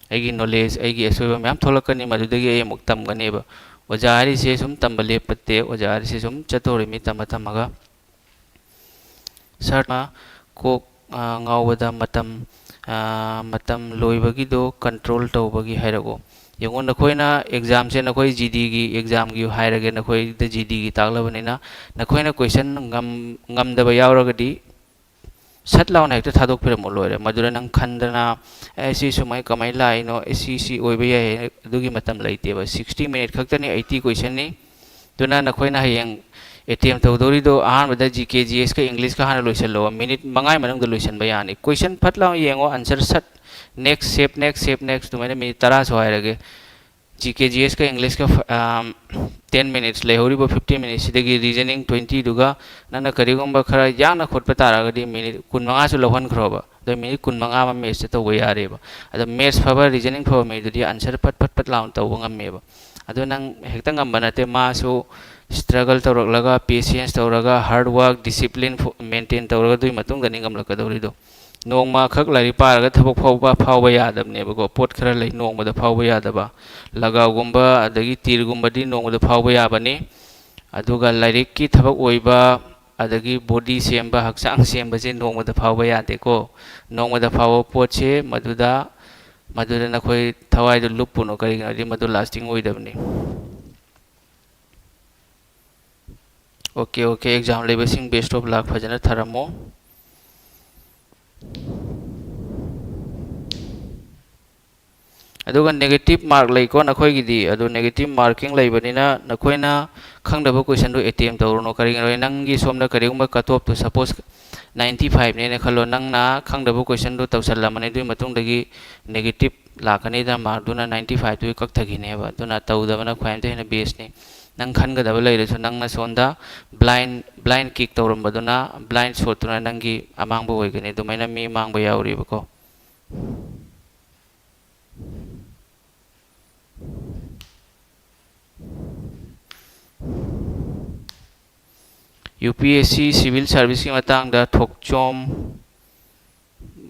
igi knowledge igi asoi ba myam tholakani madudagi ai muktam gane ba ojari se sum tambale patte ojari se sum chatori mi tamaga sarma ko ngawada matam loibagi do control tawbagi hairago yengon na khoi na exam se na khoi GD gi exam gi hairage na khoi da GD gi taglabani na khoi na question ngam da ba yawragadi sat law na ekta thadok phere mo loire madura nang khandana si sumai kamai lai no si oiba ya dugi matam laite ba 60 minute khaktani 80 question ni tuna na khoi na hayang ATM tawdori do ahan bada GK GS ka English ka hana loisalo minute mangai manang da loisan ba yani question phat law yengo answer sat next step to मैंने minute तरा सो आए लगे GK GS का English का 10 minutes ले हो रही वो 15 minutes सीधे reasoning 20 दुगा ना करीगों बा खरा या ना खुद पता रहा करी मिनट कुन मंगा सो लोहन खरोबा तो मिनट कुन मंगा में मैथ्स तो वही आ रही बा अदो मैथ्स फबर reasoning फबर में तो दिया आंसर पट लाउन तो वो ngam ba अदो नंग हेक्ता ngam बनाते माँ सो struggle तो लगा patience तो लगा hard work discipline maintain तो लगा तो ये मतुंग गनी ngam लगा तो री दो नोंमा खक लाइक पारगा थबक फावबा यादबनेबको पोट खरा लई नोंबदा फावबा यादबा लगावगुंबा अदगी तीरगुंबदी नोंबदा फावबा याबनी अदुगा लाइक की थबक ओइबा अदगी बॉडी सेम्बा हक्चांग सेम्बसे नोंबदा फावबा यादेको नोंबदा फावबा पोटसे मदुदा मदुदा नखोई थवाइदु लुप्पुनो करिगनदि मदु लास्टिंग ओइदबनी ओके ओके एग्जाम लेबसिंग बेस्ट ऑफ लक फजना थरमो अदुगा नेगेटिव मार्क लैको नखोइगिदी अदु नेगेटिव मार्किंग लैबनिना नखोइना खंगदबा क्वेश्चन दु अटेम्प्ट तौरुनो करिगनो नंगी सोमदा करिगुंबा कट ऑफ तो सपोज 95 ने खलो नंगना खंगदबा क्वेश्चन दु तौसल्लामने दुई मतुंगदगी नेगेटिव लाकनी दा मार्क दुना 95 दु कक्थगिनेबा दुना तौदबना ख्वाइमते हेना बेसनी नंग खनगदबा लैरसु नंगना सोंदा ब्लाइंड किक तौरमबदुना ब्लाइंड शॉट तुना नंगी अमांगबा ओइगनी दुमैना मी मांगबा याउरिबको UPSC सिविल सर्विस की मतंग दा थोकचोम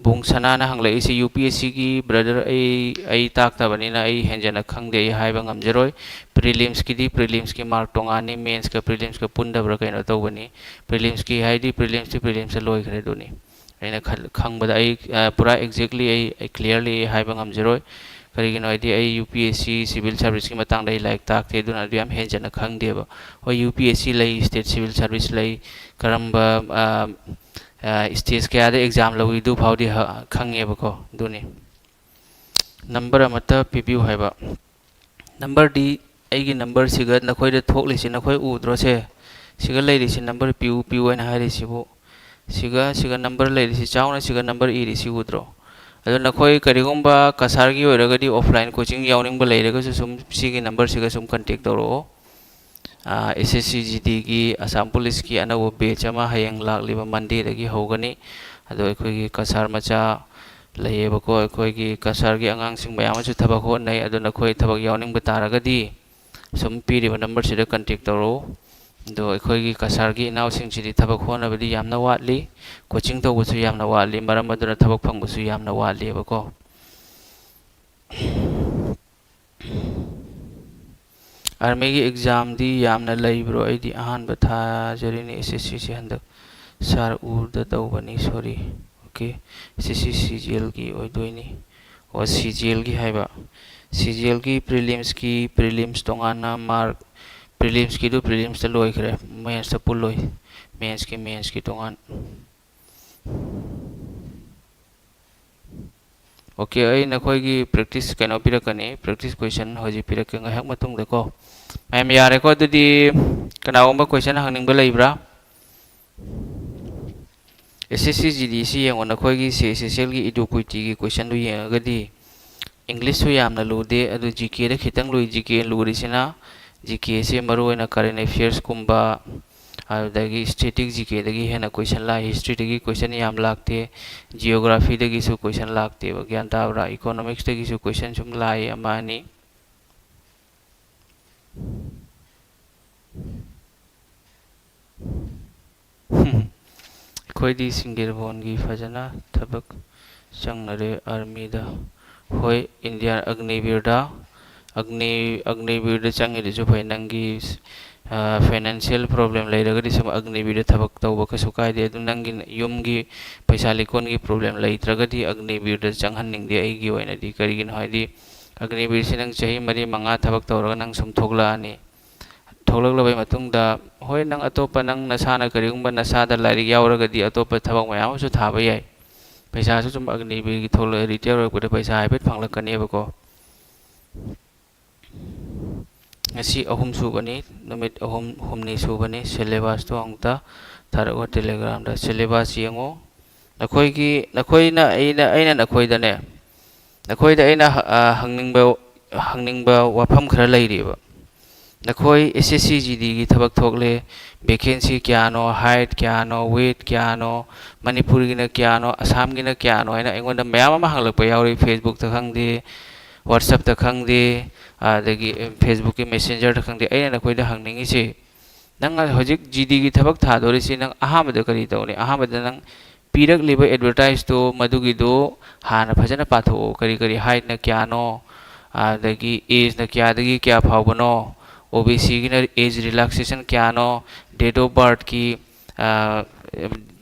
बुंगसना ना हंगले इसे UPSC की ब्रदर आई ताकताबनीना आई हेंजना खंगदे आई हाइबा ngamjoroi प्रीलिम्स की मार्क तोंगानी मेंस का प्रीलिम्स का पुंदब्रा कइनो तौबनी प्रीलिम्स की हाइदी प्रीलिम्स से लोइखरे दुनी अइना खंगबदा आई पूरा एक्जेक्टली आई क्लियरली हाइबा ngamjoroi करिगिनो आइदी आई UPSC सिविल सर्विस की मतंग दा लाइक ताकते दुना दुयाम हेंजना खंगदेबा ओ UPSC लई स्टेट सिविल सर्विस लई करंबा स्टेज क्या दे एग्जाम लविदु फाउदी खंगेबको दुनी नंबर अमता पिबिउ हाइबा नंबर डी आइगी नंबर सिगा नखोइदे थोकलिसि नखोइ उद्रोसे सिगा लैरिसि नंबर पिउ पिउ हाइना हाइरिसिबु सिगा नंबर लैरिसि चाउना सिगा नंबर इरिसि उद्रो अदो नखोइ करिगुंबा कसारगी ओइरगदि ऑफलाइन कोचिंग याउनिंगबा लैरगसु सुम सिगी नंबर सिगा सुम कांटेक्ट तौरो SSC GD की असम पुलिस की अनव बेच अमा हयंग लाक्लिबा मंडे दगी होगनी अदो अखोइगी कसार मचा लैयेबको अखोइगी कसार की अंगांगसिंग मयामसु थबक होननै अदो नखोइ थबक याउनिंगबा तारगदी सुम पीरिबा नंबर सिदा कांटेक्ट तौरो दो अखोइगी कसार की इनाउसिंग सिदी थबक होनबदी यामना वाटली कोचिंग तौबसु यामना वाटली मरम अदुना थबक फंगबसु यामना वाटलीबको आर्मी की एग्जाम दी यामना लैब्रो आइदी अहानबा थाजरिनी SSC से हंदक सार उर्दा तौबनी सॉरी ओके SSC CGL की ओइदोइनी और CGL की हाइबा CGL की प्रीलिम्स तोंगाना मार्क प्रीलिम्स की दो प्रीलिम्स त लोइखरे मेंस त पुलोइ मेंस की तोंगान ओके आई नखोइगी प्रैक्टिस कैनो पिरकनी प्रैक्टिस क्वेश्चन होजी पिरके ngahak matung de ko ma'am यारे को दुदी कनागुंबा क्वेश्चन हंगनिंगबा लैब्रा SSC GD सी यंगो नखोइगी CSSL की इडुक्विटी की क्वेश्चन दु यंगगदी इंग्लिश सु यामना लुदे अदु GK द खितंग लुइ GK लुरिसिना GK से मरुओइना करेंट अफेयर्स कुंबा अदगी स्टैटिक GK दगी हेना क्वेश्चन ला हिस्ट्री दगी क्वेश्चन याम लागते जियोग्राफी दगी सु क्वेश्चन लागते ज्ञान ताबरा इकोनॉमिक्स दगी सु क्वेश्चन सुम लाए अमानी खोइदी सिंगेरबोन की फजना थबक चंगनरे आर्मी दा होय इंडिया अग्निवीर दा चंगे जो भाई नंगी फाइनेंशियल प्रॉब्लम लैरगदी सम अग्निवीर थबक तौब कसु कायदे अदु नंगी युमगी पैसा लेकोन की प्रॉब्लम लैत्रगदी अग्निवीर चंगहन्निंगदे आइगी ओइनादि करिगिन हाइदी अग्निवीर से नंग चही मरी मंगा थबक तौरग नंग सुम थोगलानी थोगलगलबै मतुंगदा होय नंग अतोपा नंग नसाना करिगुंबा नसादा लाइरिक यावरगदी अतोपा थबक मयामसु थाबा याय पैसा सु सुम अग्निवीर की थोल रिटायर होइबदा पैसा हाइबेट फंगलकनेबको ngasi ahum subani numit humni subani syllabus to angta tharago telegram da syllabus yengo nakoi na aina nakoi da ne nakoi da aina hangningba wafam khara lairiba nakoi SSC GD gi thabak thokle vacancy kyano height kyano weight kyano manipur gi na kyano assam gi na kyano aina engonda mayam ma hanglakpa yauri Facebook ta khangde WhatsApp ta khangde adagi Facebook की messenger ta khangde aina nakoi da hangningi se nang hojik GD की थबक थादोरी से नंग अहामद करी तौने अहामद नंग पीरक्लिबा advertise तो मदुगिदो हाना फजना पाथो करी करी हाइट न क्यानो आदगी एज न क्यादगी क्या फावबनो ओबीसी की न एज रिलैक्सेशन क्यानो डेट ऑफ बर्थ की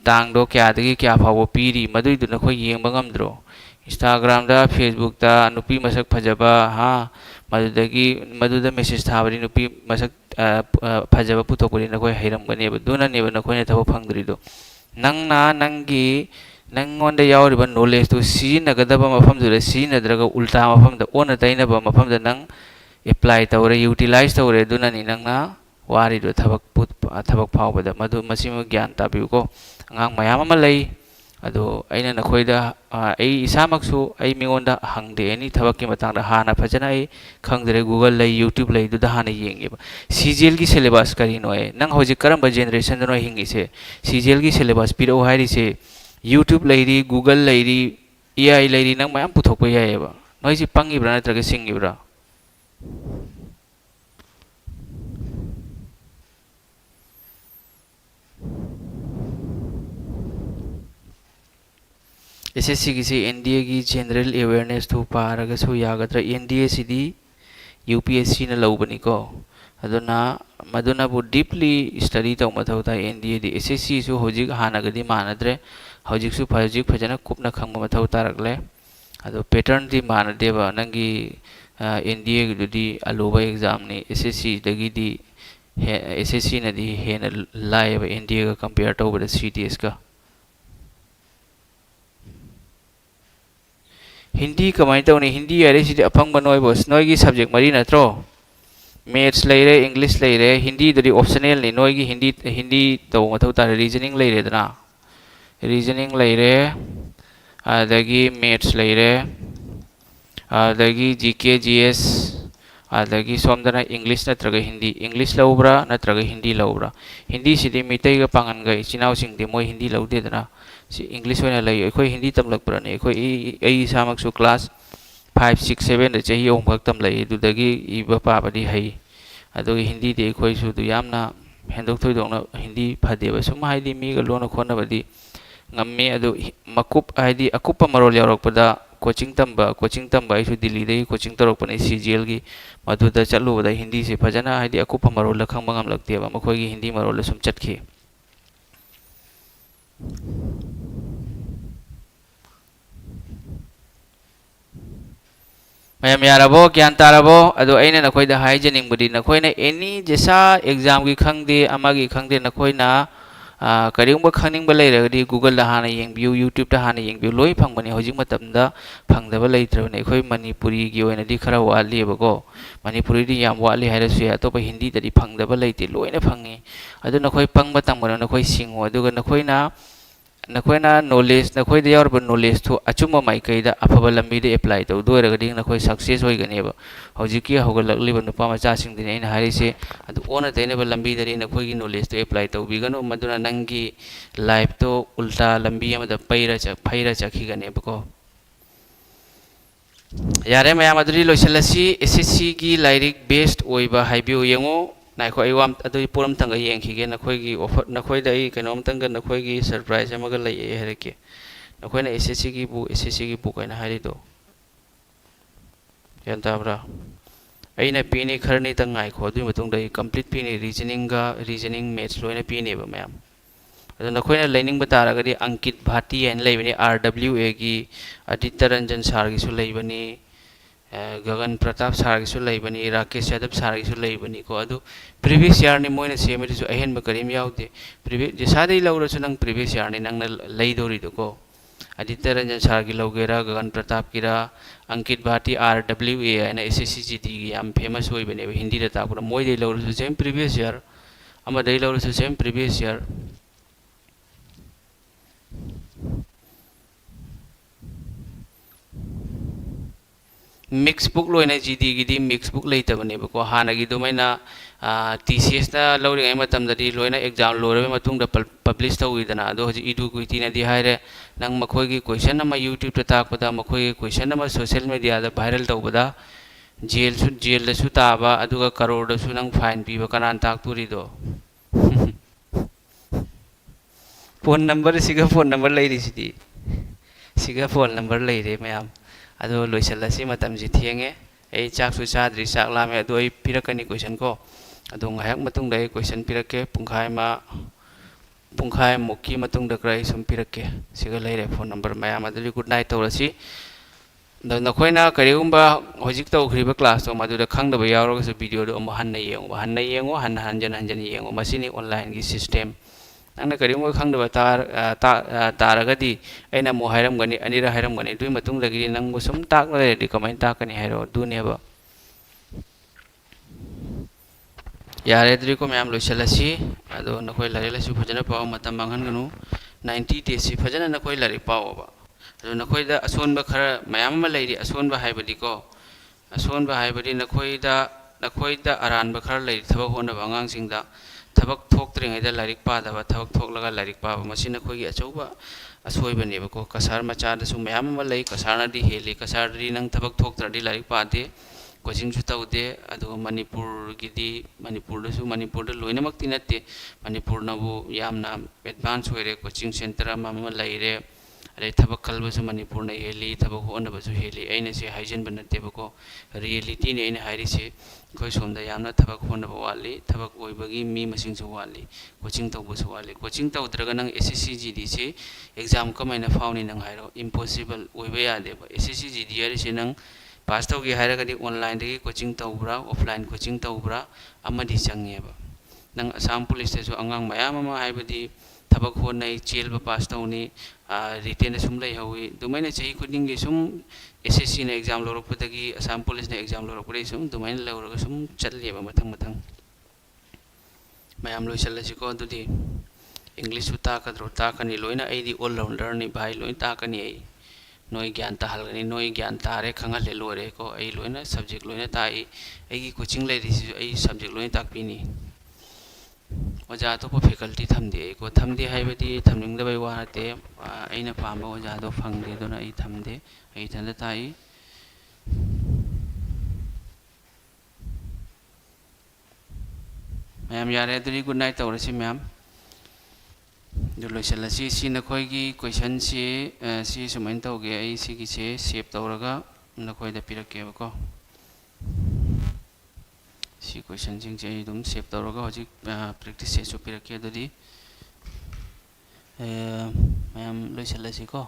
तांग दो क्यादगी क्या फावो पीरी मदुगिदो नखो येंबा ngamdro इंस्टाग्राम दा फेसबुक दा नुपी मसक फजबा हा मदुदगी मदुदा मेसेज थाबरी नुपी मसक फजबा पुथोकरी नखो हैरमगनेब दुनानेब नखो ने थबो फंगदरिदो नंगना नंगी नंगोंदा यावरिबा नॉलेज तो सिजिनगदबा मफमदुदा सिजिनद्रगा उल्टा मफमदा ओना तैनबा मफमदा नंग एप्लाई तौरे यूटिलाइज तौरे दुनानि नंगना वारिदो थबक फावबदा मदु मसिम ज्ञान ताबिउको अंगांग मयाम अमा लई अदो अइना नखोइदा अई इसामकसु अई मिंगोंदा हंगदे एनी थबक की मतंगदा हाना फजना अई खंगदरे गूगल लई यूट्यूब लई दुदा हाना येंगेबा सीजीएल की सिलेबस करिनोए नंग हौजि करंबा जनरेशन दनो हिंगिसे सीजीएल की सिलेबस पिरो हाइरिसे यूट्यूब लईरी गूगल लईरी एआई लईरी नंग मयाम पुथोकबा यायेबा नोइसि पंगिब्रा नत्रगा सिंगिब्रा एसएससी की से एनडीए की जनरल अवेयरनेस तो पारगसु यागद्रा एनडीए सिदी यूपीएससी न लौबनी को अदुना मदुना बु डीपली स्टडी तौ मथौ ता एनडीए दी एसएससी सु होजिक हानागदी मानद्रे होजिक सु होजिक फजना कुपना खंग मथौ तारगले अदो पैटर्न दी मानदेबा नंगी एनडीए दी अलोबा एग्जाम ने एसएससी दगी दी एसएससी नदी हेन लाइव एनडीए का कंपेयर तौबदा सीटीएस का हिंदी कमाई तौनी हिंदी यारे सिदी अफंग बनोय बस नोई की सब्जेक्ट मरी नत्रो मैथ्स लेरे इंग्लिश लेरे हिंदी दरी ऑप्शनल नि नोई की हिंदी तो मथौ तारे रीजनिंग लेरे दना रीजनिंग लेरे आदगी मैथ्स लेरे आदगी जीके जीएस आदगी सोमदना इंग्लिश नत्रगा हिंदी इंग्लिश लौब्रा नत्रगा हिंदी लौब्रा हिंदी सिदी मितै गा पांगन गा चिनाव सिंग दे मोय हिंदी लौदे दना इंग्लिश होना लई अखोय हिंदी तमलकप्रने अखोय एई सामकसु क्लास 5 6 7 द चही ओमखक तम लई दुदगी इबा पाबदी हई अदोगी हिंदी दे अखोय सु दु यामना हेंदोक थोइदोंना हिंदी फदेबा सुम हाइदी मीगा लोना खोनबदी ngame adu makup haidi akupa marol yaurokpada coaching तंबा आइसु दिल्ली दे कोचिंग तरोपने सीजीएल की मधुदा चलु बदा हिंदी से फजना हाइदी अकुप मरोल खंग मंगम लगतेबा मखोई की हिंदी मरोल सुम चटखी मैम यारबो ज्ञान तारबो अदो अइने नखोइदा हाइजनिंगबदी नखोइना एनी जैसा एग्जाम की खंगदे अमागी खंगदे नखोइना करिंगबा खंगनिंगबा लेरगदी गूगल दा हाना येंगबियु यूट्यूब दा हाना येंगबियु लोई फंगबनी हौजिक मतमदा फंगदबा लेत्रबने अखोइ मणिपुरी की ओइनादि खरा वालेबको मणिपुरी दी याम वाले हाइरसु या तो हिंदी ददी फंगदबा लेते लोइना फंगे अदु नखोइ पंगबा तंगबना नखोइ सिंगो अदुगा नखोइना नॉलेज नखोइदा यावरबा नॉलेज तो अचुम्बा माइकैदा अफबा लंबीदा एप्लाई तौ दोरगदी नखोइ सक्सेस होइगनेबा हौजिकी हौगलकलिबा नुपा मचासिंगदिने अइना हारिसे अदु ओना तैनबा लंबीदरी नखोइगी नॉलेज तो एप्लाई तौबिगनो मदुना नंगी लाइफ तो उल्टा लंबी अमदा फैरा चखिगनेबको यारे मयाम अदुरी लोइसलसी एसएससी की लाइरिक बेस्ड ओइबा हाइबियो येंगो नाइखो अइवाम अदुई पुरम तंग येंखिगे नखोइगी ऑफर नखोइदा अइ कइनोम तंग नखोइगी सरप्राइज अमगा लई हेरके नखोइना एसएससी की बुक अइना हारिदो यान ताब्रा अइना पीनी खरनी तंग नाइखो अदुई मतुंग दई कंप्लीट पीनी रीजनिंग मैथ्स लोइना पीनेबा मयाम अदु नखोइना लेनिंग बतारगदी अंकित भाटी एन लेबनी आरडब्ल्यूए की आदित्य रंजन सार की सु लेबनी गगन प्रताप सार की लेबनी राकेश यादव सार की लेबनी को अदु प्रीवियस ईयर नि मोइना सेमेदिसु अहेनबा करिम याउदे प्रीवियस जेसादै लौरसु नंग प्रीवियस ईयर नि नंगना लैदोरिदो को आदित्य रंजन सार की लौगेरा गगन प्रताप कीरा अंकित भाटी आरडब्ल्यूए एन एसएससी जीडी की याम फेमस होइबने हिंदी दा तापुरा मोइदै लौरसु सेम प्रीवियस ईयर अमा दै लौरसु same previous year mix book लोइना जीडी गिदी मिक्स बुक लेतबनेबको हानागी दुमैना टीसीएस ना लौरिङै मतमददी लोइना एग्जाम लोरबे मतुंगदा पब्लिश तौइदना अदो हजि इडु कुइतिना दि हाइरे नंग मखोइगी क्वेश्चन अमा यूट्यूब ता ताकपदा मखोइगी क्वेश्चन अमा सोशल मीडिया दा वायरल तौबदा जेल दसु ताबा अदुगा करोड़ दसु नंग फाइन पीबा कनान ताकतुरिदो फोन नंबर लेरी सिदी सिगा फोन नंबर लेरे मैम अदो लोइसलसी मतमजी थेंगे ए चाकसु चाद्रि चाक लामे अदो आई पिरकनी क्वेश्चन को अदो ngayak matungda ai question pirake pungkhai mukki matungda krai sum pirake siga leire phone number mayam aduli good night tawrasi da nakoina karigumba hojik tawkhriba class to maduda khangda ba yawraga su video do am hanna yengo hanjan yengo masini online gi system nangna karigumba khangda ba taragadi aina mo hairam gani anira hairam gani dui matungda gi nang sum tak le di comment takani hairo du neba यारे द्री को ma'am लोइसलसी अदो नखोय लारि लसु फजना पाव मतम मांगन गनु 90 days सि फजना नखोय लारि पावबा अदो नखोय दा असोनबा खरा मैम मा लैरि असोनबा हाइबदि को असोनबा हाइबदि नखोय दा अरानबा खरा लैरि थबक होनबा अंगांग सिंगदा थबक थोक्त्रिङैदा लारिक पादबा थबक थोकलगा लारिक पाबा मसि नखोयगी अचौबा असोयबनेबा को कसार मचादसु मैम मा लै कसारनादि हेलि कसारदि नंग थबक थोक्त्रदि लारिक पादे कोचिंग तौदे मणिपुर मणिपुर लोनमक्ति नते मणिपुर नबु यामना एडवांस होरे कोचिंग सेंटर लेरे अरे थबक खलबसु मणिपुर न हेली थबक होनबसु हेली अने से हाइजनब नतेबको रियलिटी ने अने हाइरिसे कोई सोमदा यामना थबक होनब वाली थबक ओइबगी मी मसिंगसु वाली कोचिंग तौबसु वाली कोचिंग तौद्रगा नंग एसएससी जीडी से एग्जाम कमाइना फाउनी नंग हाइरो इम्पॉसिबल ओइबा यादेबा एसएससी जीडी हाइरिसे नंग पास तौगे हाइरगदि ऑनलाइन दगी कोचिंग तौब्रा ऑफलाइन कोचिंग तौब्रा अमदि चंगेबा नंग असम पुलिस तेसु अंगांग मयाम अमा हाइबदि थबक होनै चेलबा पास तौनी रिटेन सुम लै हौई दुमैना चही खुदिंगे सुम एसएससी ने एग्जाम लौरकपदगी असम पुलिस ने एग्जाम लौरकपदगी सुम दुमैना लौरगा सुम चललेबा मथंग मथंग मयाम लोइसलसिको अदुदि इंग्लिश सु ताकद्रो ताकनी लोइना आइदि ऑल राउंडर नि भाई लोइन ताकनी आई नोई ज्ञान ताहलगनी नोई ज्ञान तारे खंगले लोरे को आई लोइना सब्जेक्ट लोइना ताई आइगी कोचिंग लेरिसि आई सब्जेक्ट लोइना ताकपिनी ओजा तो फैकल्टी थमदे को थमदे हाइबदि थमनिंगदबै वाते आइना पामा ओजा दो फंगदे दोना आई थमदे आई थंदा ताई मैम यारे दुरी गुड नाइट तौरसि मैम जो लोइसलसी सी नखोयगी क्वेश्चन सी सुमैन तौगे आई सिगी से सेव तौरगा नखोयदा पिरकेबको सी क्वेश्चन सिंग से दुम सेव तौरगा हजिक प्रैक्टिस से सु पिरके अदुदि मैम लोइसलसी को